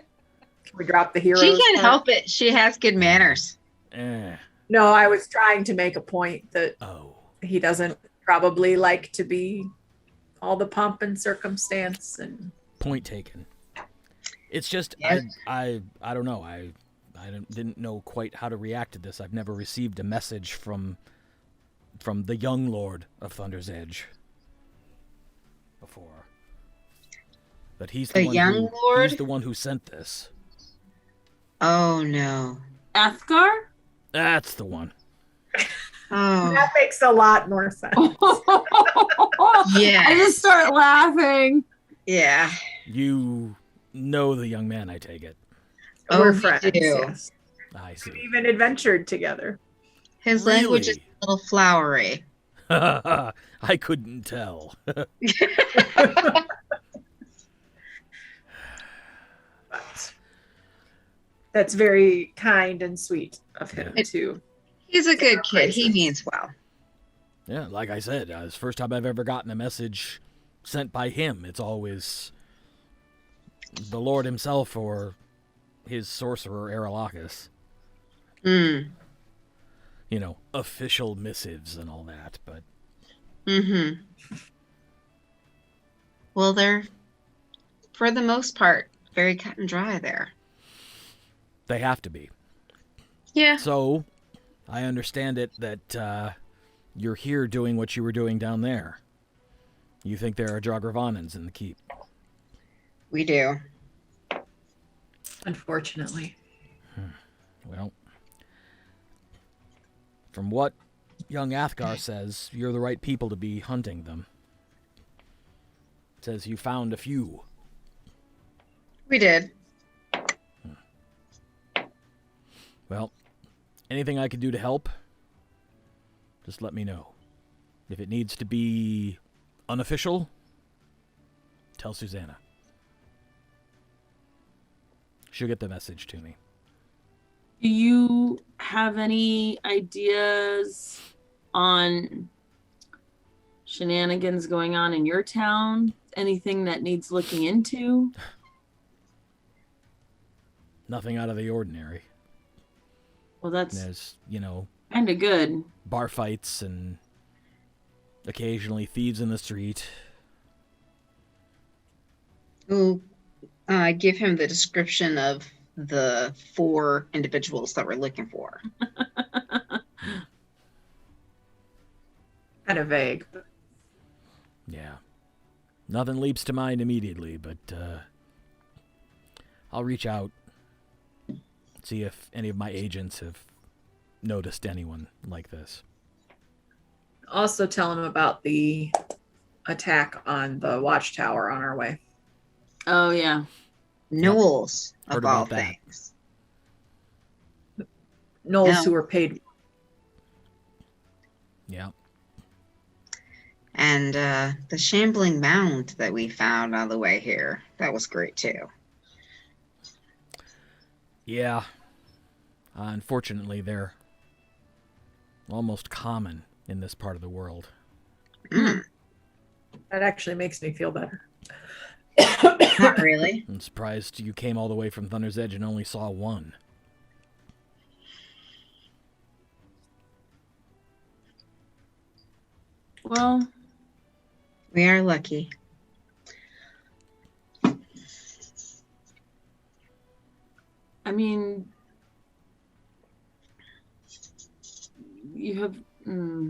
we drop the heroes? She can't part? help it. She has good manners. No, I was trying to make a point that Oh. he doesn't probably like to be all the pomp and circumstance and Point taken. It's just Yes. I don't know. I didn't know quite how to react to this. I've never received a message from the young Lord of Thunder's Edge before. But he's The young Lord? He's the one who sent this. Oh no. Athgar? That's the one. Oh that makes a lot more sense. yeah. I just start laughing. Yeah. You know the young man, I take it. Oh, We're we friends. do. Yes. I see. We even adventured together. His language is Really? a little flowery. I couldn't tell. But that's very kind and sweet of him Yeah. to. He's a good kid. Praises. He means well. Yeah, like I said, it's the first time I've ever gotten a message sent by him. It's always the Lord himself or his sorcerer, Aralakis. Mm. You know, official missives and all that, but Mm-hmm. Well, they're, for the most part, very cut and dry there. they have to be. Yeah. So, I understand it that you're here doing what you were doing down there. You think there are Drogravanans in the keep. We do. Unfortunately. Well, from what young Athgar says, you're the right people to be hunting them. Says you found a few. We did. Well, anything I can do to help, just let me know. If it needs to be unofficial, tell Susanna. She'll get the message to me. Do you have any ideas on shenanigans going on in your town? Anything that needs looking into? Nothing out of the ordinary. Well, that's There's, you know, kind of good. bar fights and occasionally thieves in the street. We'll give him the description of the 4 individuals that we're looking for. Kind of vague. Yeah. Nothing leaps to mind immediately, but I'll reach out, see if any of my agents have noticed anyone like this. Also tell him about the attack on the watchtower on our way. Oh, yeah. Knowles, Heard of all about that. things. Knowles No. who were paid. Yeah. And the shambling mound that we found on the way here, that was great too. Yeah. Unfortunately, they're almost common in this part of the world. Mm, That actually makes me feel better. not really. I'm surprised you came all the way from Thunder's Edge and only saw one. Well, We are lucky. I mean, you have. Hmm?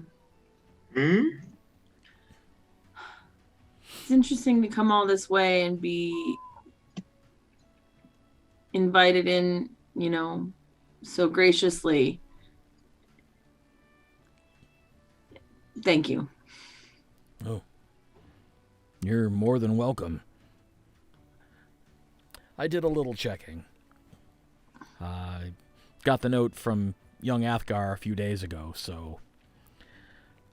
It's interesting to come all this way and be invited in, you know, so graciously. Thank you. Oh. You're more than welcome. I did a little checking. I got the note from young Athgar a few days ago, so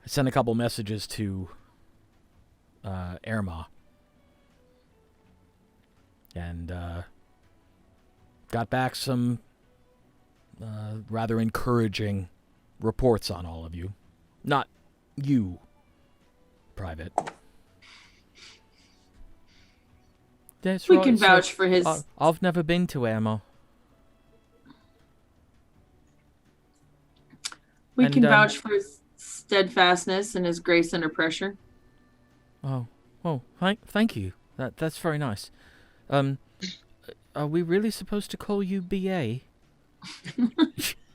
I sent a couple messages to Erma. And got back some rather encouraging reports on all of you. Not you, Private. That's We right, can sir. vouch for his. I've never been to Erma. We and, can vouch for his steadfastness and his grace under pressure. Oh, Oh, thank you. That's very nice. Are we really supposed to call you BA?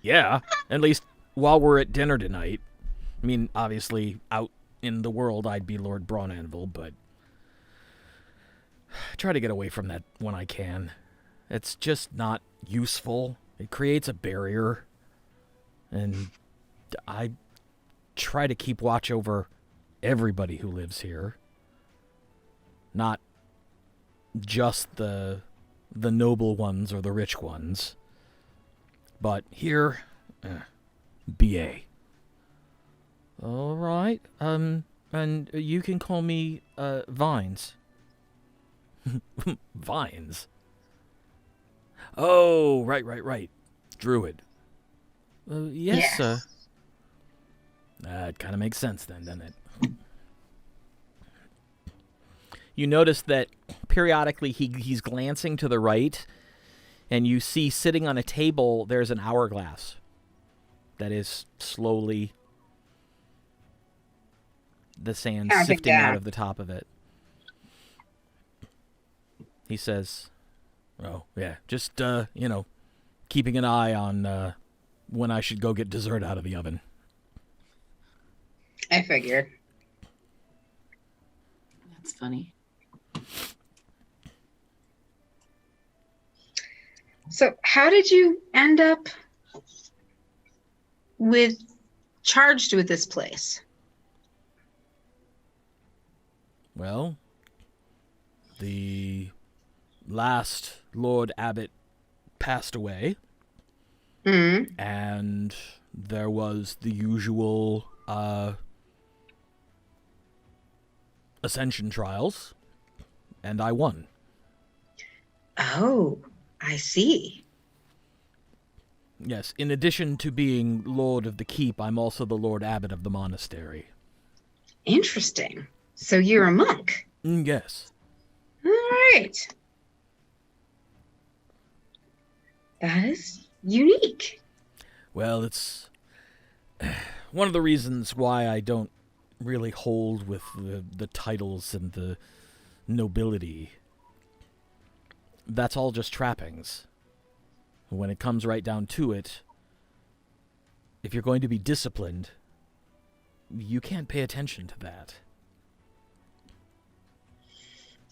Yeah, at least while we're at dinner tonight. I mean, obviously, out in the world, I'd be Lord Brawnanvil, but I try to get away from that when I can. It's just not useful. It creates a barrier, and I try to keep watch over everybody who lives here. Not just the noble ones or the rich ones. But here, BA. All right. And you can call me Vines. Vines. Oh, right. Druid. Yes, sir. That kind of makes sense then, doesn't it? You notice that periodically he's glancing to the right, and you see sitting on a table there's an hourglass that is slowly the sand sifting out of the top of it. He says, "Oh, yeah, just keeping an eye on when I should go get dessert out of the oven." I figured. That's funny. So how did you end up charged with this place? Well, the last Lord Abbot passed away, and there was the usual ascension trials, and I won. Oh, I see. Yes, in addition to being Lord of the Keep, I'm also the Lord Abbot of the monastery. Interesting. So you're a monk? Yes. All right. That is unique. Well, it's one of the reasons why I don't really hold with the titles and the nobility. That's all just trappings. When it comes right down to it, if you're going to be disciplined, you can't pay attention to that.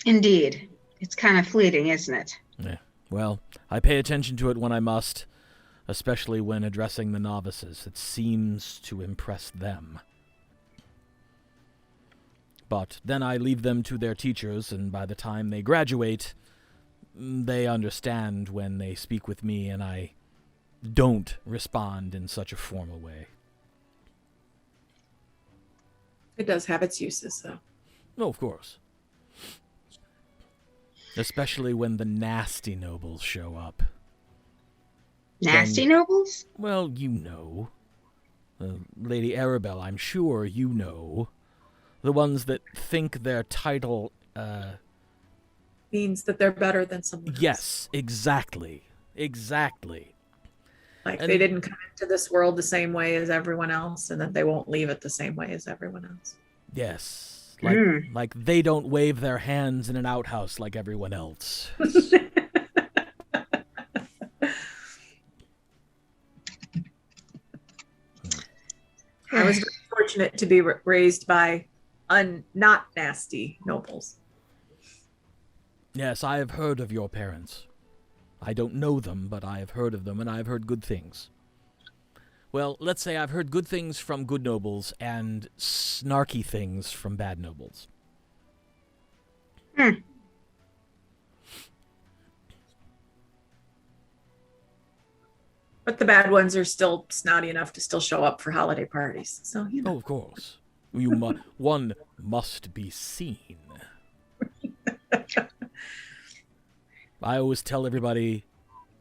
Indeed. It's kind of fleeting, isn't it? Yeah. Well, I pay attention to it when I must, especially when addressing the novices. It seems to impress them. But then I leave them to their teachers, and by the time they graduate, they understand when they speak with me, and I don't respond in such a formal way. It does have its uses, though. Oh, of course. Especially when the nasty nobles show up. Nasty nobles? Well, you know. Lady Arabelle, I'm sure you know. The ones that think their title, Means that they're better than someone else. Yes, exactly. Exactly. Like they didn't come into this world the same way as everyone else, and that they won't leave it the same way as everyone else. Yes. Like they don't wave their hands in an outhouse like everyone else. I was very fortunate to be raised by not nasty nobles. Yes, I have heard of your parents. I don't know them, but I have heard of them, and I have heard good things. Well, let's say I've heard good things from good nobles and snarky things from bad nobles. But the bad ones are still snotty enough to still show up for holiday parties. So, you know. Oh, of course. One must be seen. I always tell everybody,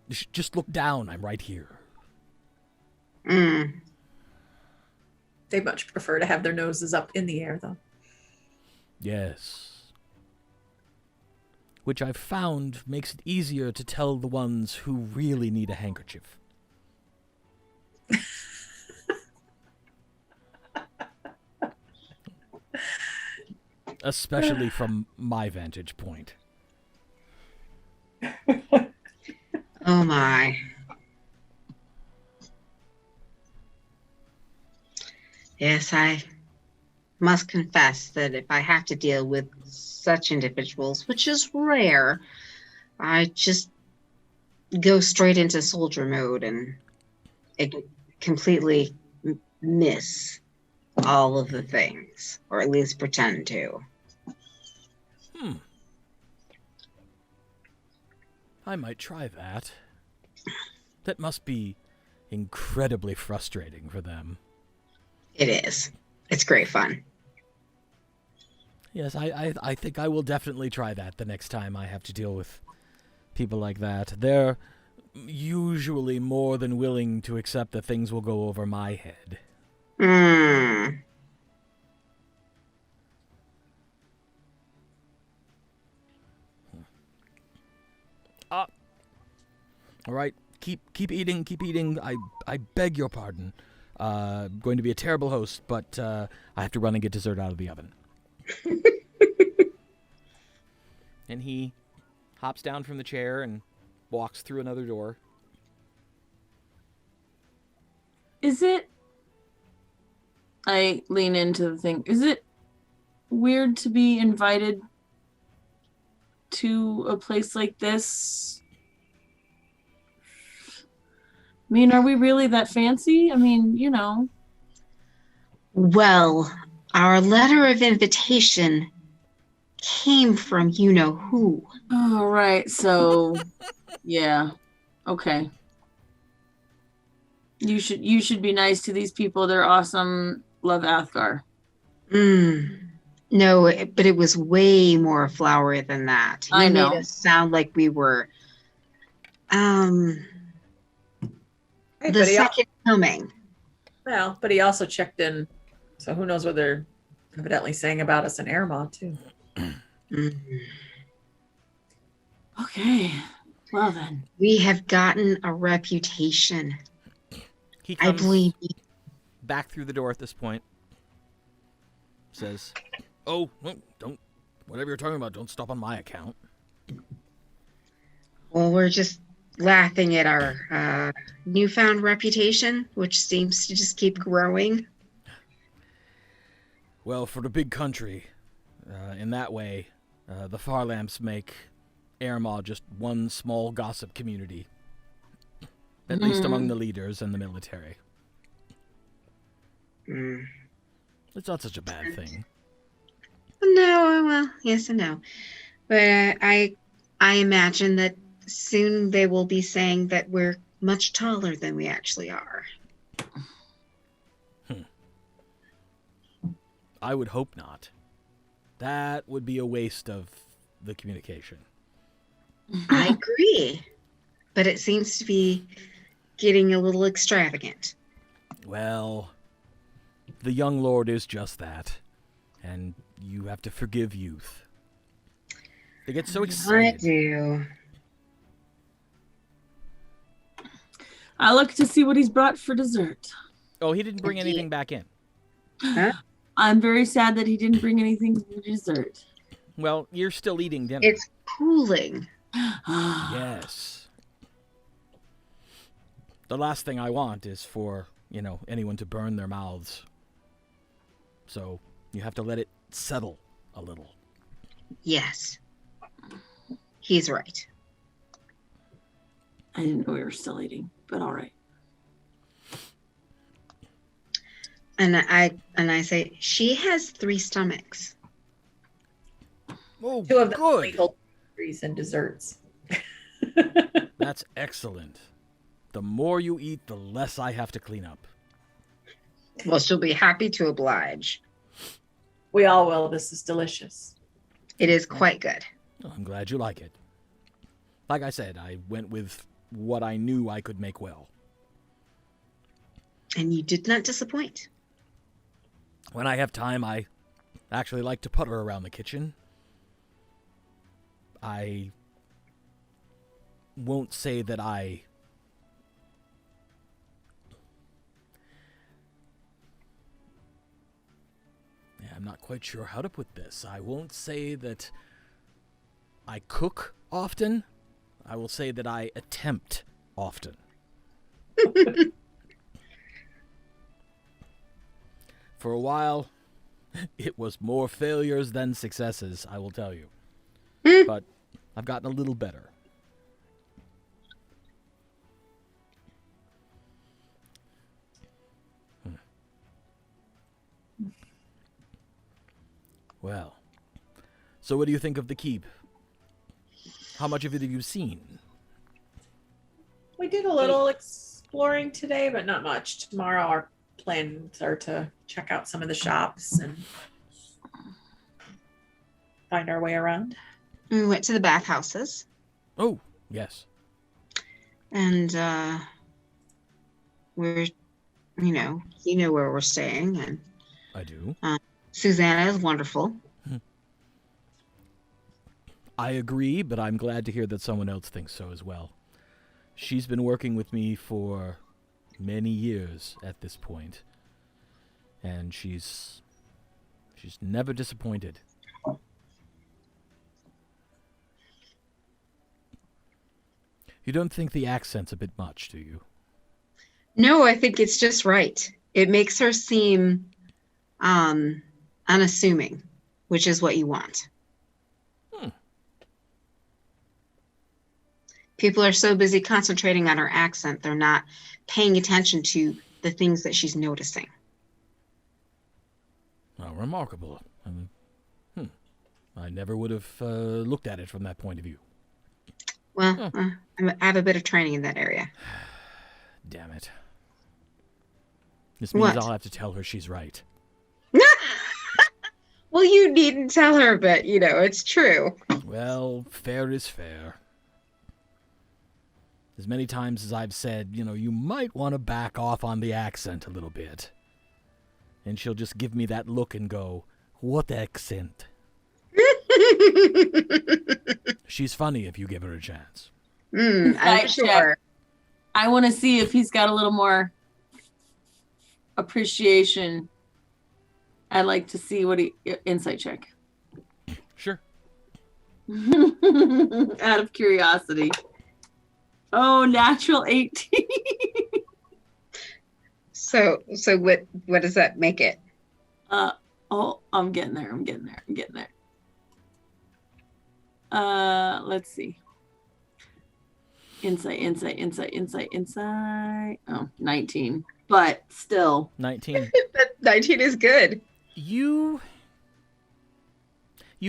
just look down, I'm right here. They much prefer to have their noses up in the air, though. Yes. Which I've found makes it easier to tell the ones who really need a handkerchief. especially from my vantage point. Oh my. Yes, I must confess that if I have to deal with such individuals, which is rare, I just go straight into soldier mode and completely miss all of the things, or at least pretend to. I might try that. That must be incredibly frustrating for them. It is. It's great fun. Yes, I think I will definitely try that the next time I have to deal with people like that. They're usually more than willing to accept that things will go over my head. Mm. All right, keep eating. I beg your pardon. Going to be a terrible host, but I have to run and get dessert out of the oven. And he hops down from the chair and walks through another door. Is it... I lean into the thing. Is it weird to be invited to a place like this? I mean, are we really that fancy? I mean, you know. Well, our letter of invitation came from you-know-who. Oh, right. So, yeah. Okay. You should be nice to these people. They're awesome. Love Athgar. No, but it was way more flowery than that. He I know. made us sound like we were Hey, the second coming. Well, but he also checked in, so who knows what they're evidently saying about us in Airmaw too. Okay. Well then. We have gotten a reputation. He I comes believe. back through the door at this point. Says, "Oh, well, don't. Whatever you're talking about, don't stop on my account." Well, we're just laughing at our newfound reputation, which seems to just keep growing. Well, for the big country, in that way, the Farlamps make Airmaw just one small gossip community. At least among the leaders and the military. It's not such a bad thing. No, well, yes and no. But I imagine that soon they will be saying that we're much taller than we actually are. I would hope not. That would be a waste of the communication. I agree. But it seems to be getting a little extravagant. Well, the young lord is just that. And you have to forgive youth. They get so excited. I do. I look to see what he's brought for dessert. Oh, he didn't bring anything back in. Huh? I'm very sad that he didn't bring anything for dessert. Well, you're still eating dinner. It's cooling. Yes. The last thing I want is for, anyone to burn their mouths. So you have to let it settle a little. Yes. He's right. I didn't know we were still eating, but all right. And I say, she has 3 stomachs. Oh, 2 of them good. legal trees and desserts. That's excellent. The more you eat, the less I have to clean up. Well, she'll be happy to oblige. We all will. This is delicious. It is quite good. Oh, I'm glad you like it. Like I said, I went with what I knew I could make well. And you did not disappoint. When I have time, I actually like to putter around the kitchen. I won't say that I... I'm not quite sure how to put this. I won't say that I cook often. I will say that I attempt often. For a while, it was more failures than successes, I will tell you. But I've gotten a little better. Well, so what do you think of the keep? How much of it have you seen? We did a little exploring today, but not much. Tomorrow our plans are to check out some of the shops and find our way around. We went to the bathhouses. Oh, yes. And we're, you know where we're staying. And I do. Susanna is wonderful. I agree, but I'm glad to hear that someone else thinks so as well. She's been working with me for many years at this point, and she's never disappointed. You don't think the accent's a bit much, do you? No, I think it's just right. It makes her seem unassuming, which is what you want. People are so busy concentrating on her accent, they're not paying attention to the things that she's noticing. Oh, remarkable. I never would have looked at it from that point of view. Well, I have a bit of training in that area. Damn it. This means What? I'll have to tell her she's right. Well, you needn't tell her, but, it's true. Well, fair is fair. As many times as I've said, you might want to back off on the accent a little bit. And she'll just give me that look and go, what accent? She's funny if you give her a chance. I'm Right, sure. I want to see if he's got a little more appreciation. I'd like to see what insight check. Sure. Out of curiosity. Oh, natural 18. So what does that make it? I'm getting there. Let's see. Insight. Oh, 19. But still. 19. 19 is good. You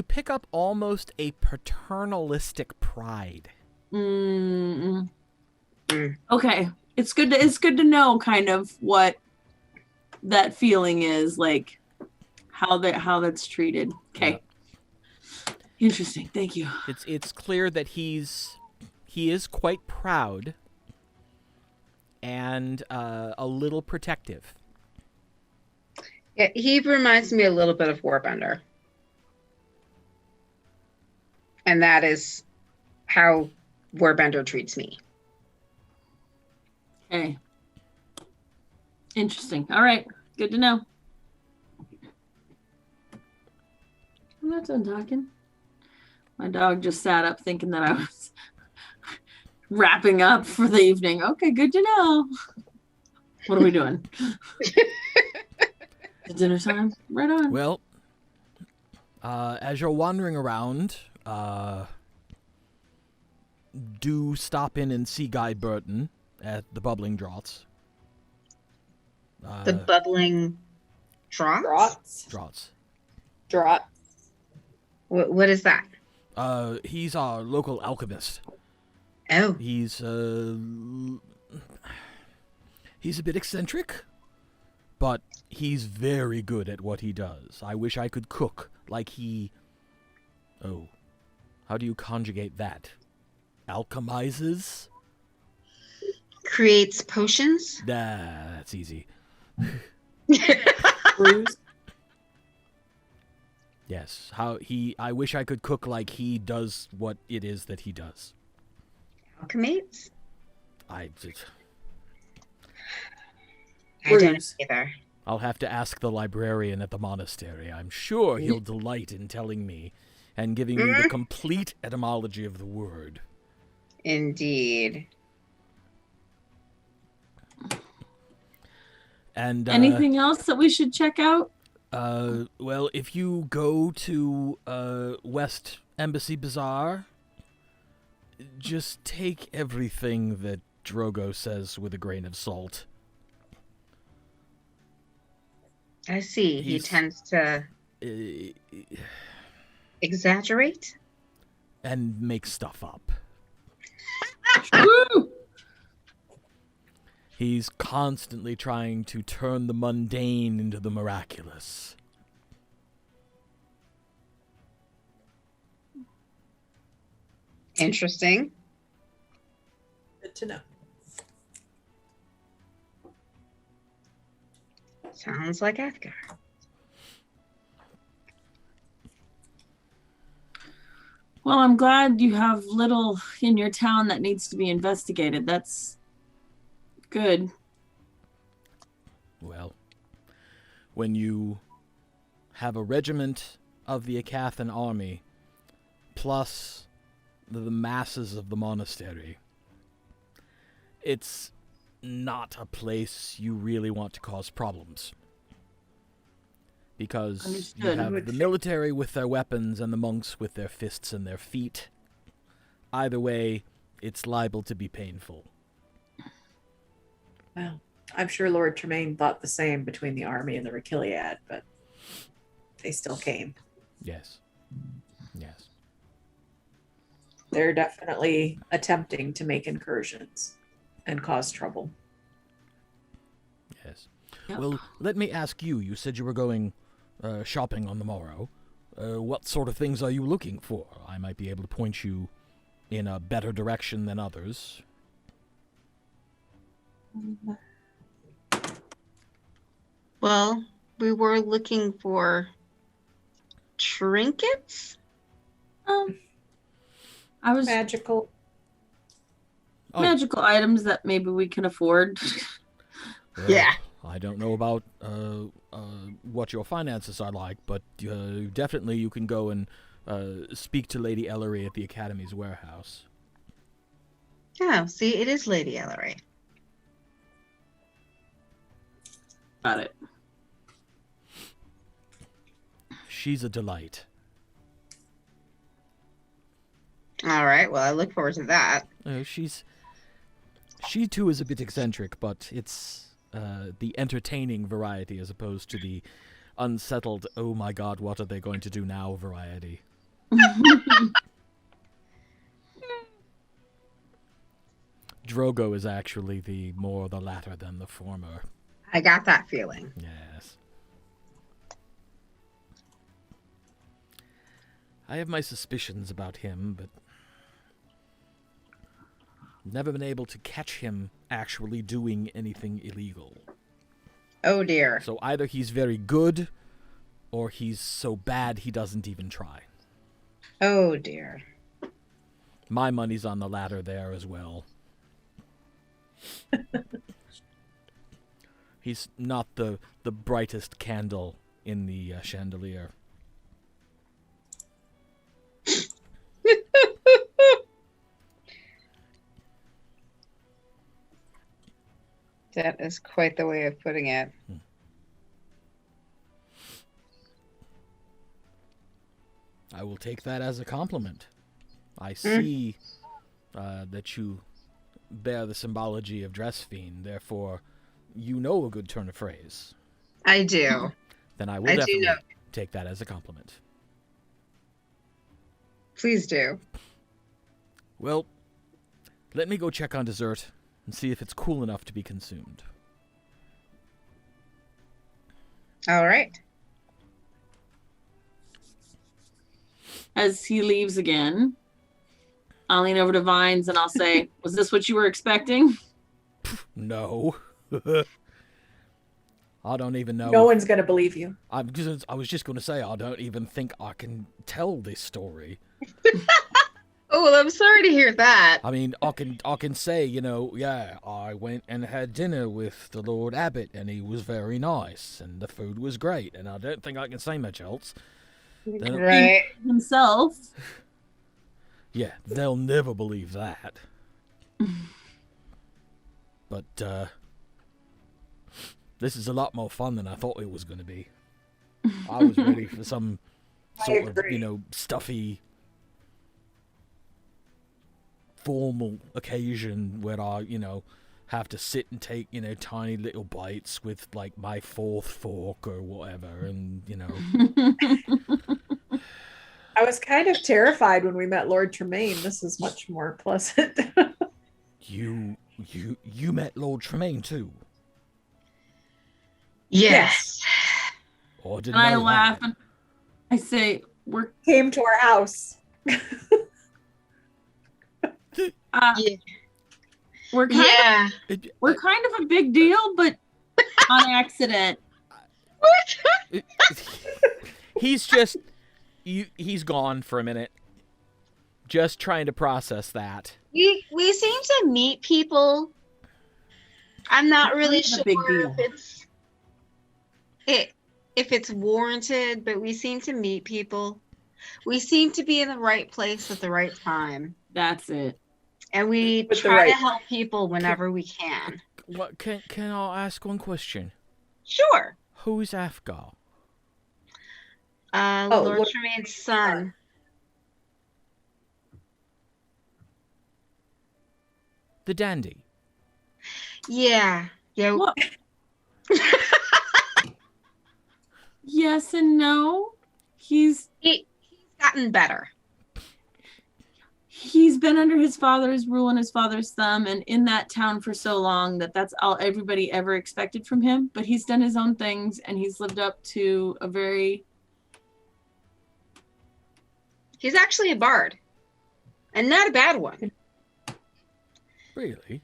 pick up almost a paternalistic pride. Okay. It's good to know kind of what that feeling is, like how that's treated. Okay. Yeah. Interesting. Thank you. It's clear that he is quite proud and a little protective. Yeah, he reminds me a little bit of Warbender. And that is how Warbender treats me. Okay. Interesting. All right. Good to know. I'm not done talking. My dog just sat up thinking that I was wrapping up for the evening. Okay, good to know. What are we doing? It's dinner time? Right on. Well, as you're wandering around, do stop in and see Guy Burton at the Bubbling Draughts. The Bubbling Draughts? Draughts. What is that? He's our local alchemist. Oh. He's a bit eccentric, but he's very good at what he does. I wish I could cook like he... Oh, how do you conjugate that? Alchemizes? Creates potions? That's easy. Brews. Yes, I wish I could cook like he does what it is that he does. Alchemates? I don't either. I'll have to ask the librarian at the monastery. I'm sure he'll delight in telling me and giving me the complete etymology of the word. Indeed. And Anything else that we should check out? well, if you go to West Embassy Bazaar, just take everything that Drogo says with a grain of salt. I see. He tends to exaggerate. And make stuff up. Woo! He's constantly trying to turn the mundane into the miraculous. Interesting. Good to know. Sounds like Athgar. Well, I'm glad you have little in your town that needs to be investigated. That's good. Well, when you have a regiment of the Aecathan army, plus the masses of the monastery, it's not a place you really want to cause problems. Because Understood. you have the military with their weapons and the monks with their fists and their feet. Either way, it's liable to be painful. Well, I'm sure Lord Tremaine thought the same between the army and the Rikiliad, but they still came. Yes. Yes. They're definitely attempting to make incursions and cause trouble. Yes. Yep. Well, let me ask you. You said you were going shopping on the morrow. What sort of things are you looking for? I might be able to point you in a better direction than others. Well, we were looking for trinkets. I was Magical. Oh, magical items that maybe we can afford. well, Yeah. I don't know about what your finances are like, but definitely you can go and speak to Lady Ellery at the Academy's warehouse. Oh, see, it is Lady Ellery. Got it. She's a delight. All right. Well, I look forward to that. She too is a bit eccentric, but it's the entertaining variety as opposed to the unsettled, oh my god, what are they going to do now variety. Drogo is actually the latter than the former. I got that feeling. Yes. I have my suspicions about him, but never been able to catch him actually doing anything illegal. Oh, dear. So either he's very good, or he's so bad he doesn't even try. Oh, dear. My money's on the latter there as well. He's not the brightest candle in the chandelier. That is quite the way of putting it. I will take that as a compliment. I see that you bear the symbology of dress fiend, therefore you know a good turn of phrase. I do. Then I will I do definitely know. take that as a compliment. Please do. Well, let me go check on dessert and see if it's cool enough to be consumed. All right. As he leaves again, I'll lean over to Vines and I'll say, was this what you were expecting? No. I don't even know. No one's going to believe you. I was just going to say, I don't even think I can tell this story. Oh, well, I'm sorry to hear that. I mean, I can say, yeah, I went and had dinner with the Lord Abbot, and he was very nice, and the food was great, and I don't think I can say much else. Right. Himself. Yeah, they'll never believe that. But, this is a lot more fun than I thought it was going to be. I was ready for some sort of, stuffy, formal occasion where I, have to sit and take, tiny little bites with, like, my fourth fork or whatever, and, I was kind of terrified when we met Lord Tremaine. This is much more pleasant. You met Lord Tremaine, too? Yes. Oh, I didn't And I know laugh that. and I say, we're Came to our house. Yeah. we're kind Yeah. we're kind of a big deal, but on accident. He's just... he's gone for a minute. Just trying to process that. We seem to meet people. I'm not really It's a sure big deal. if it's warranted, but we seem to meet people. We seem to be in the right place at the right time. That's it. And we With the try to right- help people whenever we can. What can I ask one question? Sure. Who is Afgar? Lord Lord- Tremaine's son. The dandy. Yeah. Yeah. Well, yes and no. He's He's gotten better. been under his father's rule and his father's thumb, and in that town for so long that's all everybody ever expected from him. But he's done his own things, and he's lived up to a very... He's actually a bard. And not a bad one. Really?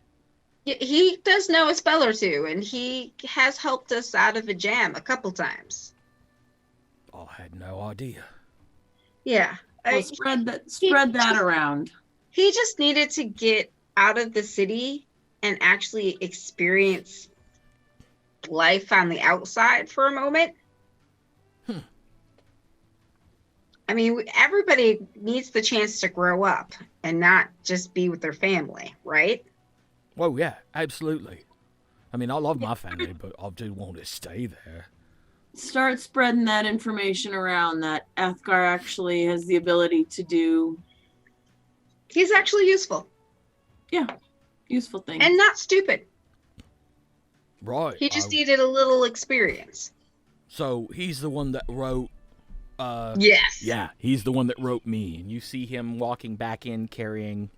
He does know a spell or two, and he has helped us out of a jam a couple times. I had no idea. Yeah. Well, spread that around. He just needed to get out of the city and actually experience life on the outside for a moment. I mean, everybody needs the chance to grow up and not just be with their family, right? Well, yeah, absolutely. I mean, I love my family, but I do want to stay there. Start spreading that information around that Athgar actually has the ability to do He's actually useful useful things. and not stupid. Right. He just needed a little experience. So he's the one that wrote... Yes. Yeah, he's the one that wrote me. And you see him walking back in carrying...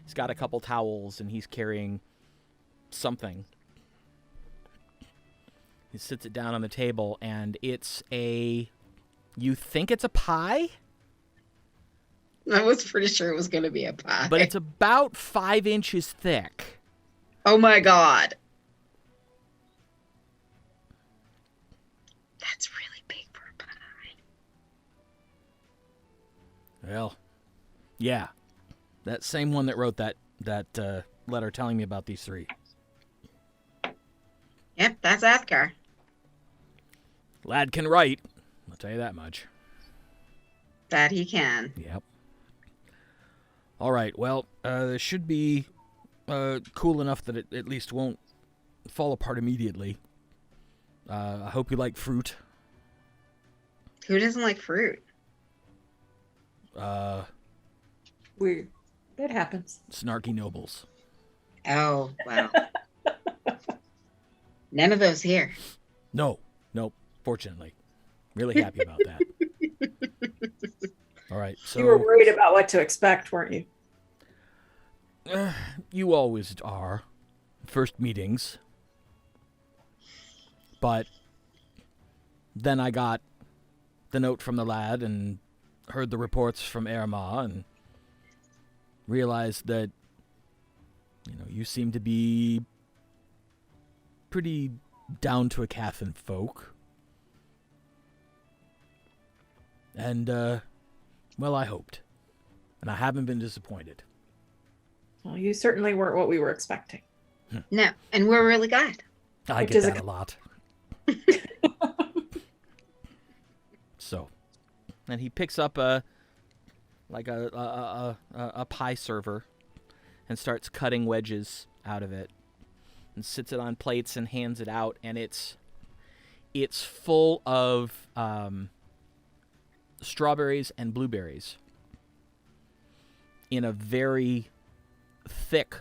He's got a couple towels, and he's carrying something. He sits it down on the table, and it's a... You think it's a pie? I was pretty sure it was going to be a pie. But it's about 5 inches thick. Oh my God. That's really big for a pie. Well, yeah. That same one that wrote that letter telling me about these 3. Yep, that's Athgar. Lad can write. I'll tell you that much. That he can. Yep. All right. Well, this should be cool enough that it at least won't fall apart immediately. I hope you like fruit. Who doesn't like fruit? Weird. That happens. Snarky nobles. Oh, wow. None of those here. No. Fortunately. Really happy about that. All right. So You were worried about what to expect, weren't you? You always are. First meetings. But then I got the note from the lad and heard the reports from Erma and realized that, you seem to be pretty down to Aecathan folk. And, well, I hoped. And I haven't been disappointed. Well, you certainly weren't what we were expecting. No, and we're really glad. I Which get is that a lot. So, and he picks up a pie server and starts cutting wedges out of it and sits it on plates and hands it out, and it's full of strawberries and blueberries in a very thick,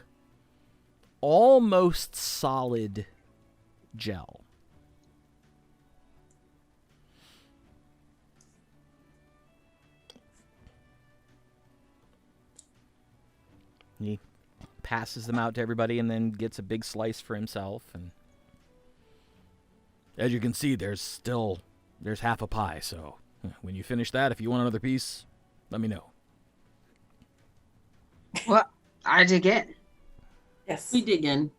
almost solid gel. He passes them out to everybody and then gets a big slice for himself. And as you can see, there's half a pie. So when you finish that, if you want another piece, let me know. Well, I dig in. Yes. We dig in.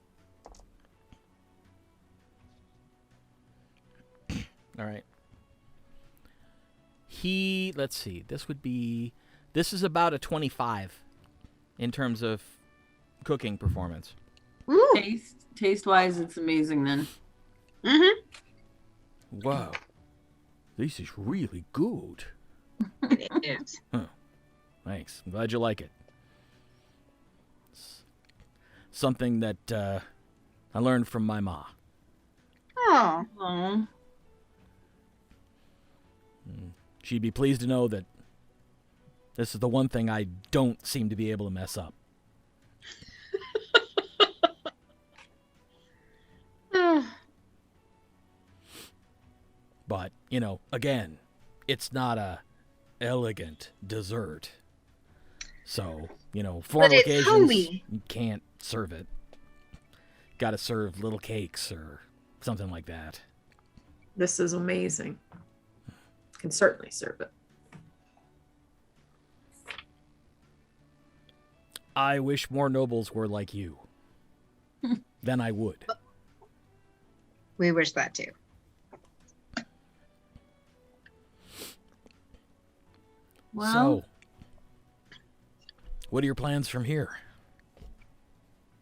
All right. Let's see. This is about a 25 in terms of cooking performance. Woo. Taste wise, it's amazing then. Mm-hmm. Wow. This is really good. It is. Huh. Thanks. I'm glad you like it. It's something that I learned from my ma. Oh. Oh, She'd be pleased to know that this is the one thing I don't seem to be able to mess up. But, again, it's not a elegant dessert. So, formal it's occasions, homey. you can't serve it. Got to serve little cakes or something like that. This is amazing. Can certainly serve it. I wish more nobles were like you. Then I would. We wish that too. well, So, what are your plans from here?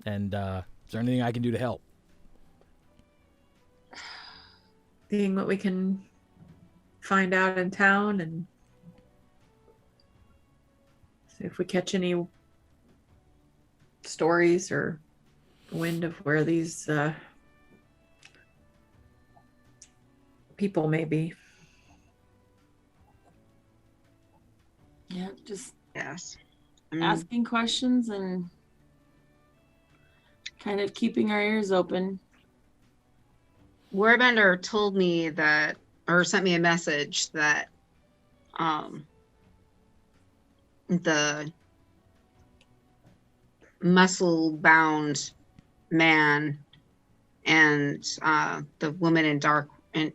And is there anything I can do to help? Seeing what we can find out in town and see if we catch any stories or wind of where these people may be. yeah, just Yes. asking questions and kind of keeping our ears open. Warbender told me that, or sent me a message that the muscle-bound man and the woman in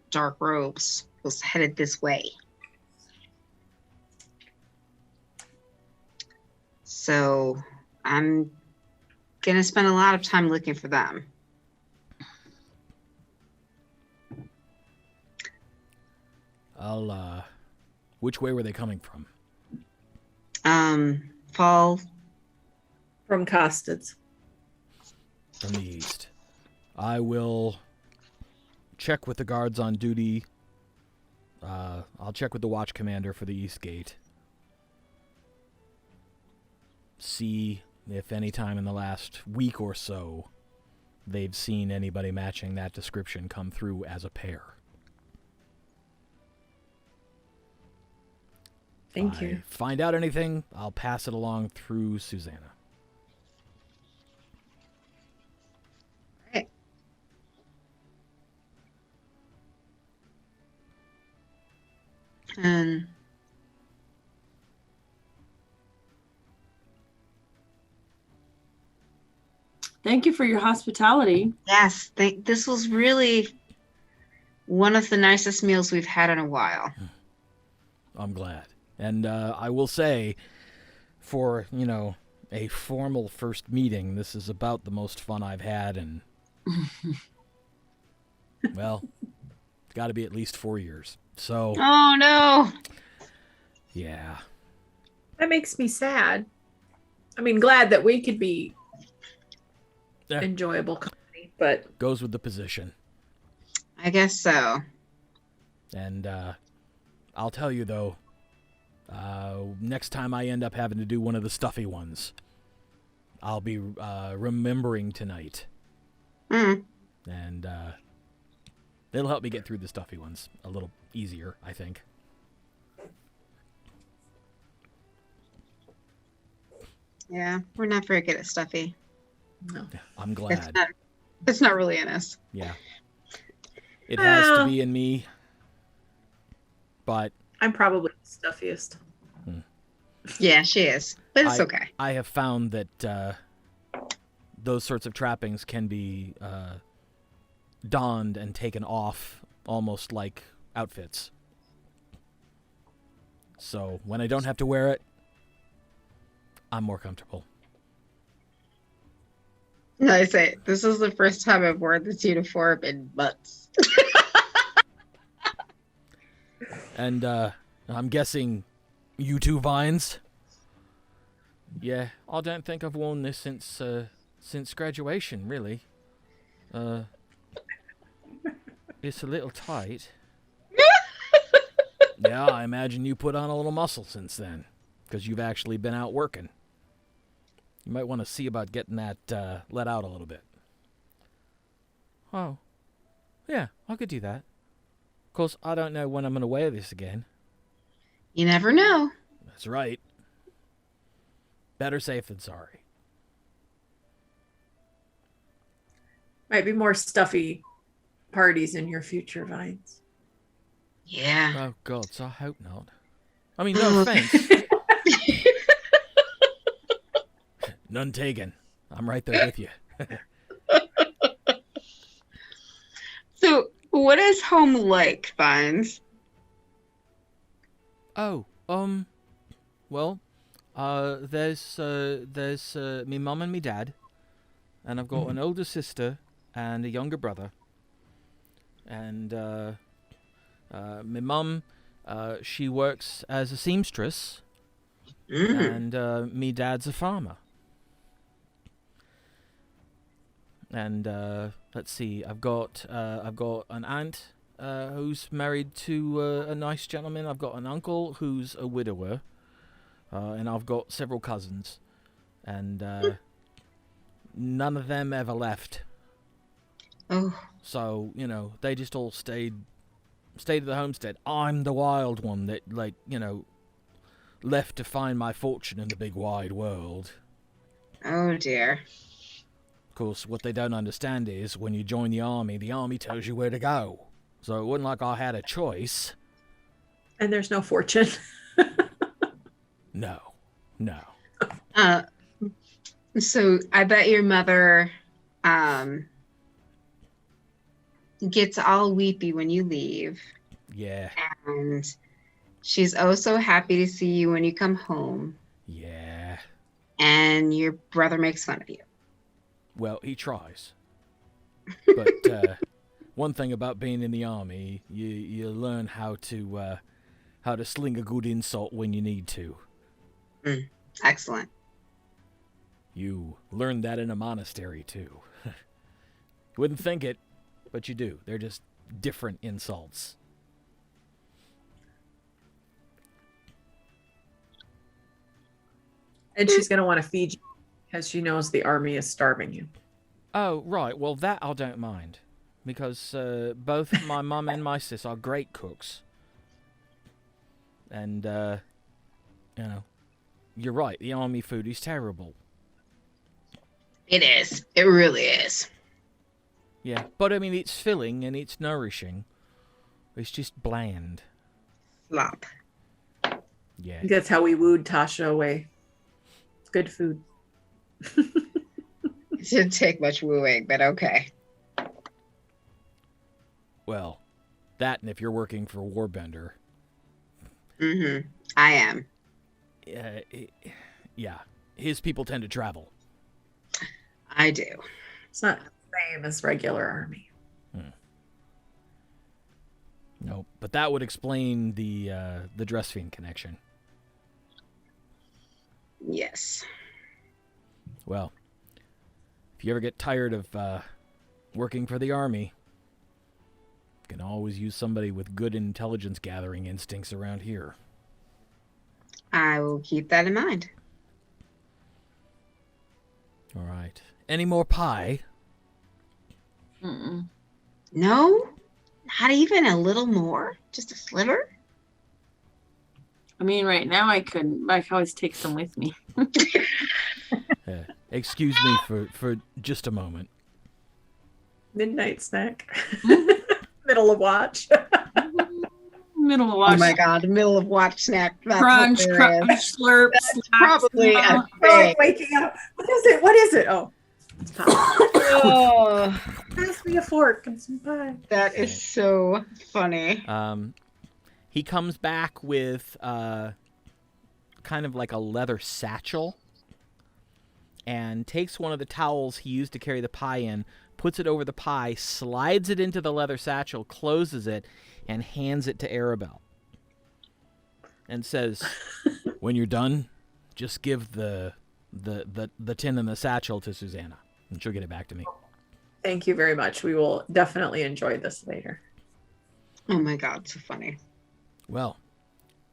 dark robes was headed this way. So I'm gonna spend a lot of time looking for them. Which way were they coming from? Fall. From Costeds. From the east. I will check with the guards on duty. I'll check with the watch commander for the east gate. See if any time in the last week or so they've seen anybody matching that description come through as a pair. Thank you. Find out anything, I'll pass it along through Susanna. Right. And Thank you for your hospitality. yes, this was really one of the nicest meals we've had in a while. I'm glad. And I will say, for, a formal first meeting, this is about the most fun I've had in, well, it's got to be at least 4 years. So, Oh no! yeah. That makes me sad. I mean, glad that we could be enjoyable company, but Goes with the position. I guess so. And I'll tell you, though, next time I end up having to do one of the stuffy ones, I'll be remembering tonight. Mm. And it'll help me get through the stuffy ones a little easier, I think. Yeah, we're not very good at stuffy. no. I'm glad. It's not really in us. Yeah. It has to be in me, but I'm probably the stuffiest. Yeah, she is. But it's okay. I have found that those sorts of trappings can be donned and taken off almost like outfits. So when I don't have to wear it, I'm more comfortable. No, I say, this is the first time I've worn this uniform in months. And I'm guessing you two Vines? Yeah, I don't think I've worn this since graduation, really. It's a little tight. Yeah, I imagine you put on a little muscle since then, because you've actually been out working. You might want to see about getting that let out a little bit. Oh, yeah, I could do that. Of course, I don't know when I'm going to wear this again. You never know. That's right. Better safe than sorry. Might be more stuffy parties in your future, Vines. Yeah. Oh, God, so I hope not. I mean, no offense. None taken. I'm right there with you. So, what is home like, Vines? Oh, well, there's me mum and me dad, and I've got an older sister and a younger brother, and my mum, she works as a seamstress, and me dad's a farmer. And let's see, I've got an aunt who's married to a nice gentleman. I've got an uncle who's a widower, and I've got several cousins, and none of them ever left. Oh, So they just all stayed at the homestead. I'm the wild one that left to find my fortune in the big wide world. oh dear. Of course, what they don't understand is when you join the army tells you where to go. So it wasn't like I had a choice. And there's no fortune. No. So I bet your mother gets all weepy when you leave, Yeah. and she's oh so happy to see you when you come home, Yeah. and your brother makes fun of you. Well, he tries. But one thing about being in the army, you learn how to sling a good insult when you need to. Excellent. You learn that in a monastery too. Wouldn't think it, but you do. They're just different insults. And she's going to want to feed you because she knows the army is starving you. Oh, right. Well, that I don't mind. Because both my mum and my sis are great cooks. And, you're right. The army food is terrible. It is. It really is. Yeah. But, I mean, it's filling and it's nourishing. It's just bland. Slop. Yeah. I think that's how we wooed Tasha away. It's good food. It didn't take much wooing, but okay. Well, that and if you're working for Warbender. Mm-hmm. I am. Yeah. His people tend to travel. I do. It's not the same as regular army. No, but that would explain the Dressfiend connection. Yes. Well, if you ever get tired of working for the army, you can always use somebody with good intelligence gathering instincts around here. I will keep that in mind. All right. Any more pie? Mm-mm. No? Not even a little more? Just a sliver? I mean, right now I couldn't. I can always take some with me. Excuse me for just a moment. Midnight snack. Middle of watch. Middle of watch. Oh my god, middle of watch snack. That's Crunch, hilarious. crunch, slurp. That's snacks, probably a We're thing. like waking up. What is it? What is it? Oh, it's pie. Oh, Pass me a fork and some pie. that is so funny. He comes back with kind of like a leather satchel and takes one of the towels he used to carry the pie in, puts it over the pie, slides it into the leather satchel, closes it, and hands it to Arabelle. And says, when you're done, just give the tin and the satchel to Susanna, and she'll get it back to me. Thank you very much. We will definitely enjoy this later. Oh my god, so funny. Well,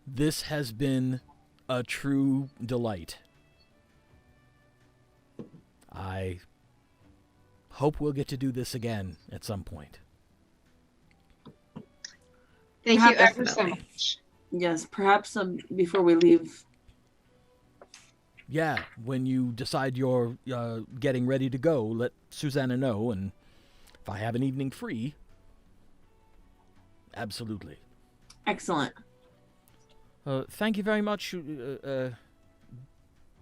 this has been a true delight. I hope we'll get to do this again at some point. Thank Yeah, you ever so definitely. much. Yes, perhaps before we leave. Yeah, when you decide you're getting ready to go, let Susanna know, and if I have an evening free, absolutely. Excellent. Thank you very much,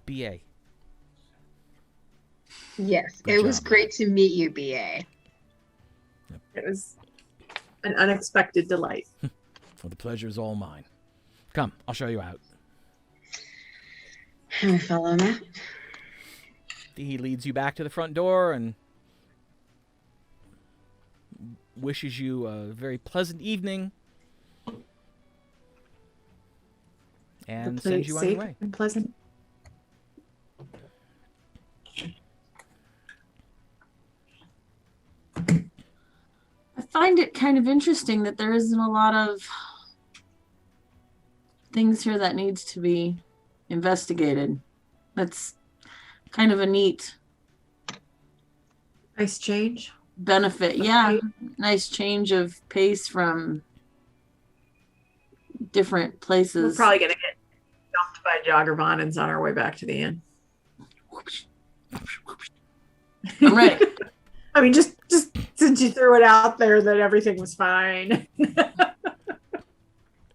BA. Yes, Good it was job. great to meet you, BA. It was an unexpected delight. Well, the pleasure is all mine. Come, I'll show you out. I follow him out. He leads you back to the front door and wishes you a very pleasant evening and The sends place you on your safe way. and pleasant. I find it kind of interesting that there isn't a lot of things here that needs to be investigated. That's kind of a neat Nice change. benefit. Yeah, nice change of pace from different places. We're probably gonna get jumped by Joggervonans on our way back to the inn. I'm ready. I mean, just since you threw it out there that everything was fine.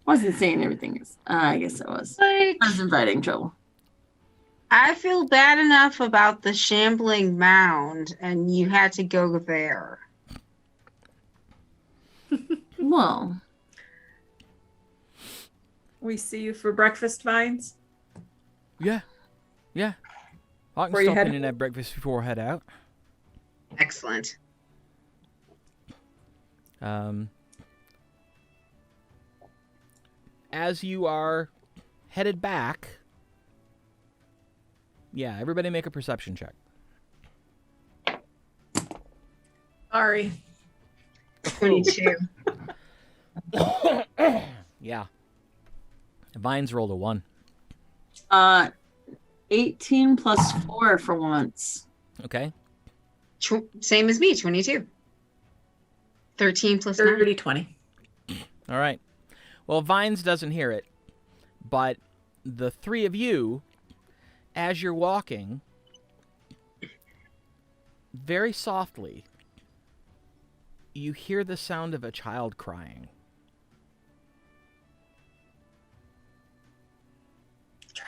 Wasn't saying everything is. I guess I was. Like, I was inviting trouble. I feel bad enough about the shambling mound, and you had to go there. Well, We see you for breakfast, Vines. Yeah. I can Where you stop in headed? and have breakfast before I head out. Excellent. As you are headed back, yeah, everybody make a perception check. Sorry. 22. Yeah. Vines rolled a 1. 18 plus 4 for once. Okay. Same as me, 22. 13 plus 9. 30, 20. All right. Well, Vines doesn't hear it, but the three of you, as you're walking, very softly, you hear the sound of a child crying.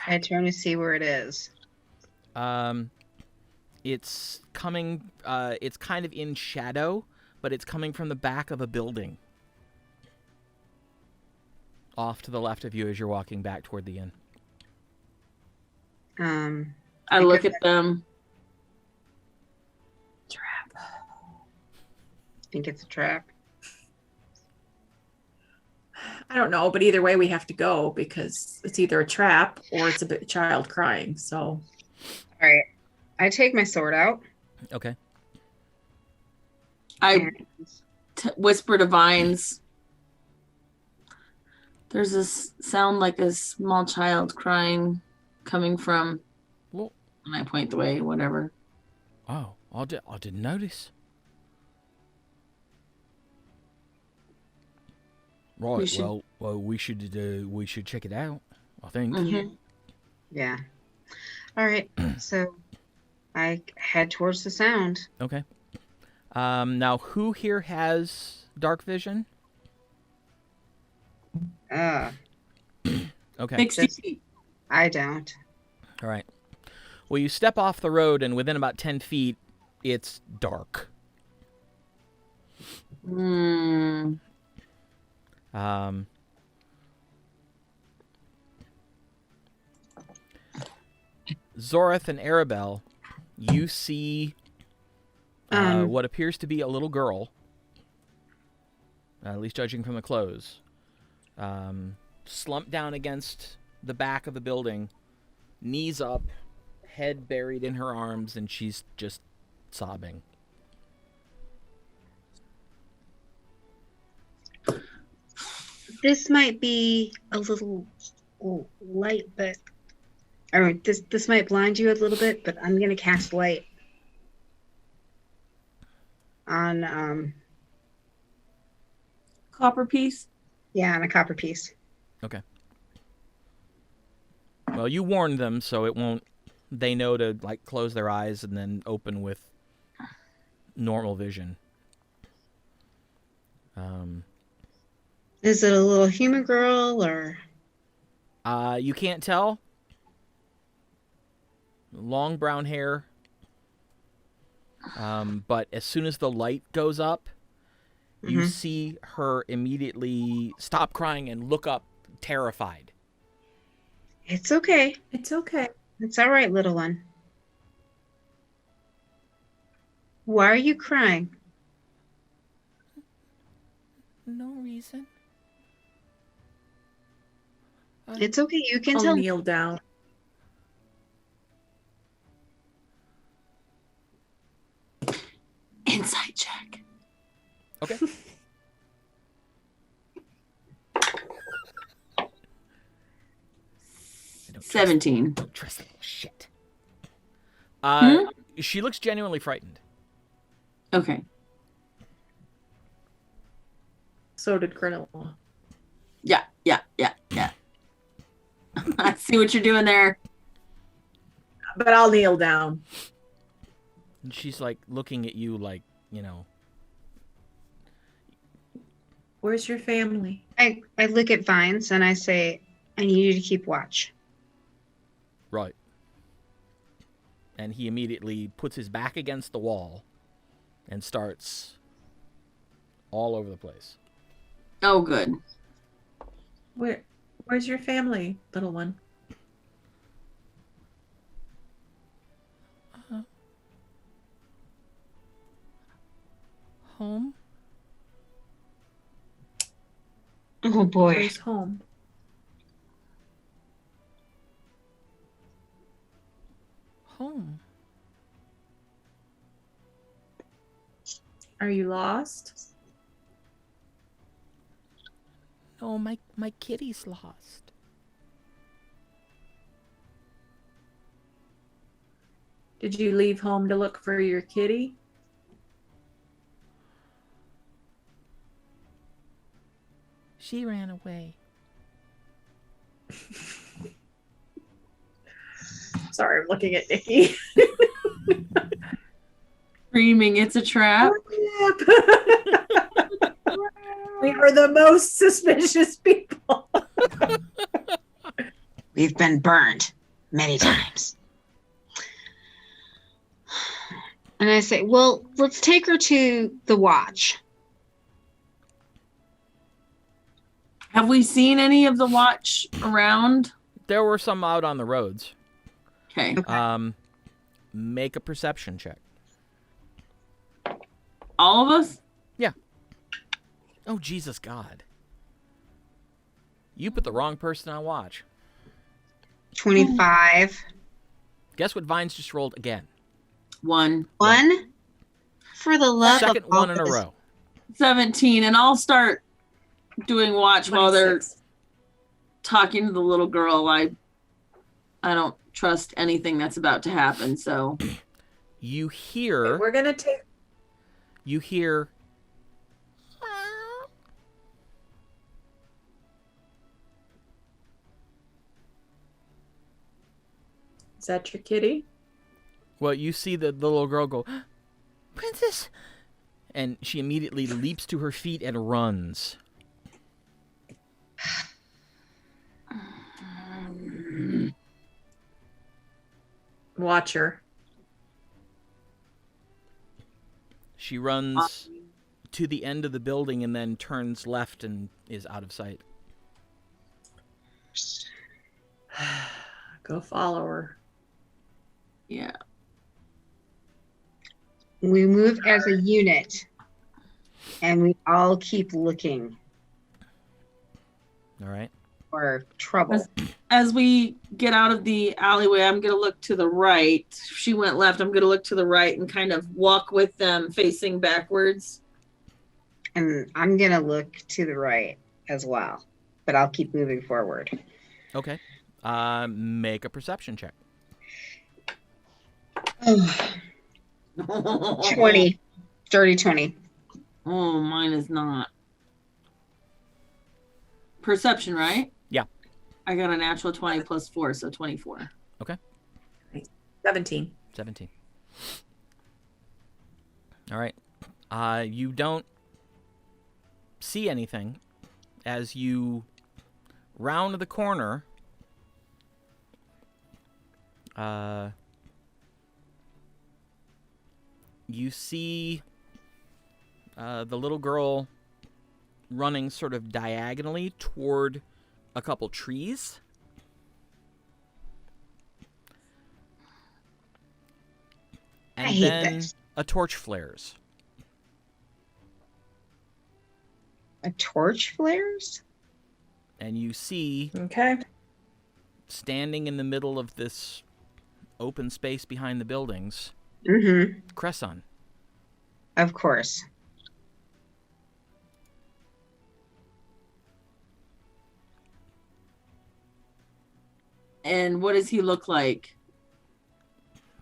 I turn to see where it is. It's coming, it's kind of in shadow, but it's coming from the back of a building. Off to the left of you as you're walking back toward the inn. I look at them. Think it's a trap. I don't know, but either way we have to go because it's either a trap or it's a child crying. So, All right. I take my sword out. Okay. I and- whisper to Vines. There's this sound like a small child crying coming from. Well, And I point the way, whatever. oh, I didn't notice. Right. We should- Well, we should check it out. I think. Mhm. Yeah. All right. So I head towards the sound. Okay. Now, who here has dark vision? Uh, Okay. 60 feet. I don't. All right. Well, you step off the road, and within about 10 feet, it's dark. Hmm. Zoreth and Arabelle, you see what appears to be a little girl, at least judging from the clothes, slumped down against the back of the building, knees up, head buried in her arms, and she's just sobbing. This might be a little light, but or this might blind you a little bit, but I'm gonna cast light on Copper piece. on a copper piece. Okay. Well, you warned them, so it won't. They know to like close their eyes and then open with normal vision. Is it a little human girl or? You can't tell. Long brown hair. But as soon as the light goes up, you see her immediately stop crying and look up, terrified. It's okay. it's okay. It's all right, little one. Why are you crying? No reason. It's okay. You can I'll tell. kneel down. Insight check. Okay. I don't 17. Don't trust that little shit. She looks genuinely frightened. Okay. So did Granola. Yeah. I see what you're doing there. But I'll kneel down. And she's like looking at you like, you know. Where's your family? I look at Vines and I say, I need you to keep watch. Right. And he immediately puts his back against the wall and starts all over the place. Oh, good. Where's your family, little one? Home? Oh boy. Where's home? Home. Are you lost? No, my kitty's lost. Did you leave home to look for your kitty? She ran away. Sorry, I'm looking at Nikki. Screaming, it's a trap. We are the most suspicious people. We've been burned many times. And I say, well, let's take her to the watch. Have we seen any of the watch around? There were some out on the roads. Okay. Make a perception check. All of us? Oh, Jesus God. You put the wrong person on watch. 25. Guess what Vines just rolled again? 1. 1? For the love Second of one in a August. row. 17, and I'll start doing watch while they're 26. talking to the little girl. I don't trust anything that's about to happen, so You hear. We're gonna take. You hear. Is that your kitty? Well, you see the little girl go, Princess! And she immediately leaps to her feet and runs. Watch her. She runs to the end of the building and then turns left and is out of sight. Go follow her. yeah. We move as a unit, and we all keep looking All right. for trouble. As we get out of the alleyway, I'm going to look to the right. She went left. I'm going to look to the right and kind of walk with them facing backwards. And I'm going to look to the right as well, but I'll keep moving forward. Okay. Make a perception check. 20. Dirty 20. Oh, mine is not. Perception, right? Yeah. I got a natural 20 plus 4, so 24. 17. 17. All right. You don't see anything as you round the corner. You see the little girl running sort of diagonally toward a couple trees. I And hate then this. a torch flares. A torch flares? And you see, Okay. standing in the middle of this open space behind the buildings, Mm-hmm. Kresson. Of course. And what does he look like?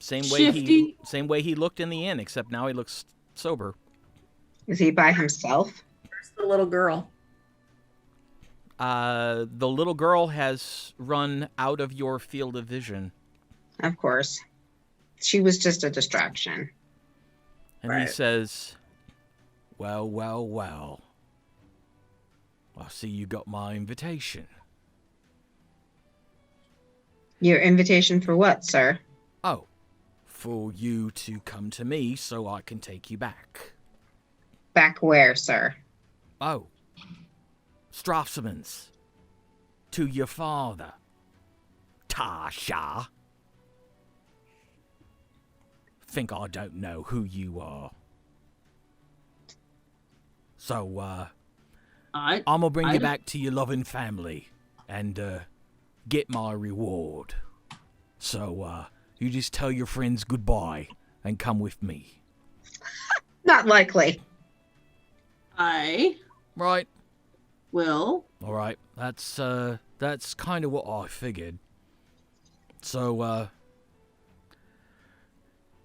Same Shifty? way he looked in the inn, except now he looks sober. Is he by himself? Where's the little girl? The little girl has run out of your field of vision. Of course. She was just a distraction. And he Right. says, well, well, well. I see you got my invitation. Your invitation for what, sir? Oh, for you to come to me so I can take you back. Back where, sir? Oh, Strafsoman's. To your father, Tasha. Think I don't know who you are. So, I'm gonna bring you back to your loving family and get my reward. So, you just tell your friends goodbye and come with me. Not likely. I Right. will. All right. That's kind of what I figured. So,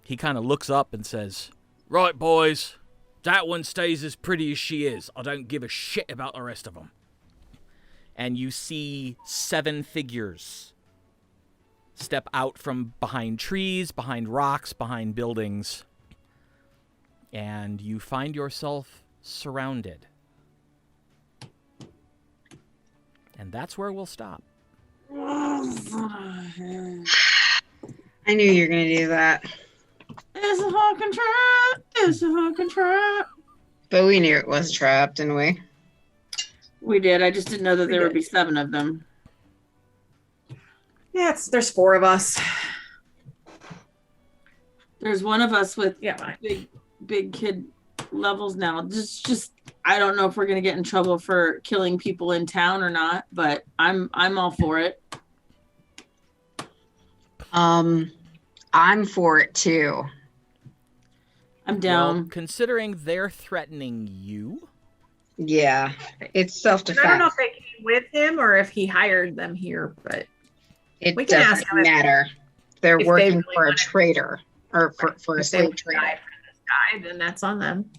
he kind of looks up and says, right, boys, that one stays as pretty as she is. I don't give a shit about the rest of them. And you see 7 figures step out from behind trees, behind rocks, behind buildings. And you find yourself surrounded. And that's where we'll stop. I knew you were going to do that. It's a fucking trap. It's a fucking trap. But we knew it was a trap, didn't we? We did. I just didn't know that We there would did. be 7 of them. Yeah, there's 4 of us. There's one of us with Yeah, mine. big kid levels now. Just I don't know if we're gonna get in trouble for killing people in town or not, but I'm all for it. I'm for it too. I'm down. Well, considering they're threatening you. Yeah, it's And self-defense. I don't know if they came with him or if he hired them here, but It we can ask doesn't them if- matter. They're if they working really for a wanna- traitor or for a if they slave would trader. die for this guy, then that's on them.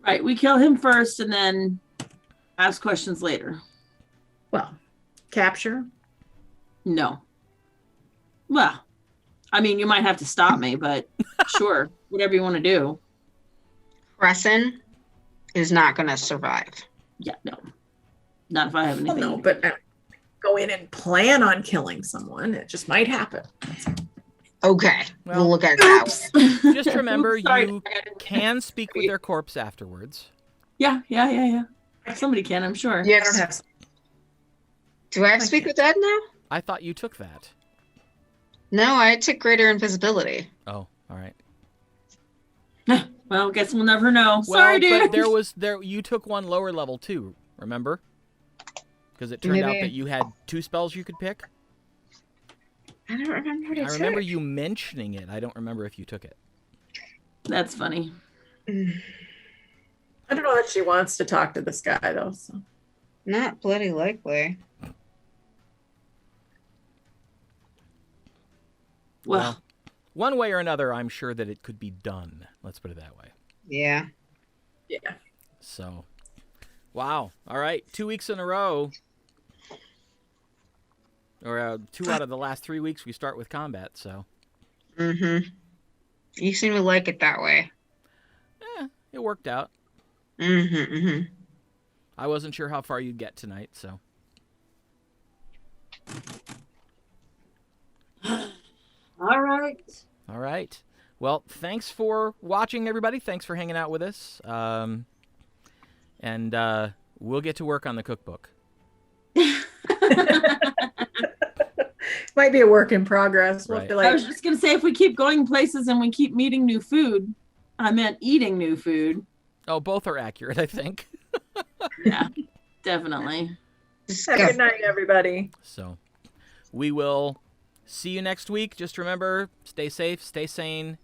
Right, we kill him first and then ask questions later. Well, capture. No. Well, I mean, you might have to stop me, but sure, whatever you want to do. Kresson is not going to survive. Yeah, no. Not if I have Well, anything. no, but go in and plan on killing someone. It just might happen. Okay, Well, we'll look at that. One. Just remember, Sorry. you can speak with their corpse afterwards. Yeah. Somebody can, I'm sure. I don't Yes. have. Do I have to speak with Ed now? I thought you took that. No, I took greater invisibility. Oh, all right. Well, guess we'll never know. Well, Sorry, dude. but you took one lower level too, remember? Because it turned out Maybe. that you had 2 spells you could pick. I don't remember what it I remember took. you mentioning it. I don't remember if you took it. That's funny. I don't know that she wants to talk to this guy though. So. Not bloody likely. Well, One way or another, I'm sure that it could be done. Let's put it that way. Yeah. Yeah. So, wow. All right. 2 weeks in a row. Or 2 out of the last 3 weeks we start with combat, so. Mm-hmm. You seem to like it that way. It worked out. Mm-hmm. Mm-hmm. I wasn't sure how far you'd get tonight, so. all right. All right. Well, thanks for watching, everybody. Thanks for hanging out with us. And we'll get to work on the cookbook. Might be a work in progress. We'll Right. be I like, was just going to say, if we keep going places and we keep meeting new food, I meant eating new food. Oh, both are accurate, I think. Yeah, definitely. Just have a go. good night, everybody. So, we will see you next week. Just remember, stay safe, stay sane,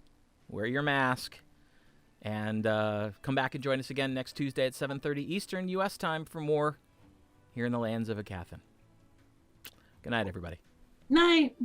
wear your mask, and come back and join us again next Tuesday at 7:30 Eastern U.S. time for more here in the lands of Aecathan. Good night, everybody. Night.